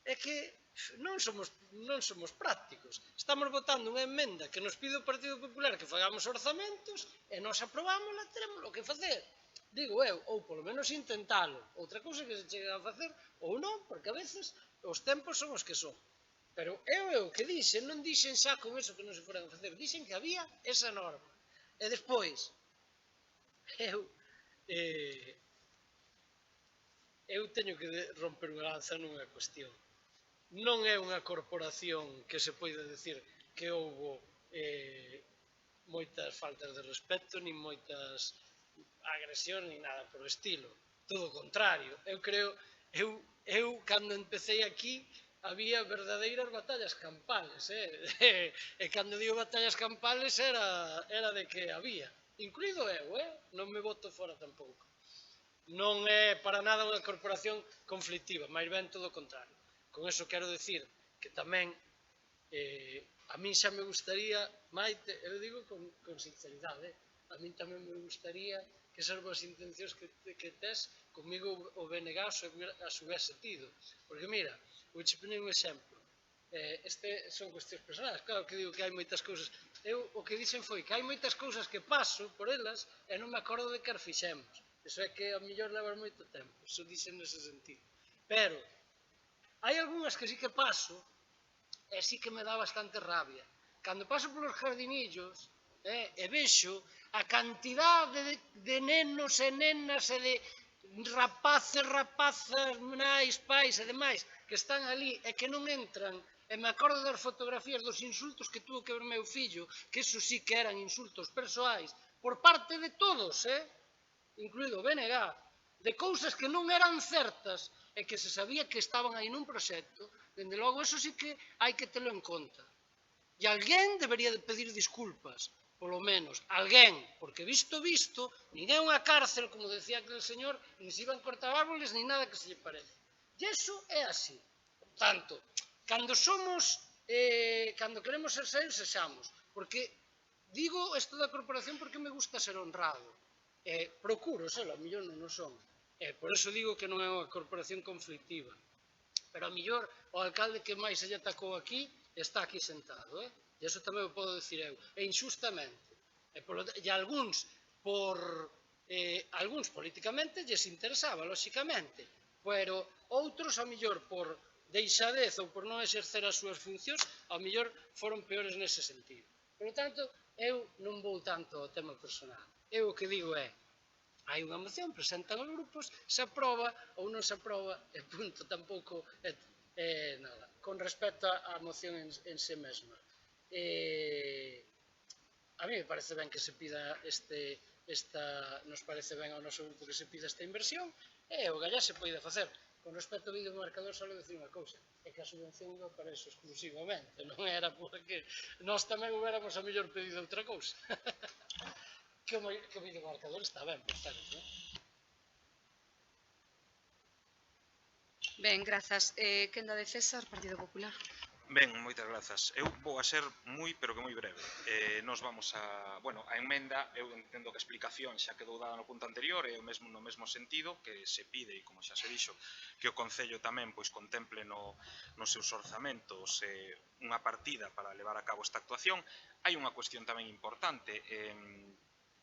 é que non somos prácticos. Estamos votando unha emenda que nos pide o Partido Popular que fagamos orzamentos e nós aprobámola, teremos o que facer. Digo eu, ou polo menos intentalo. Outra cousa que se chegue a facer ou non, porque a veces os tempos son os que son. Pero eu que dixen, non dixen xa con eso que non se foran a facer, dixen que había esa norma. E despois, eu teño que romper unha lanza nunha cuestión. Non é unha corporación que se poida decir que houbo moitas faltas de respeto, nin moitas agresións, nin nada por estilo. Todo o contrario. Eu creo, eu cando empecé aquí, había verdadeiras batallas campales, e cando digo batallas campales era de que había, incluído eu, non me boto fora tampouco. Non é para nada unha corporación conflictiva, máis ben todo o contrario. Con eso quero decir que tamén a min xa me gustaría, Maite, eu digo con sinceridade, a min tamén me gustaría que esas boas intencións que tes comigo o BNG as houvese tido. Porque mira, vou che poñer un exemplo. Este son cuestións personais, claro que digo que hai moitas cousas. Eu o que dixen foi que hai moitas cousas que paso por elas e non me acordo de que as fixemos. Iso é que a mellor leva moito tempo, iso dixen nese sentido. Pero hai algunhas que sí que paso e sí que me dá bastante rabia. Cando paso polos jardinillos e vexo a cantidade de nenos e nenas e de rapaces, rapazas, nais, pais e demais que están ali e que non entran, e me acordo das fotografías dos insultos que tuvo que ver meu fillo, que eso sí que eran insultos persoais, por parte de todos, incluído o BNG, de cousas que non eran certas e que se sabía que estaban aí nun proxecto, dende logo, eso sí que hai que telo en conta. E alguén debería de pedir disculpas, polo menos, alguén, porque visto, nin é unha cárcel, como decía aquel señor, nin se iban cortar árboles, nin nada que se lle parece. E iso é así. Por tanto, cando queremos ser serios, sexamos. Porque digo isto da corporación porque me gusta ser honrado. Procuro serlo, a mellor non o son. Por eso digo que non é unha corporación conflictiva. Pero a mellor o alcalde que máis se lle atacou aquí está aquí sentado, e iso tamén o podo dicir eu, e injustamente. E algúns políticamente lles interesaba, lóxicamente, pero outros, ao mellor, por deixadez ou por non exercer as súas funcións, ao mellor foron peores nese sentido. Por lo tanto, eu non vou tanto ao tema personal. Eu o que digo é, hai unha moción, presentan os grupos, se aproba ou non se aproba, e punto, tampouco é nada. Con respecto á moción en sí mesma, a mí me parece ben que se pida nos parece ben ao noso grupo que se pida esta inversión, e o gallá se poida facer. Con respecto ao videomarcador, só dicir unha cousa, é que a subvención iba para eso exclusivamente, non era porque nós tamén hubiéramos a mellor pedido outra cousa. Que o videomarcador está ben, por certo, non? Ben, grazas. Quenda de César, Partido Popular. Ben, moitas grazas. Eu vou a ser moi, pero que moi breve. Nos vamos a... Bueno, a emenda, eu entendo que a explicación xa quedou dada no punto anterior, é no mesmo sentido, que se pide, e como xa se dixo, que o Concello tamén contemple nos seus orzamentos unha partida para levar a cabo esta actuación. Hai unha cuestión tamén importante,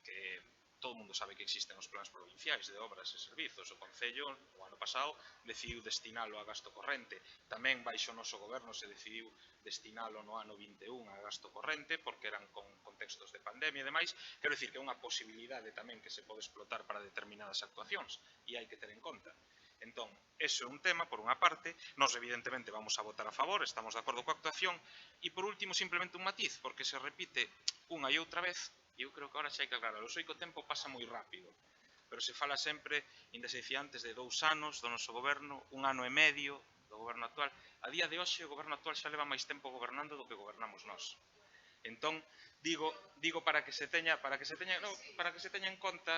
que todo o mundo sabe que existen os planes provinciais de obras e servizos. O Concello, o ano pasado, decidiu destinalo a gasto corrente. Tamén baixo o noso goberno se decidiu destinalo no ano 21 a gasto corrente, porque eran con contextos de pandemia e demais. Quero dicir que é unha posibilidade tamén que se pode explotar para determinadas actuacións e hai que ter en conta. Entón, eso é un tema, por unha parte. Nos, evidentemente, vamos a votar a favor, estamos de acordo coa actuación. E, por último, simplemente un matiz, porque se repite unha e outra vez. E eu creo que agora xa hai que aclararlo. Sei que o tempo pasa moi rápido, pero se fala sempre, ainda se dicía antes, de 2 anos do noso goberno, 1 ano e medio do goberno actual. A día de hoxe, o goberno actual xa leva máis tempo gobernando do que gobernamos nós. Entón, digo para que se teña en conta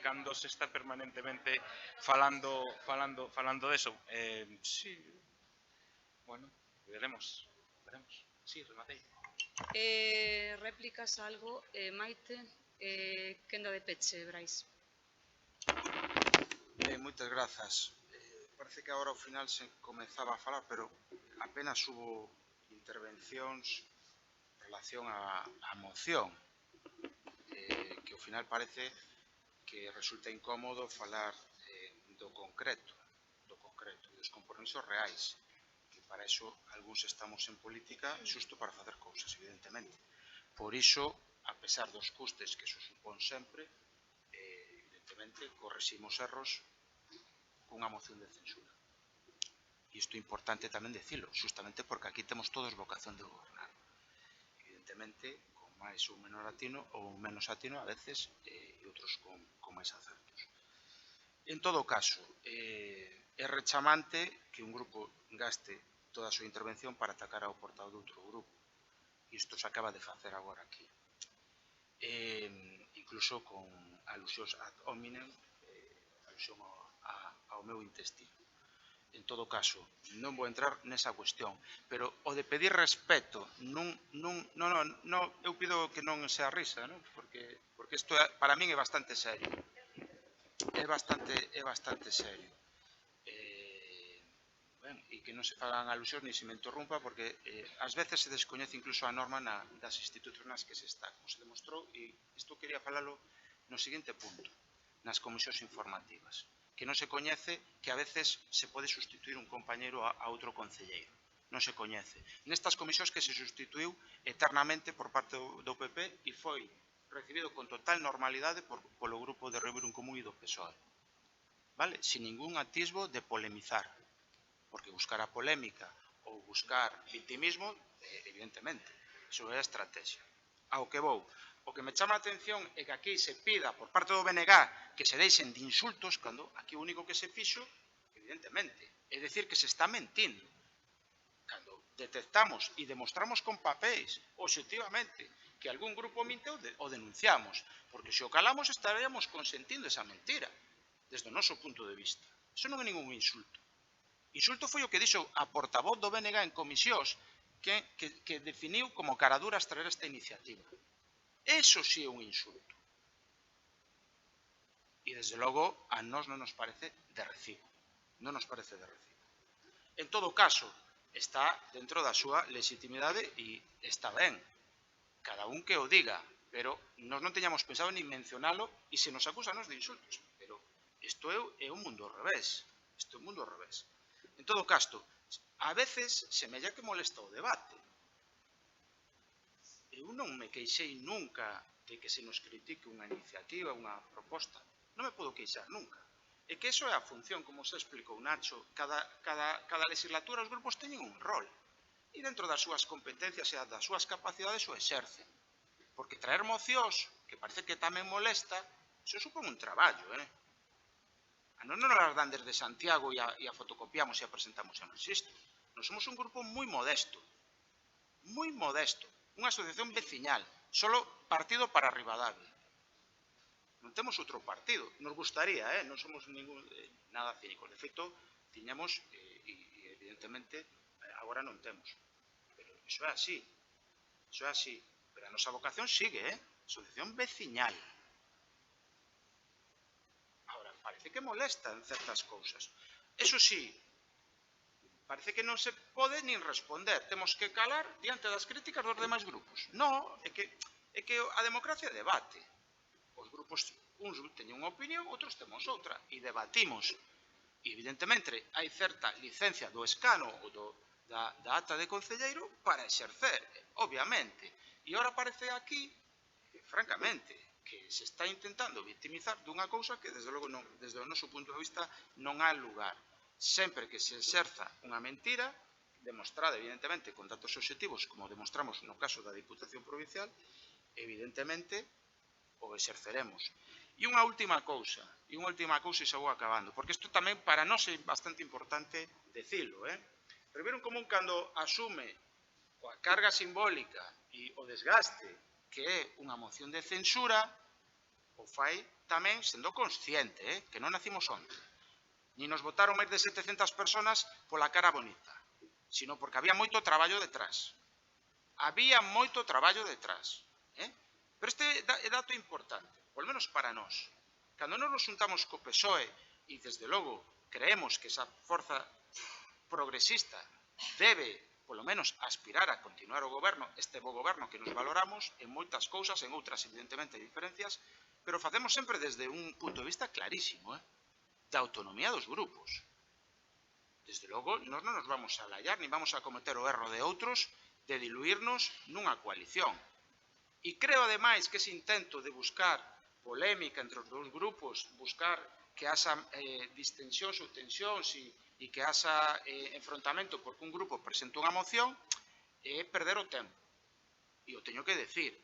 cando se está permanentemente falando deso. Sí, bueno, veremos. Sí, rematei. Réplicas a algo, Maite, quenda de peche, Brais. Moitas grazas. Parece que agora ao final se comezaba a falar, pero apenas hubo intervencións en relación á moción, que ao final parece que resulta incómodo falar do concreto e dos compromisos reais. Para iso, algúns estamos en política xusto para facer cousas, evidentemente. Por iso, a pesar dos custes que se supón sempre, evidentemente, correximos erros cunha moción de censura. E isto é importante tamén dicilo, justamente porque aquí temos todos vocación de gobernar. Evidentemente, con máis ou menos atino a veces, e outros con máis acertos. En todo caso, é rechamante que un grupo gaste toda a súa intervención para atacar ao portavoz de outro grupo. Isto se acaba de facer agora aquí. Incluso con alusións ad hominem, alusión ao meu intestino. En todo caso, non vou entrar nesa cuestión, pero o de pedir respeto, eu pido que non sea risa, porque isto para min é bastante serio. É bastante serio. E que non se fagan alusións ni se me interrumpa, porque ás veces se descoñece incluso a norma das institucións nas que se está, como se demostrou, e isto quería falalo no seguinte punto, nas comisións informativas, que non se coñece que a veces se pode sustituir un compañeiro a outro concelleiro, non se coñece. Nestas comisións que se sustituiu eternamente por parte do PP e foi recibido con total normalidade polo grupo de Reúbe un Común e do PSOE, vale? Sin ningún atisbo de polemizar. Porque buscar a polémica ou buscar victimismo, evidentemente, iso é a estrategia. Ao que vou, o que me chama a atención é que aquí se pida por parte do BNG que se deixen de insultos, cando aquí o único que se fixo, evidentemente, é dicir que se está mentindo. Cando detectamos e demostramos con papéis, obxectivamente, que algún grupo minte, o denunciamos, porque se o calamos estaríamos consentindo esa mentira, desde o noso punto de vista. Iso non é ningún insulto. Insulto foi o que dixo a portavoz do BNG en comisións que definiu como caraduras traer esta iniciativa. Eso sí é un insulto. E, desde logo, a nós non nos parece de recibo. Non nos parece de recibo. En todo caso, está dentro da súa legitimidade e está ben. Cada un que o diga, pero nós non teñamos pensado ni mencionalo e se nos acusanos de insultos. Pero isto é un mundo ao revés. Isto é un mundo ao revés. En todo caso, a veces semella que molesta o debate. Eu eu non me queixei nunca de que se nos critique unha iniciativa, unha proposta. Non me podo queixar nunca. E que iso é a función, como se explicou Nacho, cada legislatura os grupos teñen un rol. E dentro das súas competencias e das súas capacidades o exercen. Porque traer mocións, que parece que tamén molesta, iso supón un traballo, A non nos las dan desde Santiago e a fotocopiamos e a presentamos en registro. Nos somos un grupo moi modesto, unha asociación veciñal, solo partido para Ribadavia. Non temos outro partido, nos gustaría, non somos nada cínicos. De feito, tiñamos, e evidentemente, agora non temos. Pero iso é así, Pero a nosa vocación sigue, asociación veciñal. Ahora, parece que molesta en certas cousas. Eso sí, parece que non se pode nin responder. Temos que calar diante das críticas dos demais grupos. Non, é que a democracia é debate. Os grupos, uns teñen unha opinión, outros temos outra, e debatimos. E, evidentemente, hai certa licencia do escano ou da ata de concelleiro para exercer, obviamente. E ora parece aquí, francamente, que se está intentando victimizar dunha cousa que, desde logo, desde o noso punto de vista, non há lugar. Sempre que se exerza unha mentira, demostrada, evidentemente, con datos obxectivos, como demostramos no caso da Diputación Provincial, evidentemente, o exerceremos. E unha última cousa, e xa vou acabando, porque isto tamén para nós é bastante importante decilo, Ribeiron Común, cando asume a carga simbólica e o desgaste que é unha moción de censura, o fai tamén sendo consciente, que non nacimos onte. Ni nos votaron máis de 700 personas pola cara bonita, sino porque había moito traballo detrás. Pero este é dato importante, polo menos para nós. Cando nos juntamos co PSOE e, desde logo, creemos que esa forza progresista debe, polo menos, aspirar a continuar o goberno, este bo goberno que nos valoramos en moitas cousas, en outras, evidentemente, diferencias, pero facemos sempre desde un punto de vista clarísimo, da autonomía dos grupos. Desde logo, nós non nos vamos a laiar, nin vamos a cometer o erro de outros de diluirnos nunha coalición. E creo, ademais, que ese intento de buscar polémica entre os dous grupos, buscar que haxa distensións ou tensións e que haxa enfrontamento porque un grupo presenta unha moción, é perder o tempo. E o teño que decir.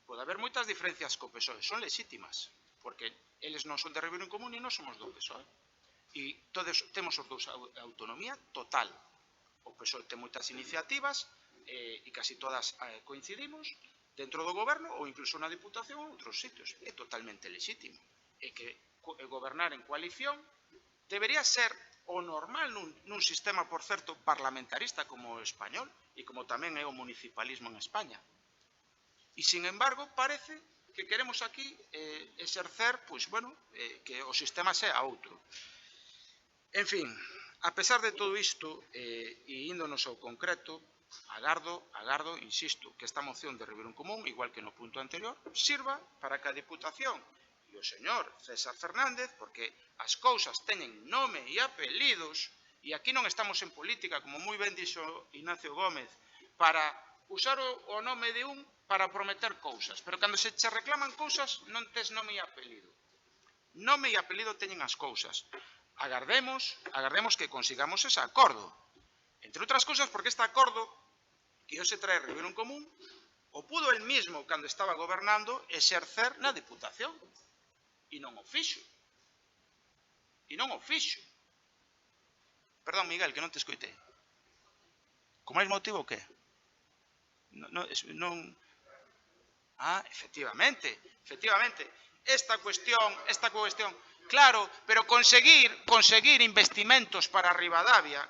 Pode haber moitas diferencias co PSOE, son legítimas, porque eles non son de Ribeiron Común e non somos do PSOE. E todos temos os dous autonomía total. O PSOE ten moitas iniciativas, e casi todas coincidimos dentro do goberno ou incluso na Diputación ou outros sitios. É totalmente legítimo. E que gobernar en coalición debería ser o normal nun sistema, por certo, parlamentarista como o español e como tamén é o municipalismo en España. E, sin embargo, parece que queremos aquí exercer, que o sistema sea outro. En fin, a pesar de todo isto, e índonos ao concreto, agardo, insisto, que esta moción de Ribeiron Común, igual que no punto anterior, sirva para que a Diputación e o señor César Fernández, porque as cousas teñen nome e apelidos, e aquí non estamos en política, como moi ben dixo Ignacio Gómez, para usar o nome de un para prometer cousas, pero cando se che reclaman cousas non tes nome e apelido. Nome e apelido teñen as cousas. Agardemos que consigamos ese acordo. Entre outras cousas, porque este acordo que hoxe trae Ribeiron Común o pudo el mismo, cando estaba gobernando, exercer na Diputación. E non o fixo. Perdón, Miguel, que non te escoitei. Con máis motivo o que? Efectivamente. Esta cuestión, claro, pero conseguir investimentos para Ribadavia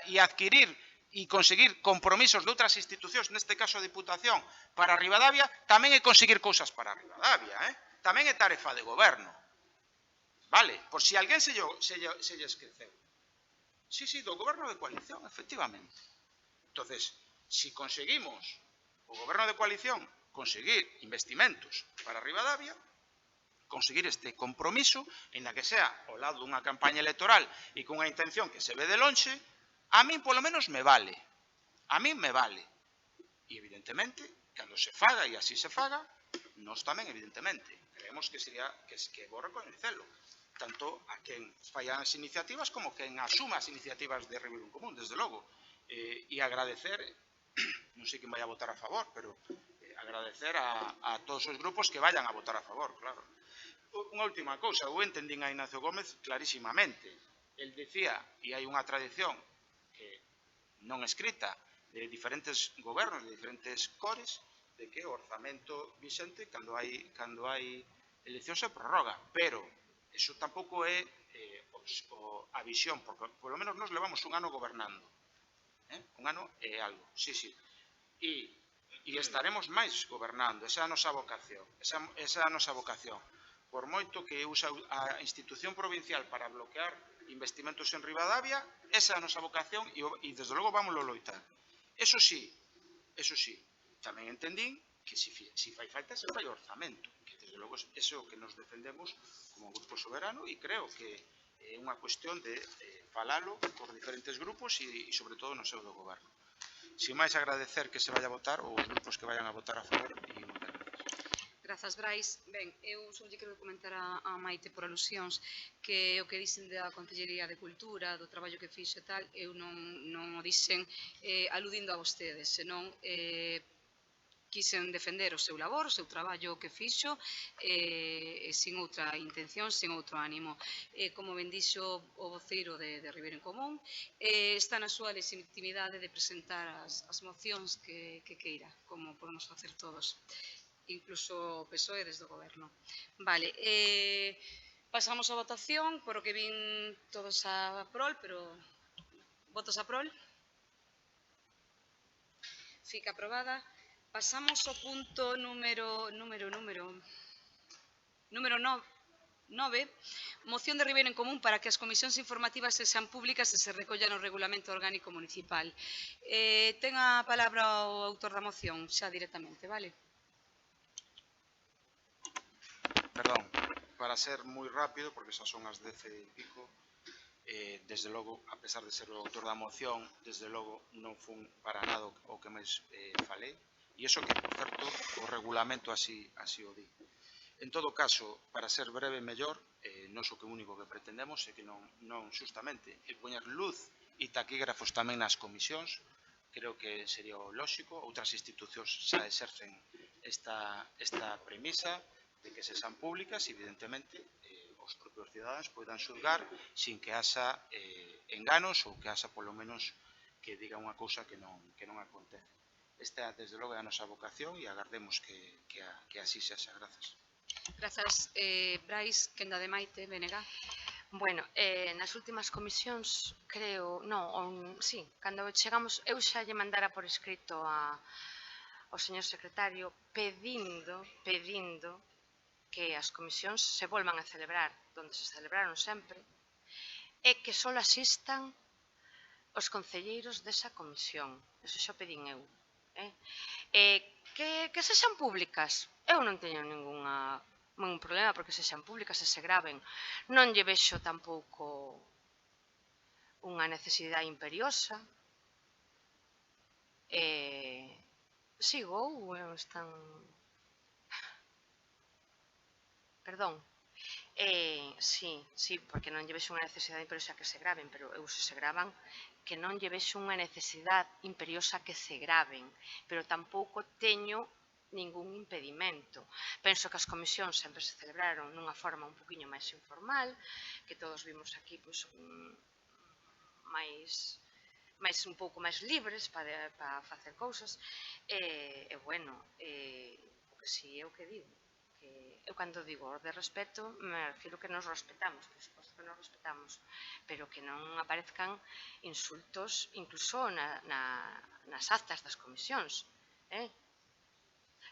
e adquirir e conseguir compromisos de outras institucións, neste caso a Diputación, para Ribadavia, tamén é conseguir cousas para Ribadavia, tamén é tarefa de goberno. Vale, por si alguén se lle esqueceu. Sí, do goberno de coalición, efectivamente. Entonces, si conseguimos o goberno de coalición conseguir investimentos para Ribadavia, conseguir este compromiso, en la que sea ao lado dunha campaña electoral e cunha intención que se ve de lonxe, a min polo menos me vale. E, evidentemente, cando se faga, e así se faga, nós tamén, evidentemente, creemos que é bo recoñecelo, tanto a quen fai as iniciativas como quen asuma as iniciativas de Ribeiro en Común, desde logo. E agradecer, non sei quen vai a votar a favor, pero agradecer a todos os grupos que vayan a votar a favor, claro. Unha última cousa, eu entendín a Ignacio Gómez clarísimamente. El decía, e hai unha tradición que non escrita, de diferentes gobernos, de diferentes cores, de que o orzamento vixente, cando hai eleccións, se prorroga. Pero, eso tampouco é a visión, porque polo menos nos levamos un ano gobernando. Un ano é algo, sí. E estaremos máis gobernando, esa é a nosa vocación. Esa é a nosa vocación. Por moito que usa a institución provincial para bloquear investimentos en Ribadavia, esa é a nosa vocación e desde logo vámoslo loitar. Eso sí, tamén entendín que se fai falta se fai orzamento, que desde logo é o que nos defendemos como grupo soberano e creo que é unha cuestión de falalo por diferentes grupos e sobre todo no seu do goberno. Sin máis agradecer que se vaya a votar ou os grupos que vayan a votar a favor e moitas gracias. Grazas, Brais. Ben, eu só lle quero comentar a Maite por alusións que o que dicen da Concellería de Cultura, do traballo que fixo e tal, eu non o dixen aludindo a vostedes, senón quixen defender o seu labor, o seu traballo que fixo, sin outra intención, sin outro ánimo. Como ben dixo o voceiro de Ribeiro en Común, está na súa legitimidade de presentar as mocións que queira, como podemos facer todos, incluso o PSOE desde o goberno. Vale, pasamos a votación, por o que vin todos a prol, pero votos a prol. Fica aprobada. Pasamos ao punto número 9, moción de Ribeiro en Común para que as comisións informativas sexan públicas e se recollan no Regulamento Orgánico Municipal. Ten a palabra o autor da moción, xa directamente, vale? Perdón, para ser moi rápido, porque xa son as 10 e pico, desde logo, a pesar de ser o autor da moción, desde logo non fun para nada o que máis falei, e iso que, por certo, o regulamento así o di. En todo caso, para ser breve mellor, nós o que único que pretendemos é que non xustamente é poñer luz e taquígrafos tamén nas comisións, creo que sería o lóxico, outras institucións xa exercen esta premisa de que se san públicas, evidentemente, os propios cidadáns poidan xulgar sin que haxa enganos ou que haxa polo menos que diga unha cousa que non acontece. Esta, desde logo, é a nosa vocación e agardemos que así sexa. Grazas. Grazas, Brais, quenda de Maite, BNG. Bueno, nas últimas comisións, creo, sí, cando chegamos, eu xa lle mandara por escrito ao señor secretario pedindo que as comisións se volvan a celebrar onde se celebraron sempre e que só asistan os concelleiros desa comisión. Eso xa pedín eu. Que sexan públicas, eu non teño ningún problema porque sexan públicas e se graven. Non lle vexo tampouco unha necesidade imperiosa. Sigo ou están... Perdón. Sí, porque non lle vexo unha necesidade imperiosa que se graven, pero eu se gravan, que non lle vexo unha necesidade imperiosa que se graven, pero tampouco teño ningún impedimento. Penso que as comisións sempre se celebraron nunha forma un poquinho máis informal, que todos vimos aquí un pouco máis libres para facer cousas, e bueno, o que si é o que digo. Eu cando digo de respeto me refiro que nos respetamos, por suposto que nos respetamos, pero que non aparezcan insultos incluso nas actas das comisións,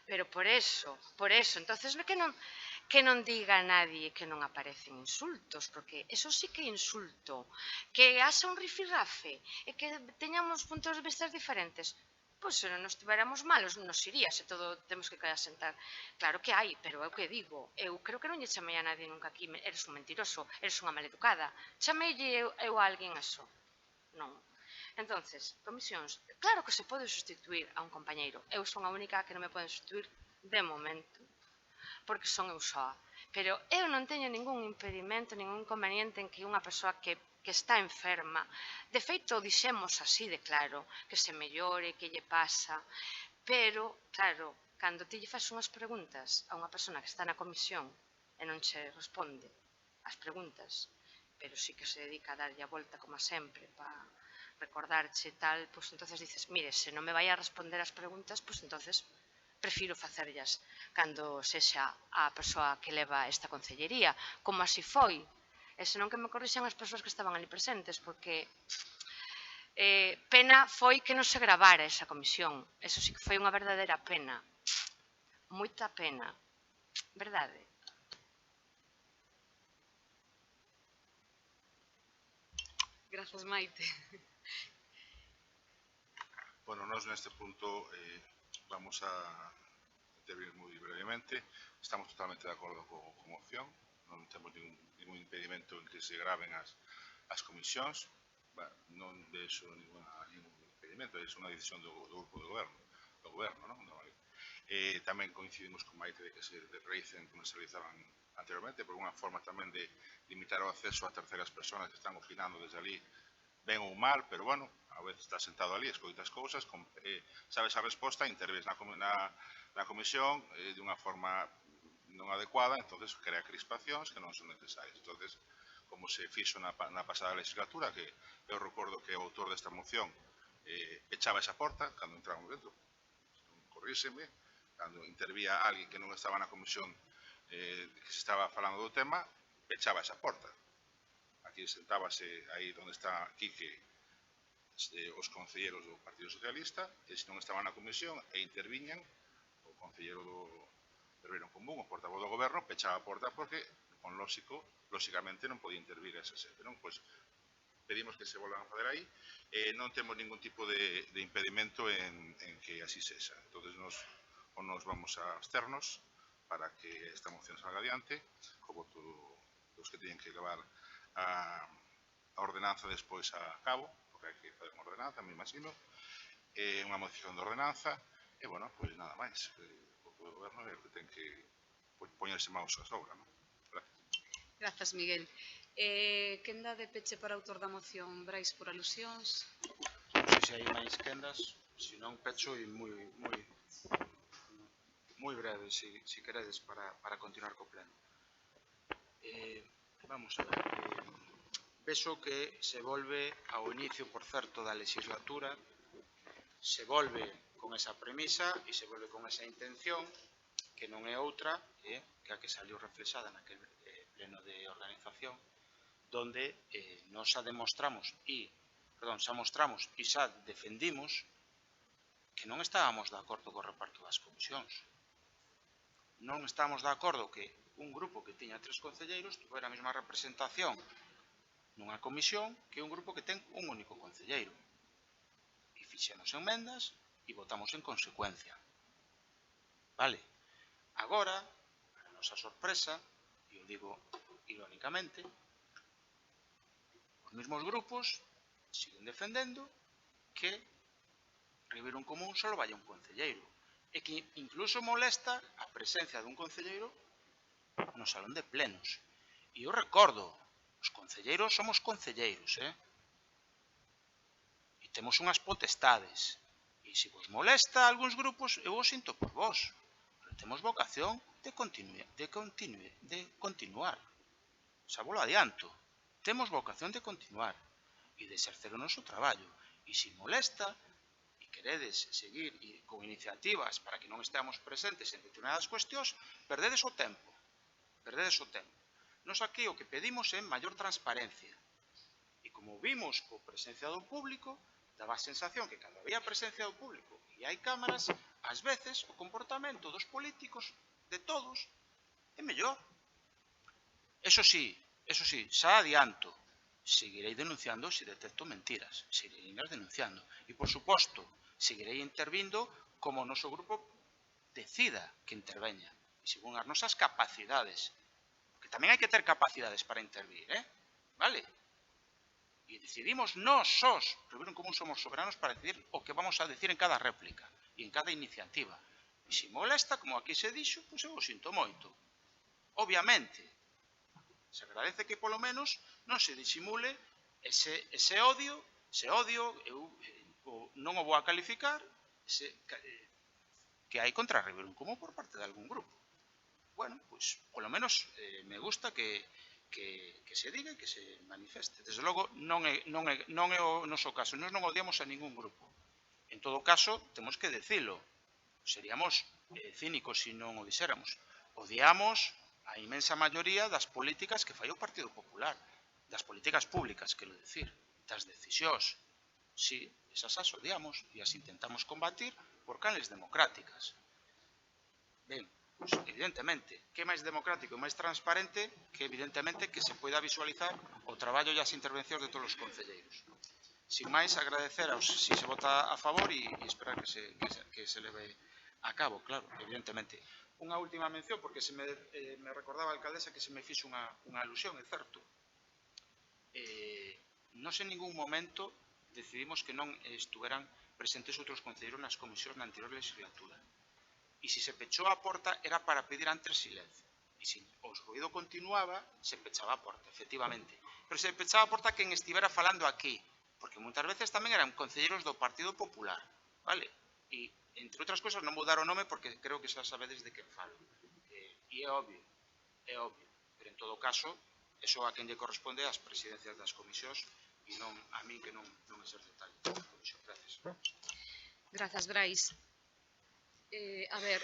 pero por eso, entonces que non diga a nadie que non aparecen insultos, porque eso sí que é insulto, que haxa un rifirrafe e que teñamos puntos de vista diferentes. Pois se non estivéramos malos, nos iría, se todo temos que asentar. Claro que hai, pero é o que digo. Eu creo que non lle chamei a nadie nunca aquí, eres un mentiroso, eres unha maleducada. Chameille eu a alguén eso? Non. Entonces, comisións, claro que se pode sustituir a un compañeiro. Eu son a única que non me poden sustituir de momento, porque son eu soa. Pero eu non teño ningún impedimento, ningún inconveniente en que unha persoa que está enferma, de feito dixemos así de claro, que se mellore, que lle pasa, pero, claro, cando ti lle fas unhas preguntas a unha persona que está na comisión e non che responde as preguntas, pero sí que se dedica a darlle a volta como sempre para recordarche tal, pois entonces dices, mire, se non me vai a responder as preguntas, pois entonces prefiro facerllas cando sexa a persoa que leva esta concellería, como así foi. E senón que me corrixan as persoas que estaban ali presentes, porque pena foi que non se gravara esa comisión. Eso sí que foi unha verdadeira pena. Moita pena. Verdade? Grazas, Maite. Bueno, nós neste punto vamos a intervir moi brevemente. Estamos totalmente de acordo coa moción. Non temos ningún impedimento en que se graven as comisións. Non vexo ningún impedimento, é unha decisión do grupo do goberno, non? Tamén coincidimos con Maite de que se realicen como se realizaban anteriormente, por unha forma tamén de limitar o acceso a terceras persoas que están opinando desde ali, ben ou mal, pero bueno, a veces está sentado ali, escoitas cousas, sabes a resposta, interves na comisión de unha forma non adecuada, entonces crea crispacións que non son necesarias. Entonces, como se fixo na pasada legislatura, que eu recordo que o autor desta moción echaba esa porta cando entramos dentro, corríseme, cando intervía alguén que non estaba na comisión que se estaba falando do tema, echaba esa porta. Aquí sentábase aí onde está Quique os concelleros do Partido Socialista, e se non estaban na comisión e interviñan, o concellero do Berbeiro Común, o portavoz do goberno, pechaba a porta porque, con lóxicamente non podía intervir esa xente, non? Pois pedimos que se volvan a fazer aí, non temos ningún tipo de impedimento en que así sexa. Entón, nos vamos a absternos para que esta moción salga adiante, co voto dos que teñen que levar a ordenanza despois a cabo, porque hai que fazer unha ordenanza, me imagino, unha modificación de ordenanza, e, bueno, pois nada máis. O goberno é o que ten que poñerse maus a obra, non? Grazas, Miguel. Quenda de peche para o autor da moción, Brais, por alusións. Non sei se hai máis quendas, se non pecho e moi breve, se queredes, para continuar co pleno. Vamos a ver. Vexo que se volve ao inicio, por certo, da legislatura, se volve con esa premisa e se volve con esa intención, que non é outra que a que saliu reflexada naquele pleno de organización, donde nos xa mostramos e xa defendimos que non estábamos de acordo co reparto das comisións. Non estábamos de acordo que un grupo que tiña 3 concelleiros tuvera a mesma representación nunha comisión que un grupo que ten un único concelleiro. E fixemos enmendas e votamos en consecuencia. Vale? Agora, a nosa sorpresa, e o digo irónicamente, os mesmos grupos siguen defendendo que Ribeiro Común só vai un concelleiro e que incluso molesta a presencia dun concelleiro no salón de plenos. E eu recordo, os concelleiros somos concelleiros, e temos unhas potestades. E se vos molesta a algúns grupos, eu o sinto por vos, pero temos vocación de continuar. Xa vos lo adianto. Temos vocación de continuar e de exercer o noso traballo. E se molesta e queredes seguir con iniciativas para que non esteamos presentes en determinadas cuestións, perdedes o tempo. Nos aquí o que pedimos é maior transparencia. E como vimos coa presencia do público, daba a sensación que cando había presencia do público e hai cámaras, ás veces o comportamento dos políticos, de todos, é mellor. Eso sí, xa adianto, seguirei denunciando se detecto mentiras, seguirei denunciando. E, por suposto, seguirei intervindo como o noso grupo decida que interveña, e según as nosas capacidades. Porque tamén hai que ter capacidades para intervir, vale? E decidimos nós sós, pero viron como somos soberanos para decidir o que vamos a decir en cada réplica e en cada iniciativa. E se molesta, como aquí se dixo, pois eu o sinto moito. Obviamente, se agradece que polo menos non se disimule ese odio, eu non o vou a calificar, que hai contra Ribeirón Común por parte de algún grupo. Bueno, pois, polo menos me gusta que se diga e que se manifeste. Desde logo, non é o noso caso. Nós non odiamos a ningún grupo. En todo caso, temos que decilo. Seríamos cínicos se non o dixéramos. Odiamos a inmensa maioría das políticas que fai o Partido Popular. Das políticas públicas, quero decir. Das decisións. Sí, esas as odiamos e as intentamos combatir por canles democráticas. Ben, pues, evidentemente, que é máis democrático e máis transparente que evidentemente que se poida visualizar o traballo e as intervencións de todos os concelleiros. Sin máis, agradecer si se vota a favor e esperar que se leve a cabo, claro, evidentemente. Unha última mención, porque me recordaba a alcaldesa que se me fixo unha alusión, é certo. Nos en ningún momento decidimos que non estuveran presentes outros concelleiros nas comisións na anterior legislatura. E se se pechou a porta era para pedir antes silencio. E se o ruido continuaba, se pechaba a porta, efectivamente. Pero se pechaba a porta quen estivera falando aquí, porque moitas veces tamén eran concelleiros do Partido Popular, vale? E, entre outras cousas, non vou dar o nome porque creo que xa sabedes de quen falo. E é obvio. Pero, en todo caso, eso a quen lle corresponde ás presidencias das comisións e non a mí que non exerce tal. Gracias. Grazas, Brais. A ver,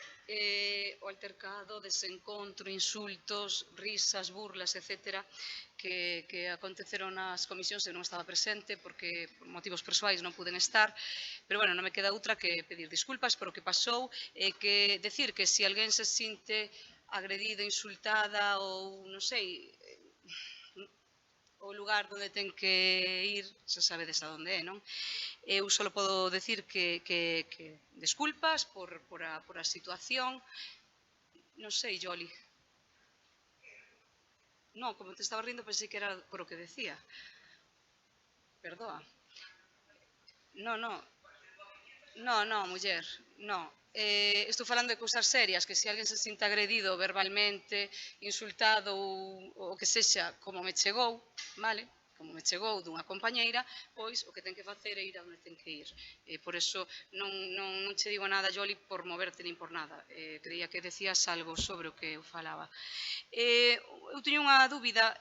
o altercado, desencontro, insultos, risas, burlas, etc., que aconteceron nas comisións, eu non estaba presente porque por motivos persoais non puden estar, pero bueno, non me queda outra que pedir disculpas por o que pasou e que decir que se alguén se sinte agredida, insultada ou, non sei, o lugar onde ten que ir, xa sabedes a onde é, non? Eu só podo decir que desculpas por a situación. Non sei, Joli. Non, como te estaba rindo, pensei que era por o que decía. Perdoa. Non, muller, non. Estou falando de cousas serias, que se alguén se sinta agredido verbalmente, insultado ou o que sexa, como me chegou, vale? Como me chegou dunha compañeira, pois o que ten que facer é ir a onde ten que ir. Por eso non che digo nada, Joli, por moverte nin por nada. Creía que decías algo sobre o que eu falaba. Eu teño unha dúbida,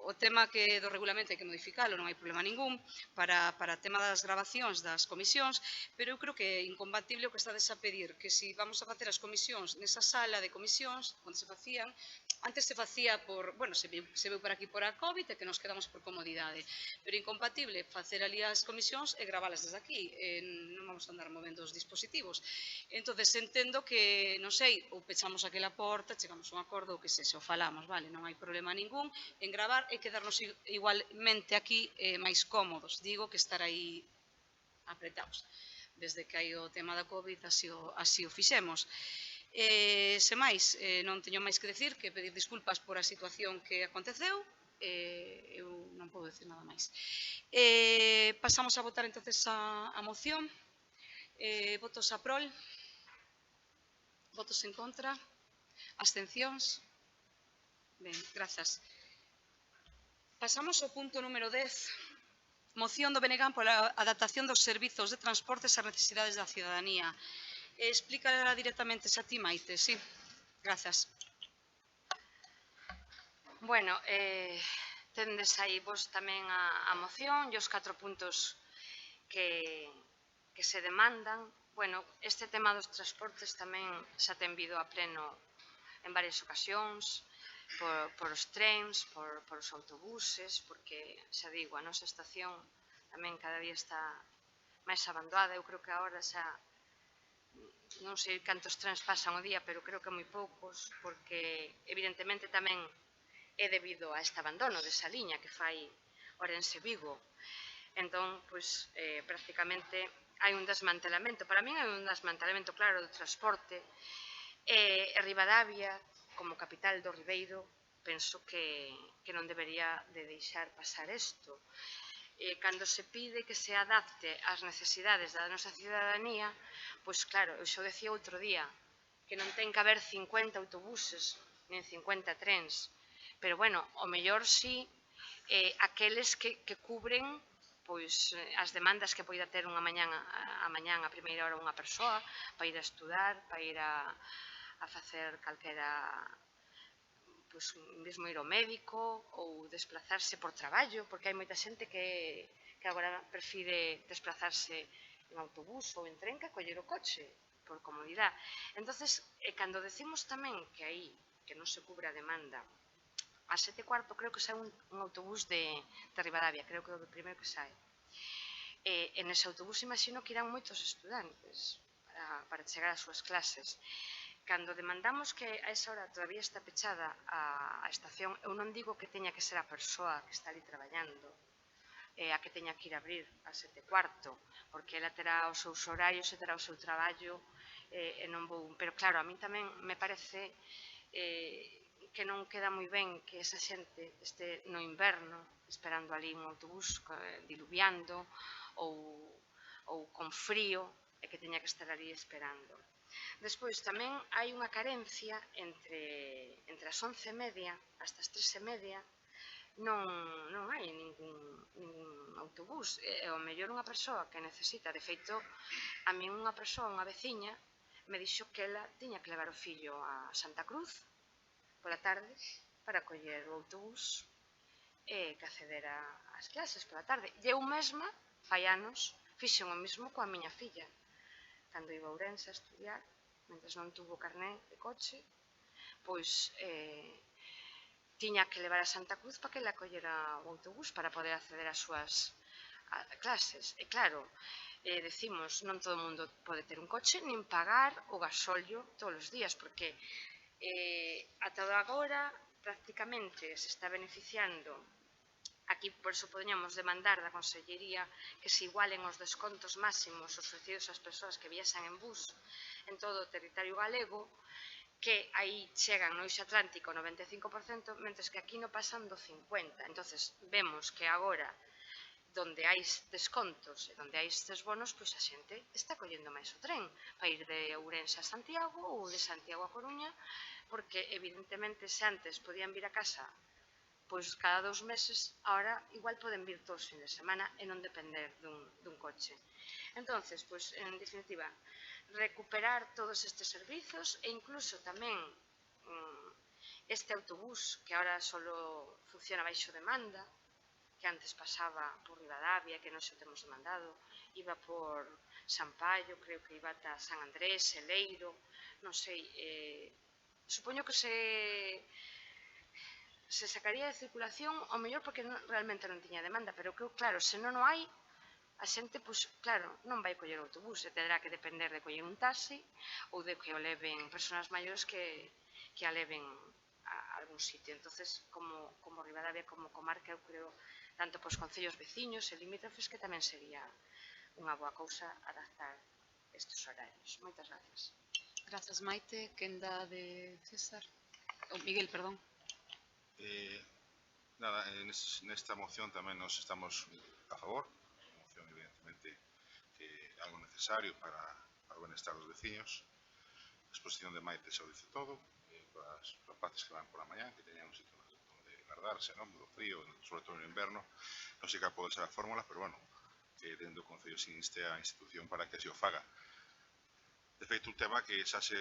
o tema que do regulamento hai que modificalo, non hai problema ningún, para o tema das grabacións das comisións, pero eu creo que é incompatible o que estades a pedir, que se vamos a facer as comisións nesa sala de comisións, onde se facían, antes se facía por, bueno, se veu por aquí por a COVID e que nos quedamos por comodidade, pero incompatible facer ali as comisións e gravalas desde aquí, non vamos a andar movendo os dispositivos. Entonces entendo que, non sei, ou pechamos aquela porta, chegamos a un acordo, ou que se o falamos, vale, non hai problema ningún en gravar e quedarnos igualmente aquí máis cómodos, digo que estar aí apretados. Desde que hai o tema da COVID así o fixemos. Se máis, non teño máis que decir que pedir disculpas por a situación que aconteceu, eu non podo decir nada máis. Pasamos a votar entonces a moción. Votos a prol, votos en contra, abstencións. Ben, grazas. Pasamos ao punto número 10. Moción do BNG pola adaptación dos servizos de transportes ás necesidades da cidadanía. Explícala directamente a ti, Maite, sí. Grazas. Bueno, tendes aí vos tamén a moción e os 4 puntos que se demandan. Bueno, este tema dos transportes tamén xa ten vido a pleno en varias ocasións, por os trens, por os autobuses, porque, xa digo, a nosa estación tamén cada día está máis abandonada. Eu creo que agora xa non sei cantos trens pasan o día, pero creo que moi poucos, porque evidentemente tamén é debido a este abandono desa liña que fai Ourense-Vigo. Entón, pois, prácticamente hai un desmantelamento. Para min hai un desmantelamento claro do transporte. E Ribadavia, como capital do Ribeiro, penso que non debería de deixar pasar isto. cando se pide que se adapte ás necesidades da nosa cidadanía, pois claro, eu xa o decía outro día, que non ten que haber 50 autobuses, nin 50 trens, pero bueno, o mellor si aqueles que cubren pois as demandas que poida ter unha mañán a primeira hora unha persoa para ir a estudar, para ir a facer calquera, pois mesmo ir ao médico ou desplazarse por traballo, porque hai moita xente que agora prefire desplazarse en autobús ou en tren que coller o coche por comodidade. Entonces, cando decimos tamén que aí que non se cubre a demanda, a 7:15 creo que sai un autobús de Ribadavia, creo que é o primeiro que sai. En ese autobús imagino que irán moitos estudantes para chegar ás súas clases. Cando demandamos que a esa hora todavía está pechada a estación, eu non digo que teña que ser a persoa que está ali traballando, a que teña que ir a abrir a 7:15, porque ela terá os seus horarios e terá o seu traballo e non vou... Pero claro, a mí tamén me parece que non queda moi ben que esa xente este no inverno esperando ali un autobús diluviando ou con frío e que teña que estar ali esperando. Despois tamén hai unha carencia entre as 11:30 hasta as 3:30, non hai ningún autobús, e ao mellor unha persoa que necesita, de feito, a min unha persoa, unha veciña, me dixo que ela tiña que levar o fillo a Santa Cruz pola tarde para coller o autobús e que accedera ás clases pola tarde. E eu mesma, fai anos, fixen o mesmo coa miña filla. Cando iba a Ourense a estudiar, mentres non tuvo carné de coche, pois tiña que levar a Santa Cruz para que la collera o autobús para poder acceder ás súas clases. E claro, decimos, non todo o mundo pode ter un coche, nin pagar o gasolio todos os días, porque ata agora prácticamente se está beneficiando. Aquí, por iso, poderíamos demandar da Consellería que se igualen os descontos máximos ofrecidos ás persoas que viaxan en bus en todo o territorio galego, que aí chegan no Eixo Atlántico o 95%, mentres que aquí non pasan do 50%. Entonces, vemos que agora, donde hai descontos e donde hai estes bonos, pois a xente está collendo máis o tren para ir de Ourense a Santiago ou de Santiago a Coruña, porque evidentemente se antes podían vir a casa pois cada 2 meses, agora igual poden vir todos os fins de semana e non depender dun coche. Entonces, pois, en definitiva, recuperar todos estes servizos e incluso tamén este autobús que agora só funciona baixo demanda, que antes pasaba por Ribadavia, que non se temos demandado, iba por Sampaio, creo que iba ata San Andrés, Eleiro, non sei, supoño que se sacaría de circulación, ao mellor porque realmente non tiña demanda, pero que, claro, se non o hai, a xente, pois, claro, non vai coller o autobús, e terá que depender de coller un taxi ou de que o leven persoas maiores que a leven a algún sitio. Entonces, como Ribadavia, como comarca, eu creo, tanto pos concellos veciños e limítrofes, que tamén sería unha boa cousa adaptar estes horarios. Moitas gracias. Grazas, Maite. Quenda de César. Miguel, perdón. Nada, nesta moción tamén nos estamos a favor. A moción, evidentemente, que é algo necesario para o benestar dos veciños. A exposición de Maite xa o dice todo, para os rapaces que van por a mañán, que teñan un sitio onde guardarse, non? Do frío, sobre todo no inverno. Non sei que pode ser a fórmula, pero, bueno, que dentro do Concello se inste a institución para que se o faga. De feito, un tema que xa se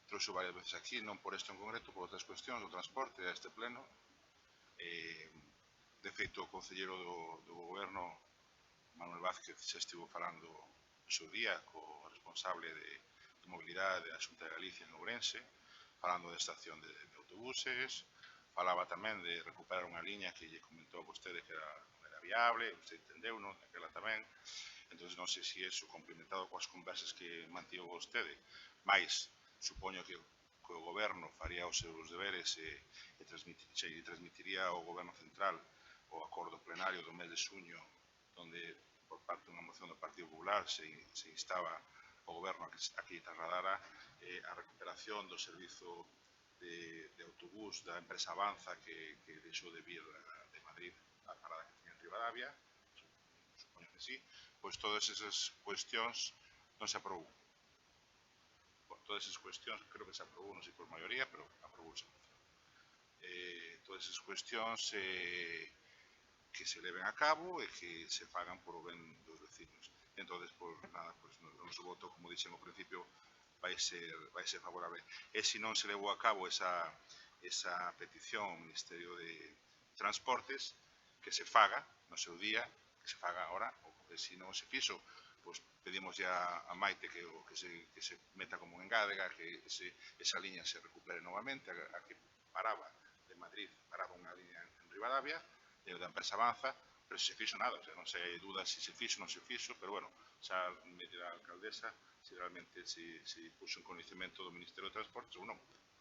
trouxo varias veces aquí, non por isto en concreto, por outras cuestións do transporte a este pleno. De feito, o concelleiro do goberno, Manuel Vázquez, xa estivo falando o seu día co responsable de mobilidade da Xunta de Galicia en Ourense, falando de estación de autobuses, falaba tamén de recuperar unha liña que lle comentou a vostede que non era viable, vostede entendeu, non? Aquela tamén. Entón, non sei se iso complementado coas conversas que mantivo vostede, máis supoño que o goberno faría os seus deberes e transmitiría ao goberno central o acordo plenario do mes de xuño, onde por parte dunha moción do Partido Popular se instaba o goberno a que trasladara a recuperación do servizo de autobús da empresa Avanza que deixou de vir de Madrid a parada que tiña en Ribadavia, sí, pois todas esas cuestións non se aprobou. Todas esas cuestións, creo que se aprobou, non sei por maioría, pero aprobou esa moción. Todas esas cuestións que se leven a cabo e que se fagan por o ben dos vecinos. Entón, por nada, pois, o noso voto, como dixen ao principio, vai ser favorable. E se non se levou a cabo esa petición ao Ministerio de Transportes, que se faga no seu día, que se faga agora, ou que se non se fixo, pois pedimos ya a Maite que se meta como engádega, que esa liña se recupere novamente, a que paraba de Madrid, paraba unha liña en Ribadavia, e da empresa avanza, pero se fixo nada, o sea, non sei, hai dudas se se fixo, non se fixo, pero bueno, xa me dirá a alcaldesa se realmente se puxo en coñecemento do Ministerio de Transportes ou non.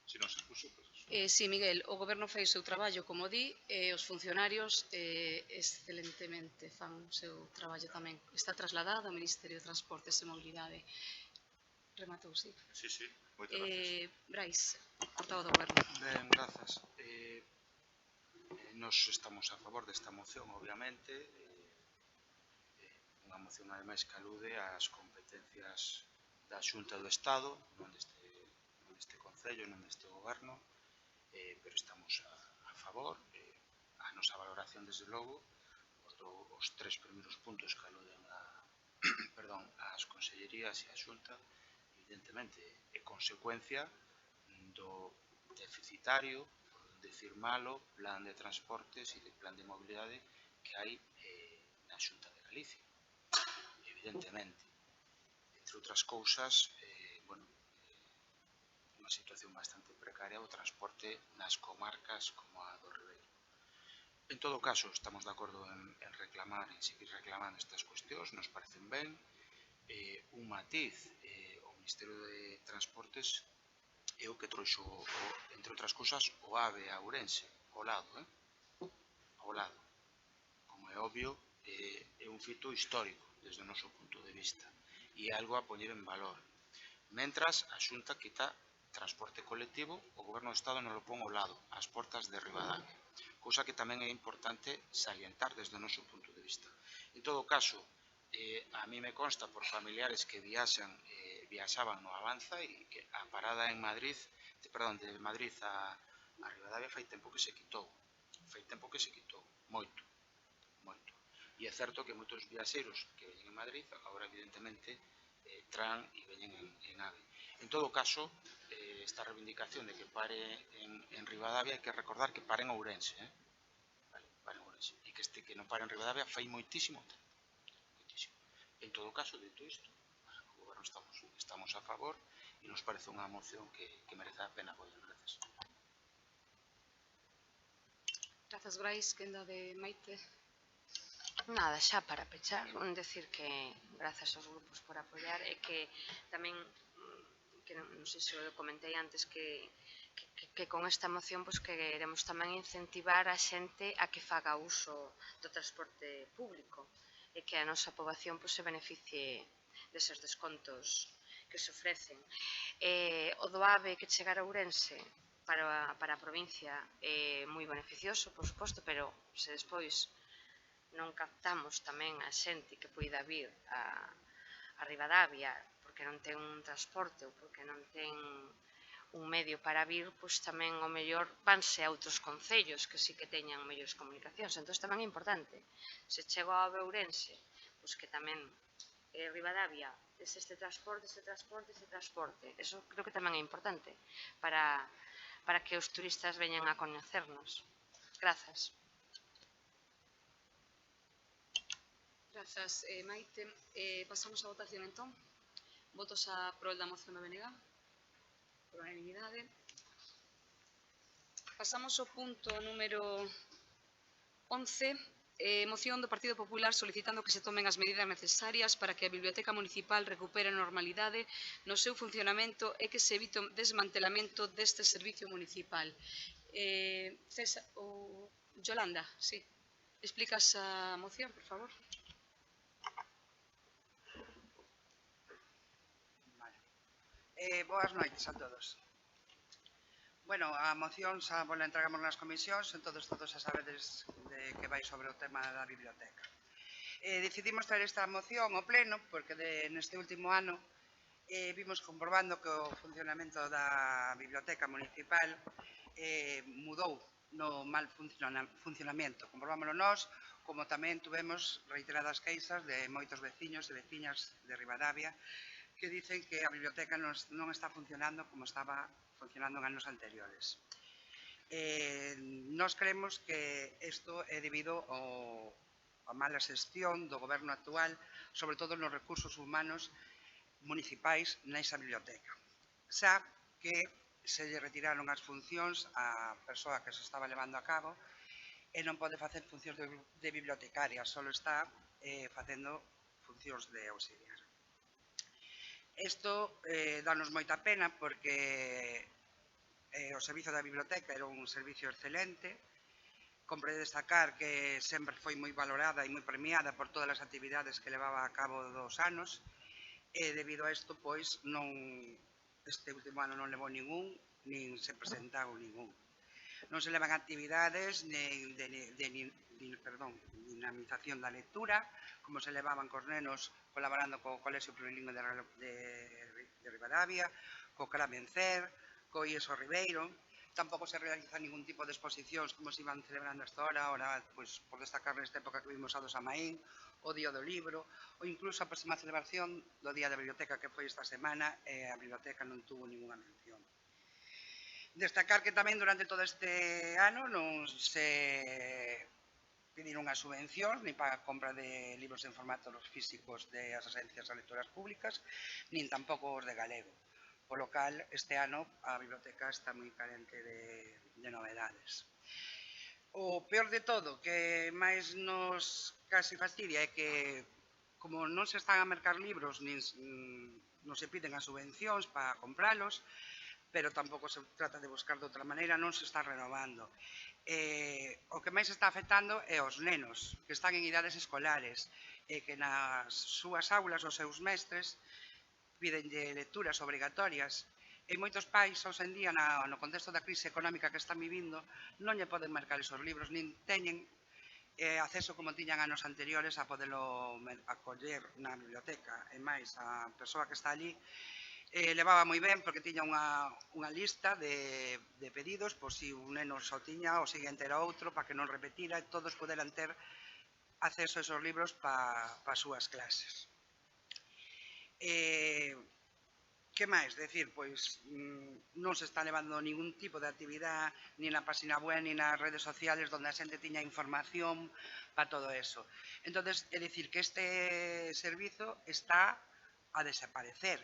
Se non se puxo, pois eso. Sí, Miguel, o Goberno fai o seu traballo, como di, e os funcionarios excelentemente fan o seu traballo tamén. Está trasladado ao Ministerio de Transportes e Mobilidade. Rematou, sí. Sí, moitas gracias. Brais, portavoz do Goberno. Ben, grazas. Nos estamos a favor desta moción, obviamente, unha moción ademais que alude ás competencias da Xunta do Estado, non deste Concello, non deste Goberno, pero estamos a favor. A nosa valoración, desde logo, os tres primeiros puntos que aluden ás consellerías e á Xunta, evidentemente, é consecuencia do deficitario, decir malo, plan de transportes e de plan de mobilidade que hai na Xunta de Galicia, evidentemente. Entre outras cousas, unha situación bastante precaria o transporte nas comarcas como a do Ribeiro. En todo caso, estamos de acordo en reclamar, en seguir reclamando estas cuestións, nos parecen ben. Un matiz, o Ministerio de Transportes é o que trouxo, entre outras cousas, o AVE a Ourense, ao lado, ao lado. Como é obvio, é un fito histórico, desde o noso punto de vista, e é algo a poñer en valor. Mentras, a Xunta quita transporte colectivo, o Goberno do Estado non lo pon ao lado, ás portas de Ribadavia, cousa que tamén é importante salientar desde o noso punto de vista. En todo caso, a mí me consta por familiares que viaxaban no Avanza e que a parada en Madrid, de Madrid a Ribadavia fai tempo que se quitou, moito. E é certo que moitos viaxeiros que veñen en Madrid agora evidentemente traen e veñen en AVE. En todo caso, esta reivindicación de que pare en Ribadavia, hai que recordar que pare en Ourense, e que non pare en Ribadavia fai moitísimo tempo. En todo caso, dito isto, o Goberno estamos a favor e nos parece unha moción que merece a pena apoiar. Gracias. Grazas, Brais. Quenda de Maite. Nada, xa para pechar, decir que grazas aos grupos por apoiar e que tamén, que non sei se o comentei antes, que con esta moción queremos tamén incentivar a xente a que faga uso do transporte público e que a nosa poboación se beneficie deses descontos que se ofrecen. O do AVE que chegar a Ourense para a provincia é moi beneficioso, por suposto, pero se despois non captamos tamén a xente que poida vir a Ribadavia porque non ten un transporte ou porque non ten un medio para vir, pois tamén o mellor vanse a outros concellos que sí que teñan mellores comunicacións. Entón tamén é importante, se chego a Ourense, pois que tamén Ribadavia este transporte. Eso creo que tamén é importante para que os turistas veñan a coñecernos. Grazas. Grazas, Maite. Pasamos a votación, entón. Votos a prol da moción do BNG. Por unanimidade. Pasamos ao punto número 11. Moción do Partido Popular solicitando que se tomen as medidas necesarias para que a Biblioteca Municipal recupere a normalidade no seu funcionamento e que se evite o desmantelamento deste servicio municipal. Yolanda, sí. Explicas a moción, por favor. Boas noites a todos. Bueno, a moción xa la entregamos nas comisións, entón todos xa sabedes de que vai sobre o tema da biblioteca. Decidimos traer esta moción ao pleno porque neste último ano vimos comprobando que o funcionamento da biblioteca municipal mudou no mal funcionamento. Comprobámoslo nós, como tamén tuvemos reiteradas queixas de moitos veciños e veciñas de Ribadavia que dicen que a biblioteca non está funcionando como estaba funcionando en anos anteriores. Nós creemos que isto é debido a mala xestión do goberno actual, sobre todo nos recursos humanos municipais nesa biblioteca. Xa que se lle retiraron as funcións á persoa que se estaba levando a cabo e non pode facer funcións de bibliotecaria, só está facendo funcións de auxiliar. Isto danos moita pena porque o servizo da biblioteca era un servicio excelente. Compre destacar que sempre foi moi valorada e moi premiada por todas as actividades que levaba a cabo dos anos e debido a isto, pois, este último ano non levou ningún, nin se presentaron ningún. Non se levan actividades de dinamización da lectura, como se levaban cos nenos colaborando co Colexio Plurilingüe de Ribadavia, co CRA Vencer, co IESO Ribeiro. Tampouco se realiza ningún tipo de exposicións como se iban celebrando hasta ahora, pois, por destacar nesta época que vimos a do Samaín, o Día do Libro, ou incluso a próxima celebración do Día da Biblioteca que foi esta semana e a biblioteca non tuvo ninguna mención. Destacar que tamén durante todo este ano non se pediron as subvencións ni para a compra de libros en formatos físicos das agencias de lecturas públicas, nin tampouco os de galego. Polo cal, este ano a biblioteca está moi carente de novedades. O peor de todo, que máis nos casi fastidia, é que como non se están a mercar libros, non se piden as subvencións para compralos, pero tampouco se trata de buscar de outra maneira, non se está renovando. O que máis está afectando é os nenos, que están en idades escolares, e que nas súas aulas os seus mestres pidenlle lecturas obrigatorias. E moitos pais, hoxe en día, no contexto da crise económica que están vivindo, non lle poden marcar esos libros, nin teñen acceso como tiñan anos anteriores a poderlo acoller na biblioteca. E máis, a persoa que está allí levaba moi ben porque tiña unha lista de pedidos, por si un neno só tiña, o seguinte era outro, para que non repetira e todos poderan ter acceso a esos libros para as súas clases. Que máis? Decir, pois non se está levando ningún tipo de actividade ni na página web ni nas redes sociales onde a xente tiña información para todo eso. Entón, é dicir que este servizo está a desaparecer.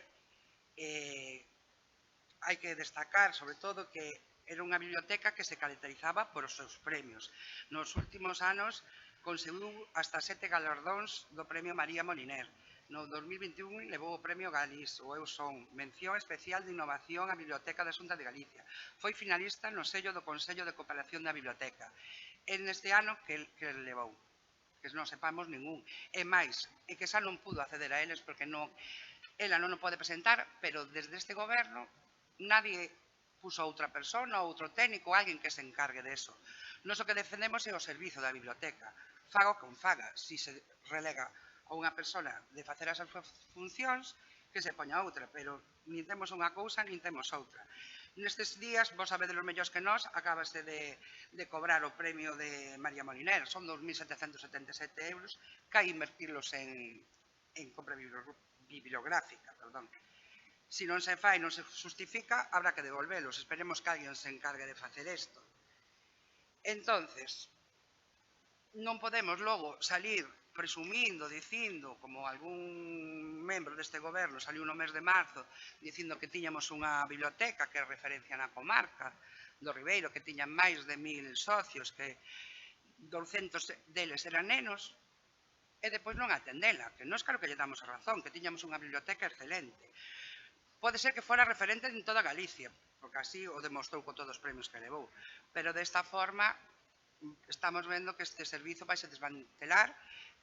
Hai que destacar, sobre todo, que era unha biblioteca que se caracterizaba por os seus premios. Nos últimos anos conseguiu hasta 7 galardóns do Premio María Moliner. No 2021 levou o Premio Galís, o Eu Son, mención especial de innovación á Biblioteca da Xunta de Galicia. Foi finalista no sello do Consello de Cooperación da Biblioteca. E neste ano que levou, que non sepamos ningún. E máis, é que xa non pudo acceder a eles porque ela non o pode presentar, pero desde este goberno nadie puso outra persona, outro técnico, alguén que se encargue de eso. Nos o que defendemos é o servizo da biblioteca. Faga o que faga, se se relega a unha persona de facer as funcións, que se poña outra, pero nin temos unha cousa, nin temos outra. Nestes días, vos sabedes los mellores que nós, acabase de cobrar o premio de María Moliner, son 2.777 euros, que hai invertirlos en compra bibliográfica, perdón. Se non se fai, non se justifica, habrá que devolvelos. Esperemos que alguén se encargue de facer isto. Entonces, non podemos logo salir presumindo, dicindo, como algún membro deste goberno saliu no mes de marzo, dicindo que tiñamos unha biblioteca que é referencia na comarca do Ribeiro, que tiñan máis de 1000 socios, que 200 deles eran nenos, e depois non atendela, que non é claro que lle damos a razón, que tiñamos unha biblioteca excelente. Pode ser que fora referente en toda Galicia, porque así o demostrou con todos os premios que levou, pero desta forma estamos vendo que este servizo vai se desmantelar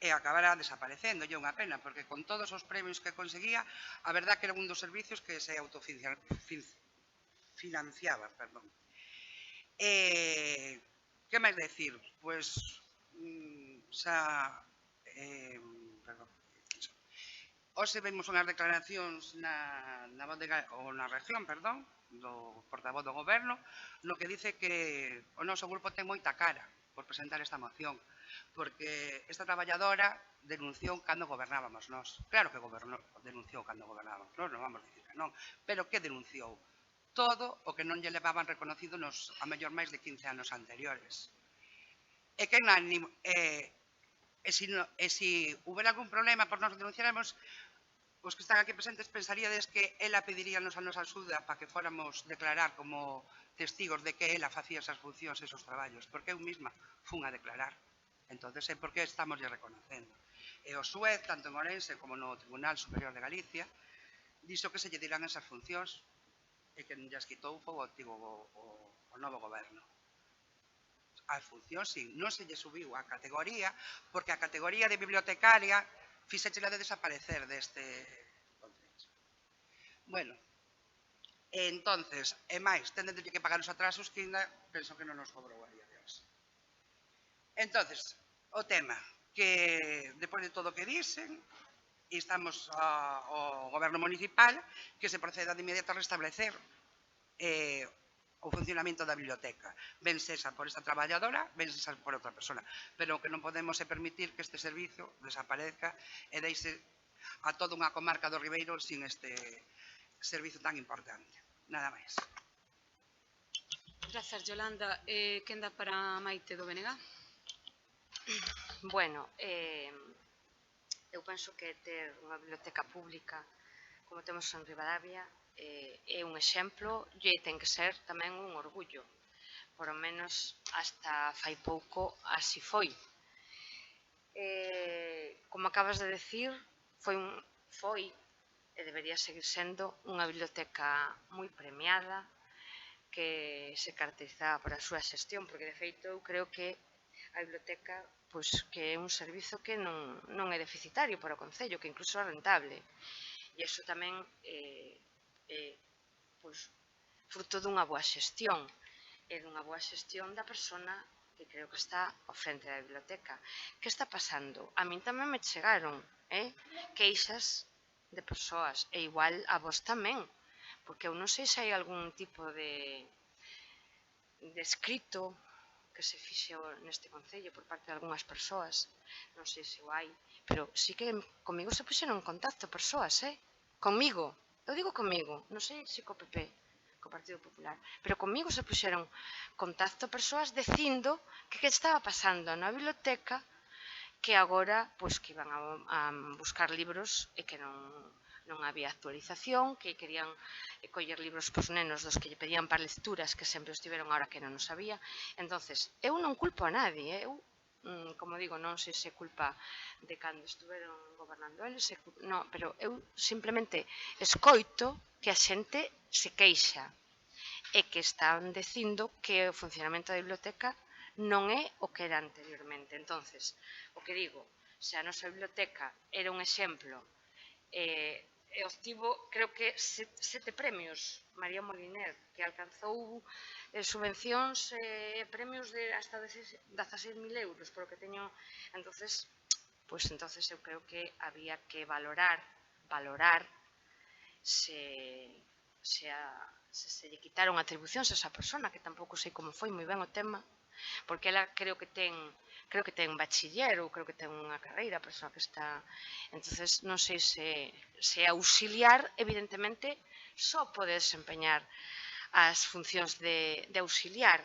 e acabará desaparecendo. E é unha pena, porque con todos os premios que conseguía, a verdad que era un dos servicios que se autofinanciaba. Que máis decir? Pois xa Hoxe vemos unhas declaracións na bodega, ou na región, perdón, do portavoz do goberno, no que dice que o noso grupo ten moita cara por presentar esta moción, porque esta traballadora denunciou cando gobernábamos nós. Claro que denunciou cando gobernábamos nós, non vamos dicir que non, pero que denunciou? Todo o que non lle levaban reconocido nos, a mellor, máis de 15 anos anteriores. E que se houbera algún problema por nos denunciáramos, os que están aquí presentes pensaríades que ela pediríanos a nosa axuda para que fóramos declarar como testigos de que ela facía esas funcións e esos traballos, porque eu mesma fun a declarar. Entonces, é porque estamos lle reconocendo. E o xuez, tanto en Ourense como no Tribunal Superior de Galicia, dixo que se lle dirán esas funcións e que lles quitou o novo goberno. As funcións, sí, non se lle subiu a categoría, porque a categoría de bibliotecaria fixéchela de desaparecer deste contexto. Bueno, entonces, e máis, tendendo que pagar os atrasos que ainda penso que non nos cobrou a día de hoxe. Entonces, o tema, que depois de todo o que dicen, instamos ao goberno municipal que se proceda de inmediato a restablecer o funcionamento da biblioteca, ben sexa por esta traballadora, ben sexa por outra persona, pero o que non podemos é permitir que este servizo desaparezca e deixe a toda unha comarca do Ribeiro sin este servizo tan importante. Nada máis. Grazas, Yolanda. Quenda para Maite do BNG? Bueno, eu penso que ter unha biblioteca pública como temos en Ribadavia é un exemplo e ten que ser tamén un orgullo. Por lo menos hasta fai pouco así foi. Como acabas de decir, foi e debería seguir sendo unha biblioteca moi premiada que se caracterizaba por a súa xestión, porque de feito eu creo que a biblioteca que é un servizo que non é deficitario para o Concello, que incluso é rentable. E iso tamén é fruto dunha boa xestión e dunha boa xestión da persona que creo que está ao frente da biblioteca. Que está pasando? A min tamén me chegaron queixas de persoas e igual a vos tamén, porque eu non sei se hai algún tipo de escrito que se fixo neste Concello por parte de algunhas persoas, non sei se o hai, pero sí que comigo se puxeron en contacto persoas, comigo, eu digo comigo, non sei se co PP, co Partido Popular, pero comigo se puxeron contacto persoas dicindo que estaba pasando na biblioteca, que agora que iban a buscar libros e que non había actualización, que querían coller libros pos nenos dos que lle pedían para lecturas, que sempre os tiveron agora que non os sabía. Entonces, eu non culpo a nadie, eu, como digo, non sei se culpa de cando estuveron gobernando eles, non, pero eu simplemente escoito que a xente se queixa e que están dicindo que o funcionamento da biblioteca non é o que era anteriormente. Entonces, o que digo, se a nosa biblioteca era un exemplo e obtivo, creo que, 7 premios, María Moliner, que alcanzou subvencións e premios de hasta 16.000 euros, por o que teño. Entonces eu creo que había que valorar se lle quitaron atribucións a esa persona, que tampouco sei como foi moi ben o tema, porque ela creo que ten bachiller ou creo que ten unha carreira, a persoa que está. Entonces, non sei se auxiliar, evidentemente, só pode desempeñar as funcións de auxiliar,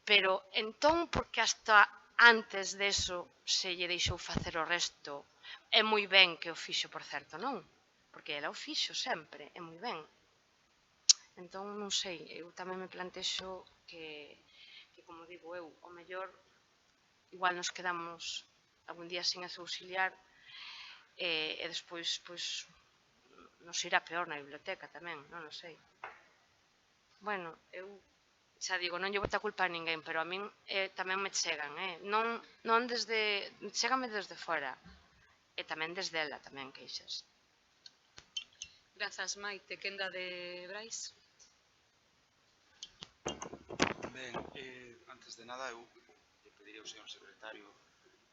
pero entón, porque hasta antes deso se lle deixou facer o resto, é moi ben que o fixo, por certo, non? Porque ela o fixo sempre, é moi ben. Entón, non sei, eu tamén me plantexo que, como digo eu, o mellor igual nos quedamos algún día sin ese auxiliar e despois nos irá peor na biblioteca tamén, non o sei. Bueno, eu xa digo, non lle boto a culpa a ninguén, pero a min tamén me chegan, non desde, chégame desde fora e tamén desde ela tamén queixas. Grazas, Maite. Quenda de Brais? Ben, antes de nada eu lle pediría ao señor secretario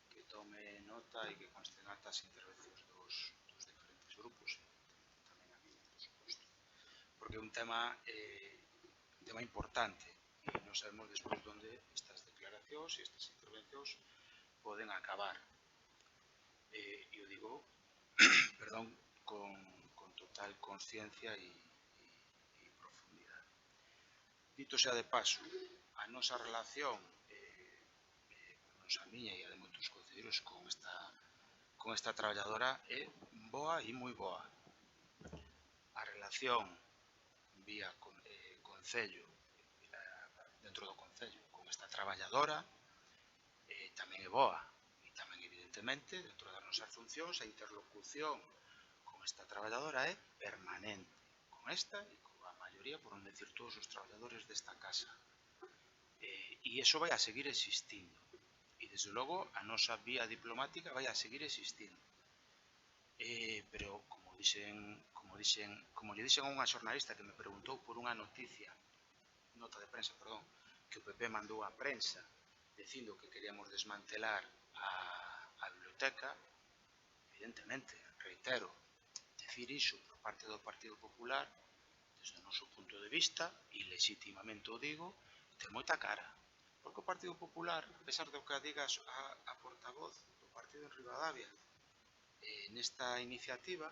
que tome nota e que consten actas as intervencións dos diferentes grupos, tamén a mí, por suposto. Porque é un tema importante e non sabemos despois onde estas declaracións e estas intervencións poden acabar. E o digo, perdón, con total consciencia e profundidade. Dito sea de paso, a nosa relación, a miña e a de moitos concelleiros con esta traballadora é boa e moi boa. A relación vía concello, dentro do concello, con esta traballadora tamén é boa. E tamén, evidentemente, dentro das nosas funcións, a interlocución con esta traballadora é permanente. Con esta e coa maioría, por non decir todos os traballadores desta casa. E iso vai a seguir existindo. E, desde logo, a nosa vía diplomática vai a seguir existindo. Pero, como lle dixen a unha xornalista que me preguntou por unha nota de prensa, que o PP mandou á prensa dicindo que queríamos desmantelar a biblioteca, evidentemente, reitero, decir iso por parte do Partido Popular, desde o noso punto de vista, e legitimamente o digo, ten moita cara. Porque o Partido Popular, a pesar do que digas a portavoz do partido en Ribadavia, nesta iniciativa,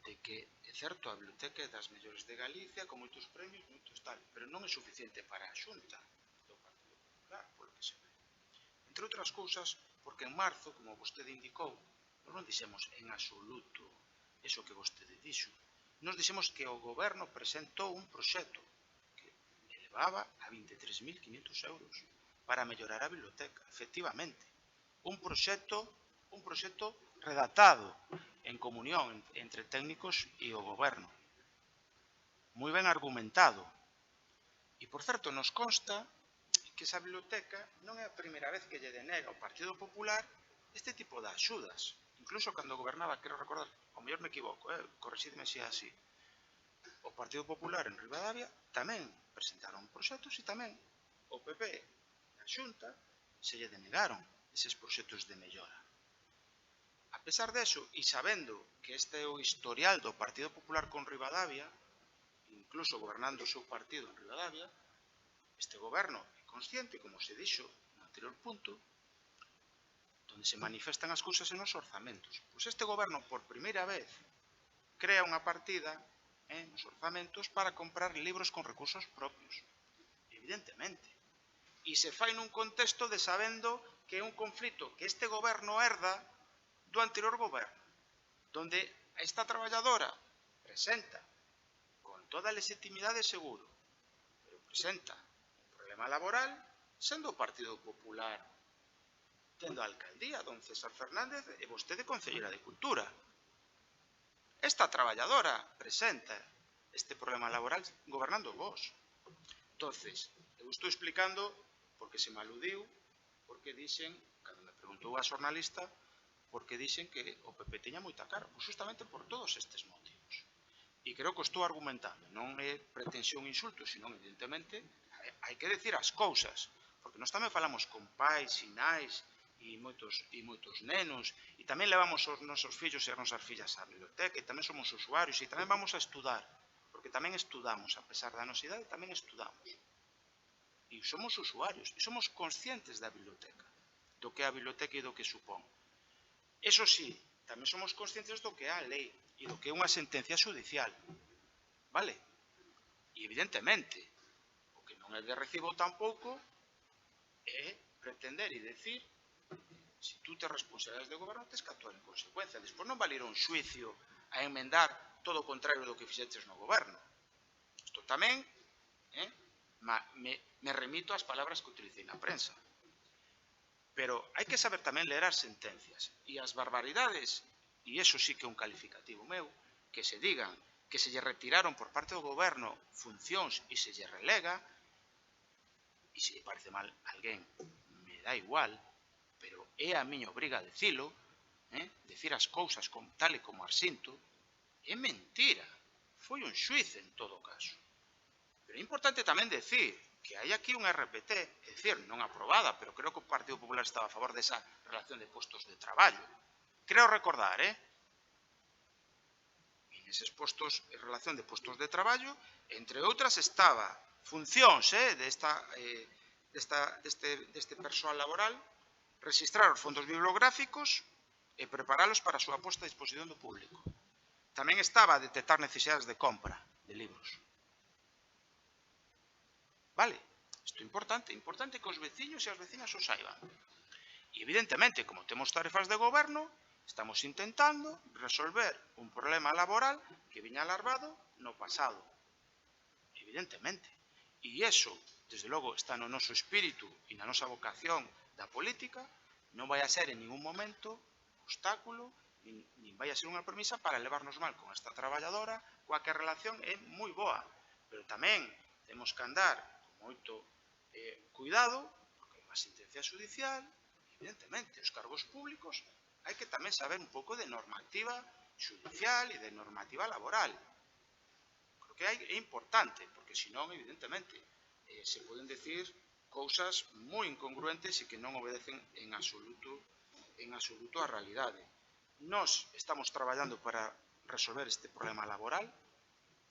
de que, é certo, a biblioteca é das mellores de Galicia, con moitos premios, moitos tal, pero non é suficiente para a Xunta do Partido Popular, polo que se ve. Entre outras cousas, porque en marzo, como vostede indicou, non dixemos en absoluto eso que vostede dixo. Nos dixemos que o goberno presentou un proxecto que elevaba a 23.500 euros para mellorar a biblioteca, efectivamente. Un proxecto redactado en comunión entre técnicos e o goberno. Moi ben argumentado. E, por certo, nos consta que esa biblioteca non é a primeira vez que lle denega ao Partido Popular este tipo de axudas. Incluso cando gobernaba, quero recordar, ao mellor me equivoco, correxidme se é así, o Partido Popular en Ribadavia tamén presentaron proxectos e tamén o PP na Xunta se lle denegaron eses proxectos de mellora. A pesar deso, e sabendo que este é o historial do Partido Popular con Ribadavia, incluso gobernando o seu partido en Ribadavia, este goberno é consciente, como se dixo no anterior punto, onde se manifestan as cousas nos orzamentos. Pois este goberno, por primeira vez, crea unha partida nos orzamentos para comprar libros con recursos propios. Evidentemente. E se fai nun contexto de sabendo que é un conflito que este goberno herda do anterior goberno, donde esta traballadora presenta, con toda a legitimidade seguro, pero presenta un problema laboral, sendo o Partido Popular tendo a alcaldía, don César Fernández, e vostede concelleira de Cultura. Esta traballadora presenta este problema laboral gobernando vos. Entonces, eu estou explicando porque se me aludiu, porque dixen, cando me preguntou a xornalista, porque dixen que o PP teña moita cara, pois justamente por todos estes motivos. E creo que estou argumentando, non é pretensión insulto, senón, evidentemente, hai que decir as cousas, porque nós tamén falamos con pais e nais e moitos nenos, e tamén levamos os nosos fillos e as nosas fillas á biblioteca, e tamén somos usuarios, e tamén vamos a estudar, porque tamén estudamos, a pesar da nosa idade, tamén estudamos. E somos usuarios, e somos conscientes da biblioteca, do que é a biblioteca e do que supón. Eso sí, tamén somos conscientes do que é a lei e do que é unha sentencia judicial. Vale? E evidentemente, o que non é de recibo tampouco é pretender e decir se tú tes responsabilidades de goberno tes que actuar en consecuencia. Despois non valer un xuicio a enmendar todo o contrario do que fixeches no goberno. Isto tamén me remito ás palabras que utilicei na prensa. Pero hai que saber tamén ler as sentencias e as barbaridades, e iso sí que é un calificativo meu, que se digan que se lle retiraron por parte do goberno funcións e se lle relega, e se lle parece mal a alguén, me dá igual, pero é a miña obriga dicilo, decir as cousas tal e como as sinto, é mentira. Foi un xuiz en todo caso. Pero é importante tamén decir que hai aquí unha RPT, é dicir, non aprobada, pero creo que o Partido Popular estaba a favor desa relación de postos de traballo. Creo recordar, E neses postos, en relación de postos de traballo, entre outras estaba funcións deste persoal laboral, registrar os fondos bibliográficos e preparalos para a súa posta a disposición do público. Tamén estaba a detectar necesidades de compra de libros. Vale? Isto é importante que os veciños e as veciñas o saiban. E evidentemente, como temos tarefas de goberno, estamos intentando resolver un problema laboral que viña alarvado no pasado. Evidentemente. E iso, desde logo, está no noso espírito e na nosa vocación da política, non vai a ser en ningún momento obstáculo, nin vai a ser unha premisa para levarnos mal con esta traballadora, coa que a relación é moi boa. Pero tamén temos que andar con moito cuidado, porque hai unha sentencia judicial, evidentemente, os cargos públicos hai que tamén saber un pouco de normativa judicial e de normativa laboral. Creo que é importante, porque senón, evidentemente, se poden decir cousas moi incongruentes e que non obedecen en absoluto a realidade. Nós estamos traballando para resolver este problema laboral.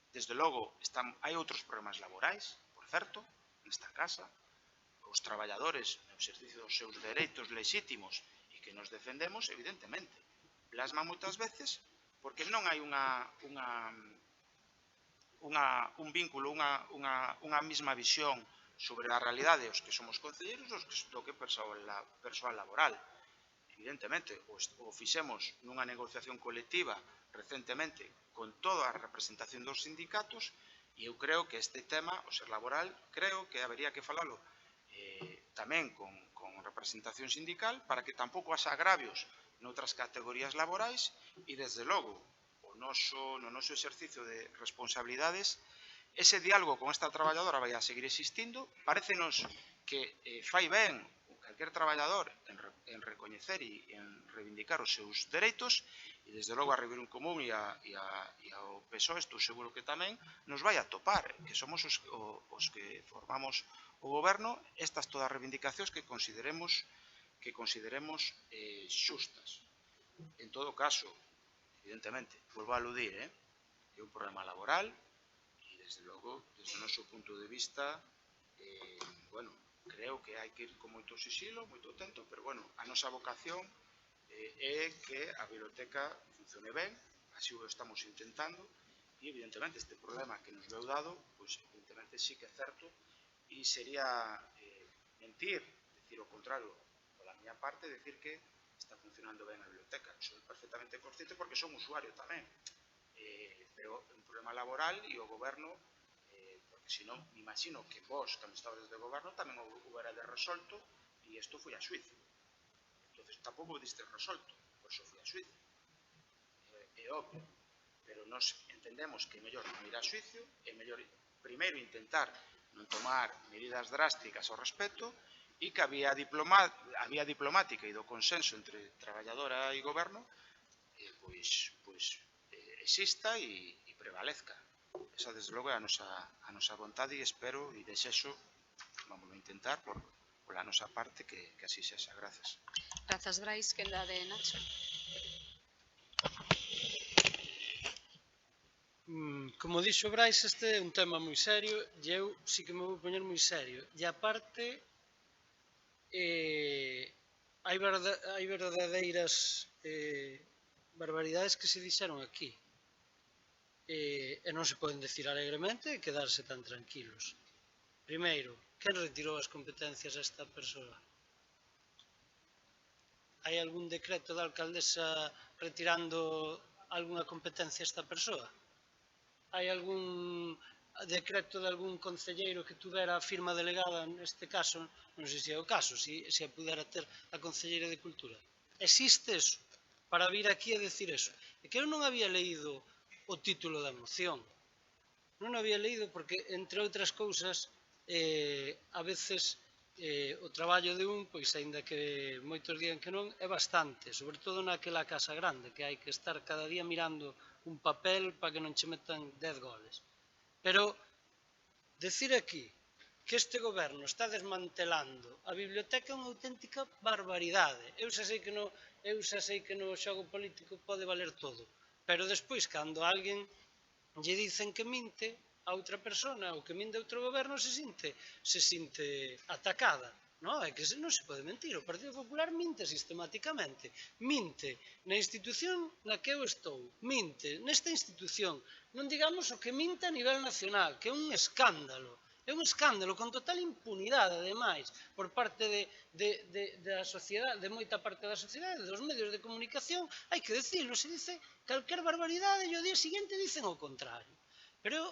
Desde logo, hai outros problemas laborais, por certo, nesta casa. Os traballadores, no exercicio dos seus dereitos legítimos e que nos defendemos, evidentemente, plasman moitas veces porque non hai un vínculo, unha mesma visión sobre a realidade os que somos concelleiros do que persoal laboral. Evidentemente, o fixemos nunha negociación colectiva recentemente con toda a representación dos sindicatos e eu creo que este tema, o ser laboral, creo que habería que falalo tamén con representación sindical para que tampouco haxa agravios noutras categorías laborais e, desde logo, no noso exercicio de responsabilidades, ese diálogo con esta traballadora vai a seguir existindo. Parécenos que fai ben calquer traballador en recoñecer e en reivindicar os seus dereitos e, desde logo, a Reunión Común e ao PSOE, estou seguro que tamén nos vai a topar, que somos os que formamos o goberno, estas todas as reivindicacións que consideremos xustas. En todo caso, evidentemente, volvo a aludir, é un problema laboral e, desde logo, desde o noso punto de vista, creo que hai que ir con moito sisilo, moito atento, pero, a nosa vocación é que a biblioteca funcione ben, así o estamos intentando, e, evidentemente, este problema que nos veu dado, pois, evidentemente, sí que é certo, e sería mentir, decir o contrario, pola miña parte, decir que está funcionando ben a biblioteca. Soy perfectamente consciente porque son usuario tamén, pero é un problema laboral e o goberno, porque senón, me imagino que vos, cando estabas desde o goberno, tamén o hubiera de resolto e isto foi a xuizo. Entón, tampouco o diste resolto, por iso foi a xuizo. É obvio, pero nós entendemos que é mellor non ir a xuizo, é mellor primeiro intentar non tomar medidas drásticas ao respecto e que a vía diplomática e do consenso entre traballadora e goberno exista e prevalezca. Esa, desde logo, é a nosa vontade e espero e desexo, vamos a intentar, pola nosa parte, que así sexa. Grazas. Grazas, Brais. Quenda de Nacho. Como dixo Brais, este é un tema moi serio e eu sí que me vou poñer moi serio. E aparte, hai verdadeiras barbaridades que se dixeron aquí. E non se poden decir alegremente e quedarse tan tranquilos. Primeiro, quen retirou as competencias a esta persoa? Hai algún decreto da alcaldesa retirando algunha competencia a esta persoa? Hai algún decreto de algún concelleiro que tuvera a firma delegada, neste caso, non sei se é o caso, se a pudera ter a concelleira de Cultura? Existe eso, para vir aquí a decir eso. É que eu non había leído o título da moción. Non había leído porque, entre outras cousas, a veces o traballo de un, pois, aínda que moitos dían que non, é bastante, sobre todo naquela casa grande, que hai que estar cada día mirando un papel para que non che metan 10 goles. Pero, decir aquí que este goberno está desmantelando a biblioteca é unha auténtica barbaridade. Eu xa sei que no xogo político pode valer todo, pero despois, cando alguén lle dicen que minte a outra persona ou que minte a outro goberno, se sinte atacada. Non, é que non se pode mentir. O Partido Popular minte sistemáticamente. Minte na institución na que eu estou. Minte nesta institución. Non digamos o que minte a nivel nacional, que é un escándalo. É un escándalo con total impunidade, ademais, por parte da sociedade, de moita parte da sociedade, dos medios de comunicación. Hai que decirlo, se dice calquer barbaridade e o día seguinte dicen o contrario. Pero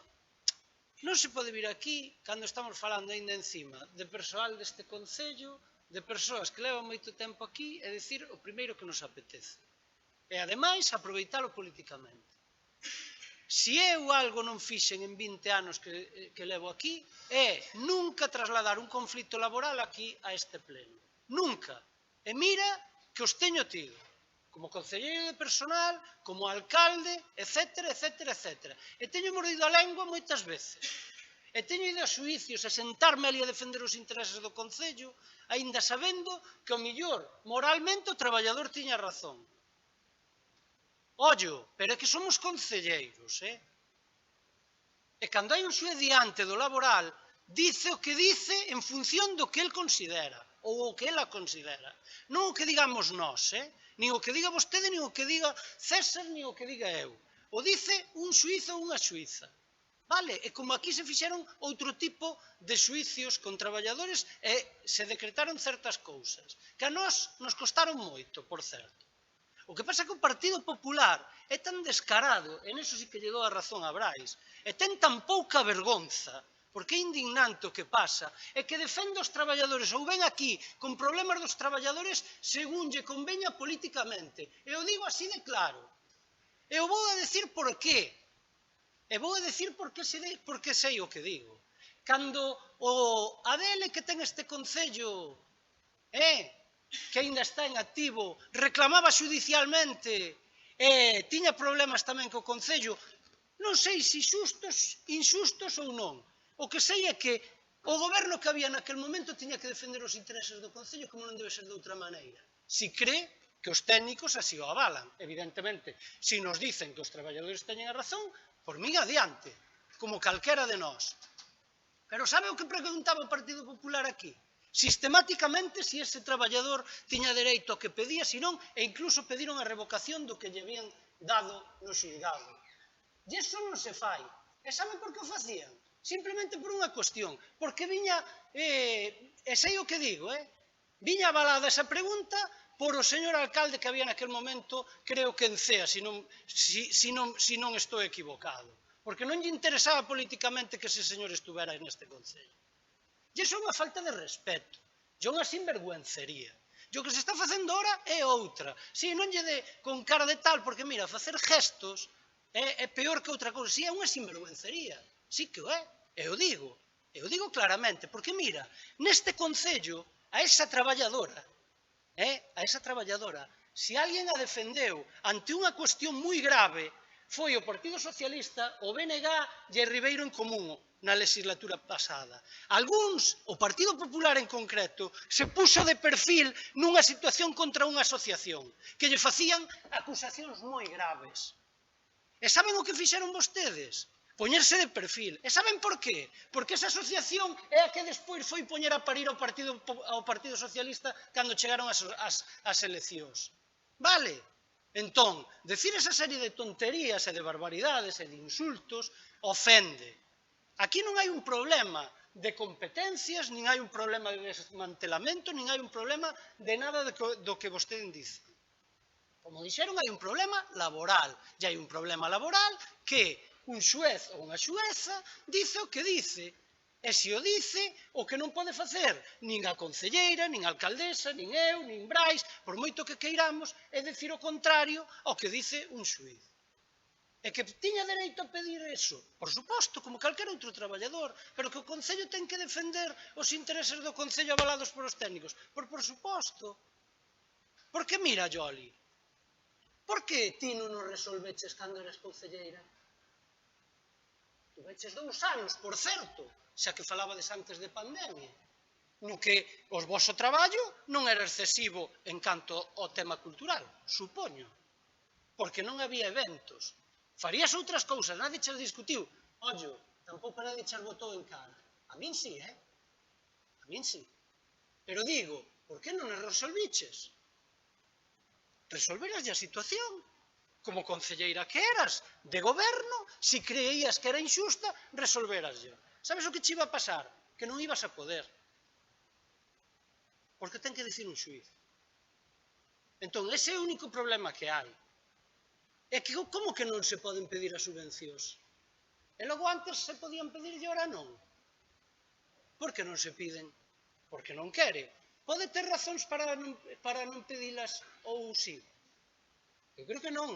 non se pode vir aquí, cando estamos falando ainda encima de persoal deste Concello, de persoas que levan moito tempo aquí, e dicir o primeiro que nos apetece. E, ademais, aproveitalo politicamente. Se eu algo non fixen en 20 anos que levo aquí, é nunca trasladar un conflito laboral aquí a este pleno. Nunca. E mira que os teño tido. Como concelleiro de personal, como alcalde, etcétera, etcétera, etcétera. E teño mordido a lengua moitas veces. E teño ido a xuicios a sentarme ali a defender os intereses do Concello, aínda sabendo que o mellor, moralmente, o traballador tiña razón. Ollo, pero é que somos concelleiros, E cando hai un xuez diante do laboral, dice o que dice en función do que el considera, ou o que ela considera. Non o que digamos nós, nin o que diga vostede, nin o que diga César, nin o que diga eu. O dice un xuízo ou unha xuíza. Vale? E como aquí se fixeron outro tipo de xuicios con traballadores e se decretaron certas cousas, que a nós nos costaron moito, por certo. O que pasa é que o Partido Popular é tan descarado, e neso sí que lle dou a razón a Brais, e ten tan pouca vergonza, porque é indignante o que pasa, é que defende os traballadores ou ven aquí con problemas dos traballadores según lle conveña políticamente. E o digo así de claro. E o vou a decir por qué. E vou a decir por que sei o que digo. Cando o ADL que ten este Concello, que aínda está en activo, reclamaba xudicialmente e tiña problemas tamén co Concello, non sei se inxustos ou non. O que sei é que o goberno que había naquel momento tiña que defender os intereses do Concello como non debe ser de outra maneira. Si cree que os técnicos así o avalan. Evidentemente, si nos dicen que os traballadores teñen a razón, por min adiante, como calquera de nós. Pero sabe o que preguntaba o Partido Popular aquí? Sistemáticamente si ese traballador tiña dereito ao que pedía, si non, e incluso pediron a revocación do que lle habían dado no xulgado. E iso non se fai. E sabe por que o facían? Simplemente por unha cuestión. Porque viña, e sei o que digo, viña avalada esa pregunta por o señor alcalde que había naquel momento, creo que en CEA, si non estou equivocado. Porque non lle interesaba políticamente que ese señor estuvera neste Concello. E iso é unha falta de respeto, e unha sinvergüencería. E o que se está facendo ora é outra. Si, non lle dé con cara de tal, porque, mira, facer gestos é peor que outra cousa. Si, é unha sinvergüencería. Si que o é. E o digo claramente, porque, mira, neste Concello, a esa traballadora, se alguén a defendeu ante unha cuestión moi grave, foi o Partido Socialista, o BNG e Ribeiro en Común na legislatura pasada. Algúns, o Partido Popular en concreto, se puxo de perfil nunha situación contra unha asociación que lle facían acusacións moi graves. E saben o que fixeron vostedes? Poñerse de perfil. E saben por qué? Porque esa asociación é a que despois foi poñer a parir ao Partido Socialista cando chegaron as eleccións. Vale? Entón, decir esa serie de tonterías e de barbaridades e de insultos ofende. Aquí non hai un problema de competencias, nin hai un problema de desmantelamento, nin hai un problema de nada do que vostede dice. Como dixeron, hai un problema laboral. E hai un problema laboral que un xuez ou unha xueza dice o que dice. E se o dice, o que non pode facer nin a concelleira, nin a alcaldesa, nin eu, nin Brais, por moito que queiramos, é dicir o contrario ao que dice un xuiz. E que tiña dereito a pedir eso, por suposto, como calquer outro traballador, pero que o Concello ten que defender os intereses do Concello avalados por os técnicos. Por suposto. Porque mira, Joli, por que ti non o resolveches cando eres concelleira? Tuveches 2 anos, por certo, xa que falabades antes de pandemia, no que o vosso traballo non era excesivo en canto ao tema cultural, supoño, porque non había eventos. Farías outras cousas, nadie chas discutiu. Ollo, tampouco nadie chas botou en cara. A min sí, A min sí. Pero digo, por que non as resolviches? Resolveraslle a situación. Como concelleira que eras, de goberno, si creías que era injusta, resolveraslle. Sabes o que che iba a pasar? Que non ibas a poder. Porque ten que dicir un xuiz. Entón, ese é o único problema que hai. É que como que non se poden pedir as subvencións? E logo antes se podían pedir e ora non. Por que non se piden? Porque non quere. Pode ter razóns para non pedilas ou sí? Eu creo que non,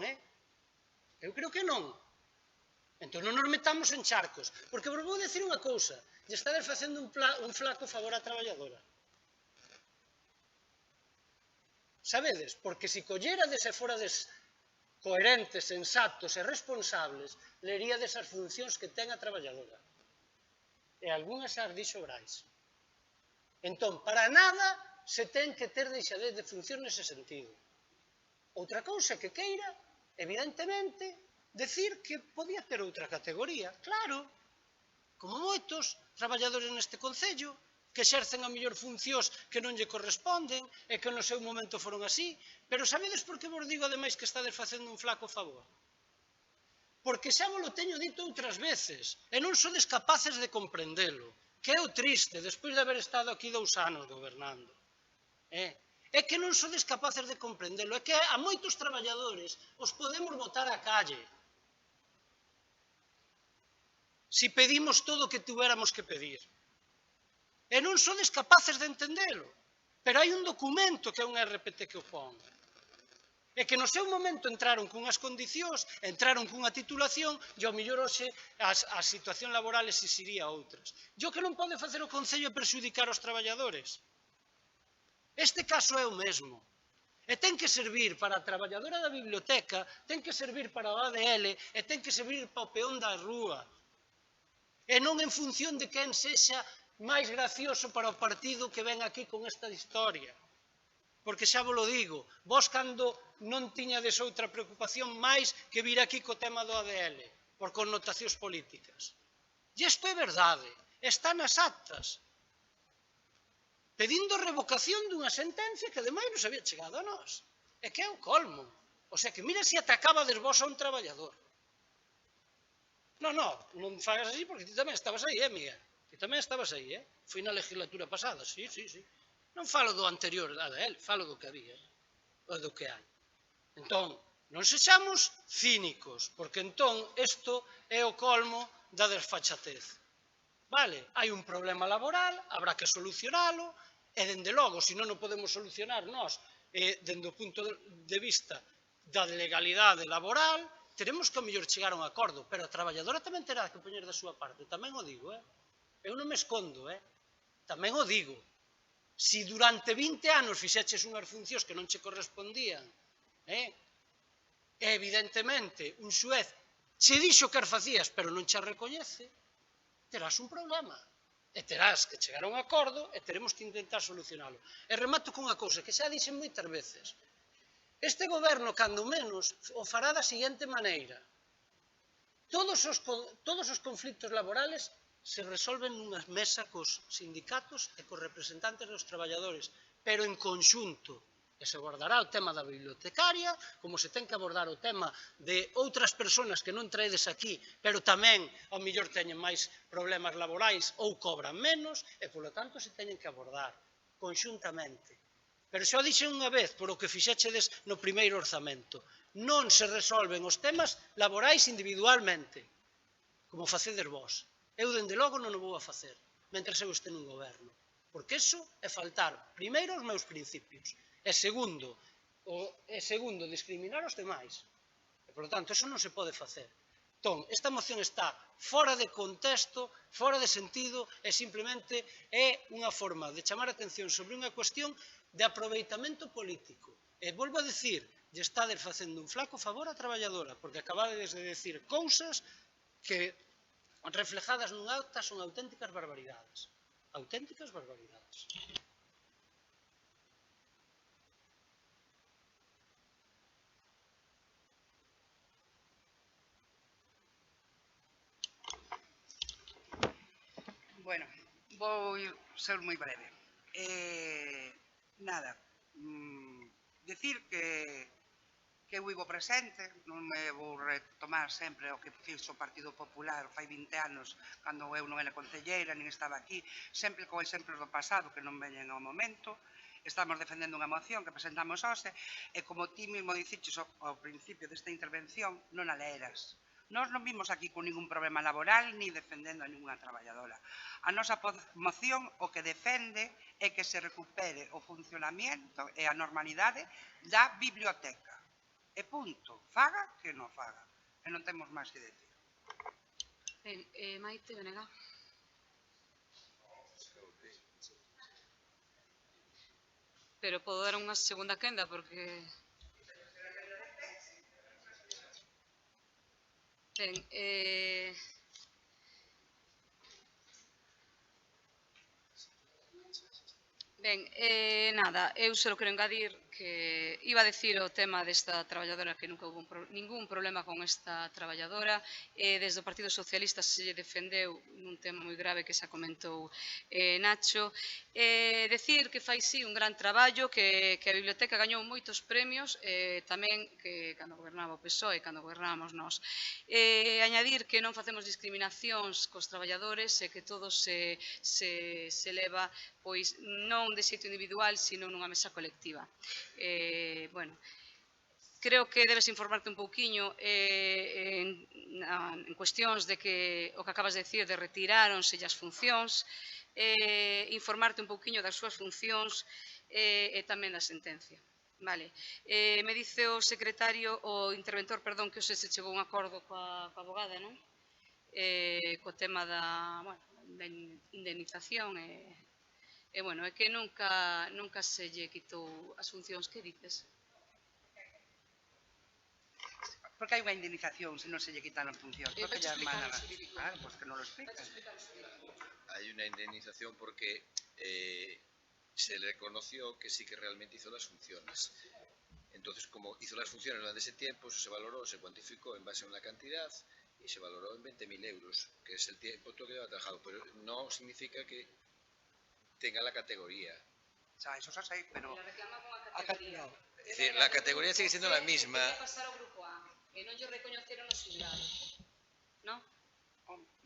Eu creo que non. Entón non nos metamos en charcos. Porque vos vou dicir unha cousa. Lle estades facendo un flaco favor á traballadora. Sabedes? Porque se collerades e forades coherentes, sensatos e responsables, leríades as funcións que ten a traballadora. E algunhas as dixo Brais. Entón, para nada se ten que ter deixadez de función nese sentido. Outra cousa que queira, evidentemente, decir que podía ter outra categoría. Claro, como moitos traballadores neste concello, que exercen a mellor funcións que non lle corresponden e que no seu momento foron así. Pero sabedes por que vos digo, ademais, que estades facendo un flaco favor? Porque xa vos lo teño dito outras veces e non sodes capaces de comprendelo, que é o triste, despois de haber estado aquí 2 anos gobernando. É que non sodes capaces de comprendelo, é que a moitos traballadores os podemos botar á calle si pedimos todo o que tuéramos que pedir. E non sodes capaces de entendelo, pero hai un documento que é un RPT que o pon. E que no seu momento entraron cunhas condicións, entraron cunha titulación, e ao mellor hoxe a situación laboral exixiría outras. E o que non pode facer o Concello é perxudicar os traballadores. Este caso é o mesmo. E ten que servir para a traballadora da biblioteca, ten que servir para o ADL e ten que servir para o peón da rúa. E non en función de quen sexa máis gracioso para o partido que ven aquí con esta historia. Porque xa vos lo digo, vos cando non tiñades outra preocupación máis que vir aquí co tema do ADL, por connotacións políticas. E isto é verdade, está nas actas. Pedindo revocación dunha sentencia que ademais non se había chegado a nós. É que é o colmo. O sea que mira se atacabades vos a un traballador. Non fagas así porque ti tamén estabas aí, Miguel? Ti tamén estabas aí, Foi na legislatura pasada, sí. Non falo do anterior ADL, falo do que había, ou do que hai. Entón, non sexamos cínicos, porque entón isto é o colmo da desfachatez. Vale, hai un problema laboral, habrá que solucionalo, e dende logo, se non o podemos solucionar nós, dende o punto de vista da legalidade laboral, teremos que a mellor chegar a un acordo, pero a traballadora tamén terá que poñer da súa parte, tamén o digo, Eu non me escondo, tamén o digo. Se durante 20 anos fixeches unhas funcións que non che correspondían, e evidentemente un xuez che dixo que as facías, pero non che recoñece, terás un problema. E terás que chegar a un acordo e teremos que intentar solucionalo. E remato con unha cousa que xa dixen moitas veces. Este goberno, cando menos, o fará da seguinte maneira. Todos os conflitos laborales se resolven nunha mesa cos sindicatos e cos representantes dos traballadores, pero en conxunto. E se abordará o tema da bibliotecaria, como se ten que abordar o tema de outras persoas que non traedes aquí, pero tamén, ao mellor, teñen máis problemas laborais ou cobran menos, e, polo tanto, se teñen que abordar conxuntamente. Pero xa o dixen unha vez, por o que fixéchedes no primeiro orzamento, non se resolven os temas laborais individualmente, como facedes vos. Eu, dende logo, non o vou a facer, mentre eu este nun goberno. Porque iso é faltar, primeiro, os meus principios. E segundo, discriminar os demais. E, por tanto, iso non se pode facer. Entón, esta moción está fora de contexto, fora de sentido, e simplemente é unha forma de chamar a atención sobre unha cuestión de aproveitamento político. E volvo a dicir, lle estades facendo un flaco favor á traballadora, porque acabades de decir cousas que reflejadas nun acta son auténticas barbaridades. Auténticas barbaridades. Bueno, vou ser moi breve. Nada, decir que eu vivo presente, non me vou retomar sempre o que fixo o Partido Popular fai 20 anos, cando eu non era concelleira, nin estaba aquí, sempre con exemplos do pasado que non veñen ao momento. Estamos defendendo unha moción que presentamos hoxe, e como ti mesmo diciches ao principio desta intervención, non a leeras. Nós non vimos aquí con ningún problema laboral ni defendendo a ninguna traballadora. A nosa moción o que defende é que se recupere o funcionamento e a normalidade da biblioteca. E punto. Faga que non faga. E non temos máis que decir. Ben, Maite, Venega. Pero podo dar unha segunda quenda porque... Ben, nada, eu só quero engadir que iba a decir o tema desta traballadora que nunca houve ningún problema con esta traballadora, desde o Partido Socialista se lle defendeu nun tema moi grave que xa comentou Nacho, decir que fai sí un gran traballo, que a biblioteca gañou moitos premios, tamén que cando gobernaba o PSOE, cando gobernábamos nós. Añadir que non facemos discriminacións cos traballadores e que todo se leva pois non de xeito individual, sino nunha mesa colectiva. Bueno, creo que debes informarte un pouquiño en cuestións de que o que acabas de decir de retiráronse as funcións, informarte un pouquiño das súas funcións e tamén da sentencia. Vale. Me dice o secretario, o interventor, perdón, que hoxe se chegou a un acordo coa abogada, non? Co tema da indemnización e, bueno, é que nunca se lle quitou as funcións que dices. Porque hai unha indemnización se non se lle quitan as funcións. Porque Vais ya explicar hermana... o xurídico. Claro, pues que non lo explican. Hay una indemnización porque se le reconoció que sí que realmente hizo las funciones. Entonces, como hizo las funciones durante ese tiempo, eso se valoró, se cuantificó en base a una cantidad y se valoró en 20.000 euros, que es el tiempo todo que lleva trabajado, pero no significa que tenga la categoría. O sea, eso xa sei, pero... La reclamaban a categoría. Es decir, la categoría sigue siendo la misma. Quería pasar ao grupo A, e non lle recoñeceron o xulgado, non?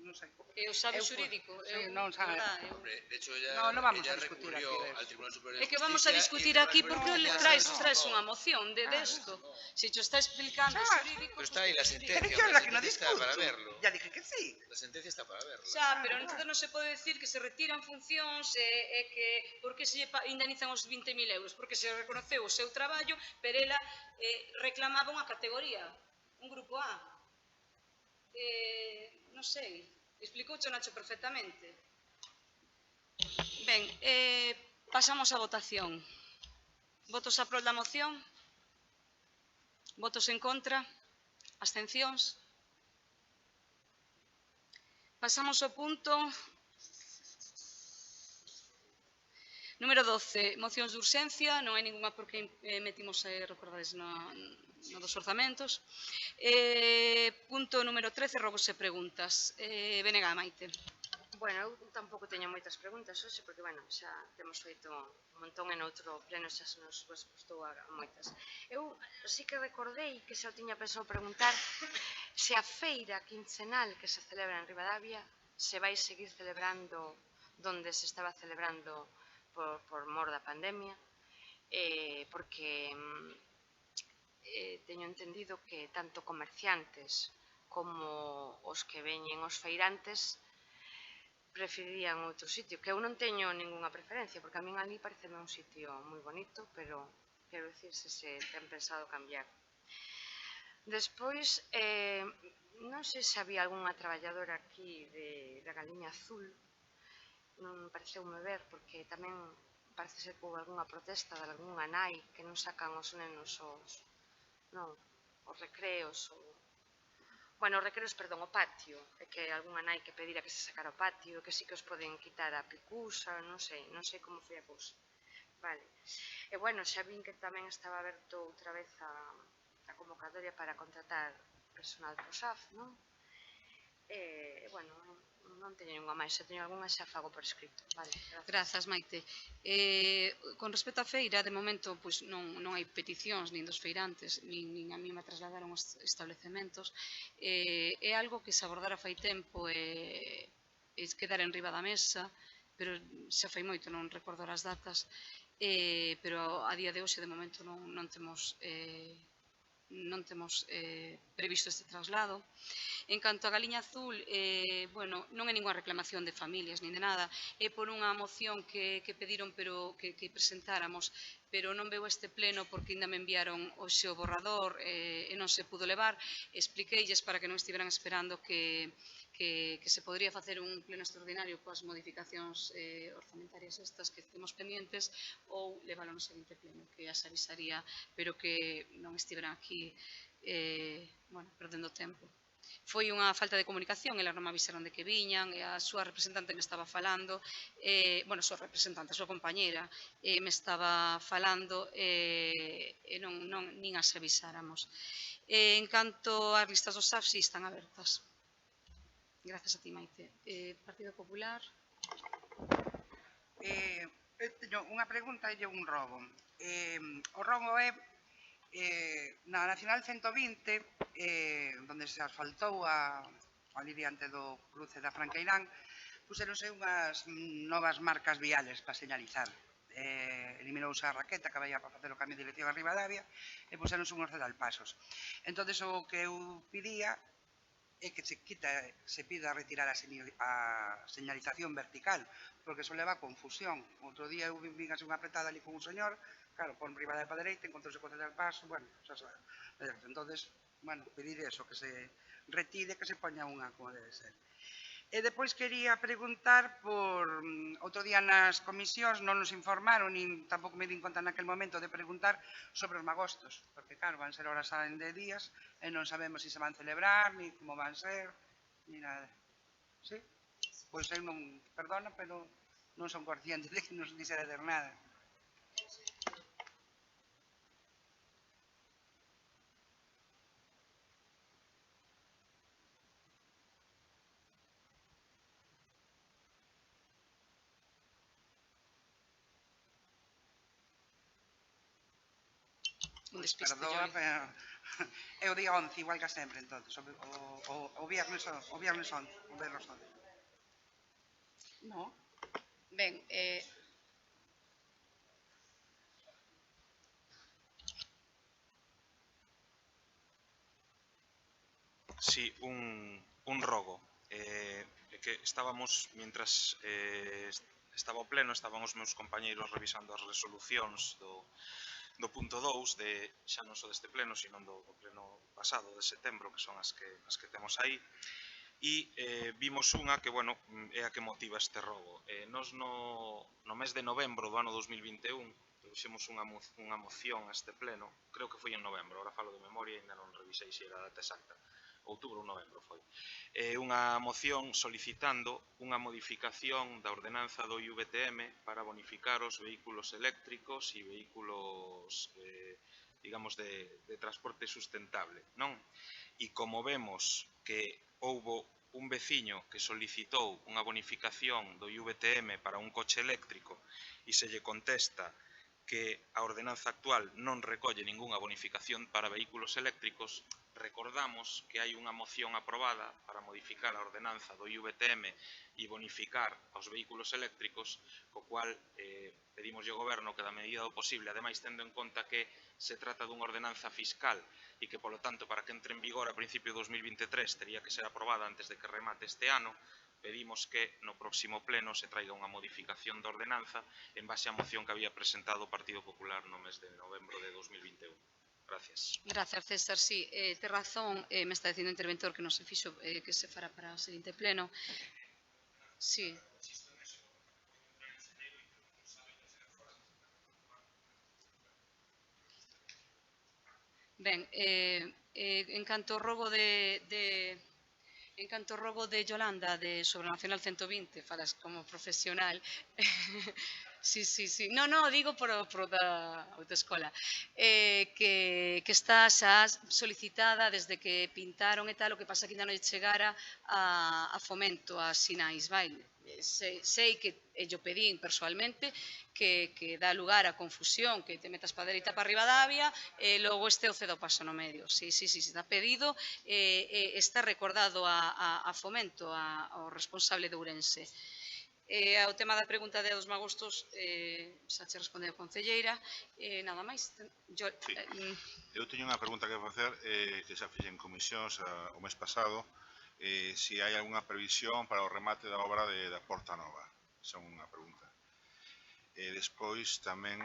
Non sei. Que o sabe xurídico. Sí, non sabe. Hombre, de hecho, ella, No vamos ella a discutir recurrió aquí de eso. al Tribunal Superior de É que vamos a Justicia discutir y aquí porque le traes unha no. moción de esto. Se te está explicando o xurídico... Pero está ahí la sentencia. Pero yo la que no sentencia está discuto. para verlo. Ya dije que sí. La sentencia está para verlo. Xa, pero entonces non se pode decir que se retiran funcións e que por que se lle indemnizan os 20.000 euros? Porque se reconoceu o seu traballo, pero ela reclamaba unha categoría, un grupo A. Non sei, explicouche o Nacho perfectamente. Ben, pasamos á votación. Votos a prol da moción? Votos en contra? Abstencións? Pasamos ao punto número 12, mocións de urxencia, non hai ninguna porque metimos, recordades, no dos orzamentos. Punto número 13, rogos e preguntas. Venega, Maite. Bueno, eu tampouco teño moitas preguntas hoxe, porque, bueno, xa temos feito un montón en outro pleno, xa se nos respostou a moitas. Eu sí que recordei que xa o tiña pensado preguntar se a feira quincenal que se celebra en Ribadavia se vai seguir celebrando donde se estaba celebrando por mor da pandemia, porque teño entendido que tanto comerciantes como os que veñen os feirantes preferirían outro sitio, que eu non teño ningunha preferencia, porque a min ali pareceme un sitio moi bonito, pero quero dicir se ten pensado cambiar. Despois, non sei se había algunha traballadora aquí da Galiña Azul, non pareceume ver, porque tamén parece ser que houve algunha protesta de algunha nai que non sacan os nenos os recreos Bueno, os recreos, perdón, o patio, é que algunha nai que pedira que se sacara o patio, que sí que os poden quitar a picusa, non sei como foi a cousa. Vale. E bueno, xa vin que tamén estaba aberto outra vez a convocatoria para contratar personal pro SAF, non? E, bueno, non teño ninguna máis, se teño algunha xa fago por escrito. Vale, Grazas, Maite. Con respecto á feira, de momento pois, non hai peticións nin dos feirantes, nin a mí me trasladaron os establecementos. É algo que se abordara fai tempo e quedar en riba da mesa, pero xa fai moito, non recordo as datas, pero a día de hoxe de momento non temos previsto este traslado. En canto á Galiña Azul, bueno, non é ninguna reclamación de familias nin de nada, é por unha moción que pediron que presentáramos, pero non veu este pleno porque ainda me enviaron hoxe o borrador e non se pudo levar. Expliqueilles para que non estiveran esperando que se podría facer un pleno extraordinario coas modificacións orzamentarias estas que temos pendientes ou leválo no seguinte pleno, que as avisaría, pero que non estiveran aquí perdendo tempo. Foi unha falta de comunicación, elas non me avisaron de que viñan, e a súa representante me estaba falando, a súa compañera me estaba falando e nin as avisáramos. En canto ás listas do SAF, si están abertas. Grazas a ti, Maite. Partido Popular. Teño unha pregunta e un rogo. O rogo é na Nacional 120, onde se asfaltou ali diante do cruce da Franqueirán, puseronse unhas novas marcas viales para señalizar. Eliminouse a raqueta que vai para facer o cambio de dirección a Ribadavia e puseronse unhos cedalpasos. Entón, o que eu pedía é que se pida retirar a señalización vertical, porque eso leva a confusión. Outro día eu vin así unha apretada ali con un señor, claro, pon Ribadavia para a dereita, encontrouse con el paso, bueno, xa sabe. Entón, pedir eso, que se retire, que se poña unha como debe ser. E depois quería preguntar por, outro día nas comisións non nos informaron, nin tampouco me din conta naquel momento de preguntar sobre os magostos, porque claro, van ser horas de días e non sabemos se van celebrar, ni como van ser, ni nada. Sí? Pois eu non, perdona, pero non son consciente de que non se dixera de nada. Perdón, pero é o día 11, igual que sempre, entón, o viernes 11, o viernes 11. No. Ben, Sí, un rogo. Que estábamos, mientras estaba o pleno, estaban os meus compañeiros revisando as resolucións do punto 2, xa non só deste pleno, sino do pleno pasado, de setembro, que son as que temos aí, e vimos unha que, bueno, é a que motiva este rogo. Nos no mes de novembro do ano 2021, fixemos unha moción a este pleno, creo que foi en novembro, ahora falo de memoria e ainda non revisei se era a data exacta, outubro ou novembro foi, unha moción solicitando unha modificación da ordenanza do IVTM para bonificar os vehículos eléctricos e vehículos, digamos, de transporte sustentable, non? E como vemos que houbo un veciño que solicitou unha bonificación do IVTM para un coche eléctrico e se lle contesta que a ordenanza actual non recolle ningunha bonificación para vehículos eléctricos, recordamos que hai unha moción aprobada para modificar a ordenanza do IVTM e bonificar aos vehículos eléctricos, co cual pedimos ao Goberno que da medida do posible, ademais tendo en conta que se trata dunha ordenanza fiscal e que, polo tanto, para que entre en vigor a principio de 2023 tería que ser aprobada antes de que remate este ano, pedimos que no próximo pleno se traiga unha modificación da ordenanza en base á moción que había presentado o Partido Popular no mes de novembro de 2021. Gracias. Grazas, César. Sí, te razón, me está dicindo o interventor que non se fixo, que se fará para o seguinte pleno. Sí. Ben, En canto ao robo de Yolanda sobre o Nacional 120, falas como profesional. Sí. No, digo por da autoescola. Que está xa solicitada desde que pintaron e tal, o que pasa que ainda non lle chegara a Fomento, a sinais, vai? Sei que yo pedín persoalmente que dá lugar a confusión, que te metas para a dereita para Ribadavia e logo este o cedo paso no medio. Sí, está pedido, está recordado a Fomento, ao responsable de Ourense. Ao tema da pregunta de dos magostos, xa che respondeu a concelleira, nada máis. Eu teño unha pregunta que facer, que xa fixen en comisións o mes pasado, se hai algunha previsión para o remate da obra da Porta Nova. Esa é unha pregunta. Despois tamén,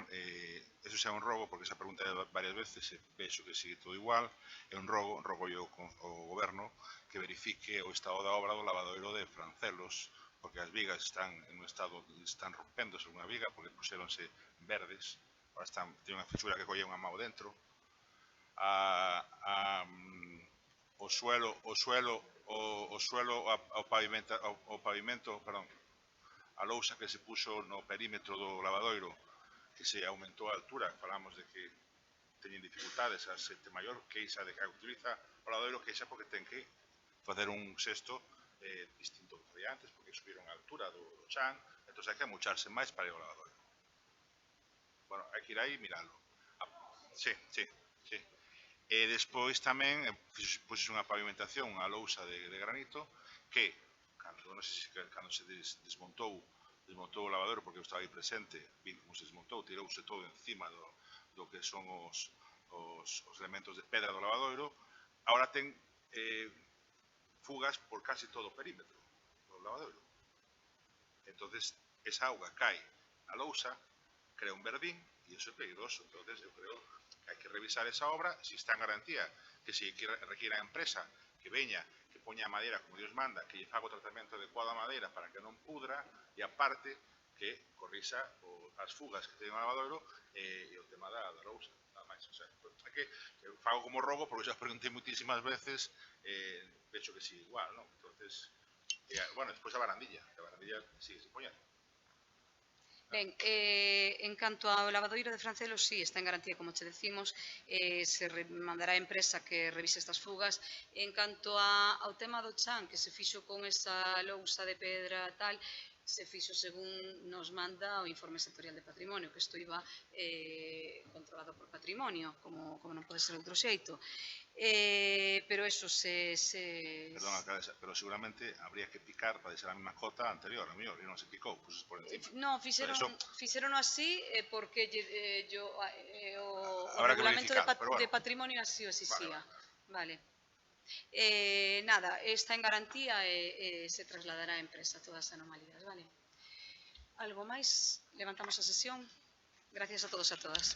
eso xa é un rogo, porque esa pregunta varias veces, vexo que sigue todo igual, é un rogo yo ao goberno que verifique o estado da obra do lavadoiro de Francelos, porque as vigas están en un estado, están rompéndose unha viga, porque puxéronse verdes, ahora ten unha fechura que colle unha mau dentro, o suelo, ao pavimento, perdón, a lousa que se puxo no perímetro do lavadoiro, que se aumentou a altura, falamos de que teñen dificultades a xente maior, queixa de que utiliza o lavadoiro, queixa porque ten que facer un sexto distinto que antes, porque subiron a altura do chan, entón hai que amucharse máis para ir ao lavadoiro. Bueno, hai que ir aí e miralo. Sí. E despois tamén puxes unha pavimentación, unha lousa de granito, que cando se desmontou o lavadoiro, porque eu estaba aí presente, vi como se desmontou, tirouse todo encima do que son os elementos de pedra do lavadoiro, agora ten fugas por casi todo o perímetro do lavadoiro. Entonces, esa auga cae a lousa, crea un verdín, e iso é peligroso. Entonces, eu creo que hai que revisar esa obra, se está en garantía, que se requiera a empresa que veña, que poña a madeira como Dios manda, que lle faga o tratamento adecuado a madeira para que non pudra, e aparte que corrixa as fugas que ten o lavadoiro e o tema da lousa, nada máis. O sea, é que fago como rogo, porque xa preguntei muitísimas veces, vexo que sigue igual, non? Entonces, bueno, despois a barandilla sigue sin poñer. Ben, en canto ao lavadoiro de Francelos, sí, está en garantía, como che decimos, se mandará a empresa que revise estas fugas. En canto ao tema do chan, que se fixo con esa lousa de pedra tal, se fixo según nos manda o informe sectorial de patrimonio, que isto iba controlado por patrimonio, como non pode ser outro xeito. Pero eso Perdón, alcaldesa, pero seguramente habría que picar para deixar a mesma cota anterior, a mellor, e non se picou, pues por encima. Non, fixeron así porque o regulamento de patrimonio así o exixía. Vale. Nada, está en garantía e se trasladará á empresa todas as anomalías, vale? Algo máis? Levantamos a sesión. Gracias a todos e a todas.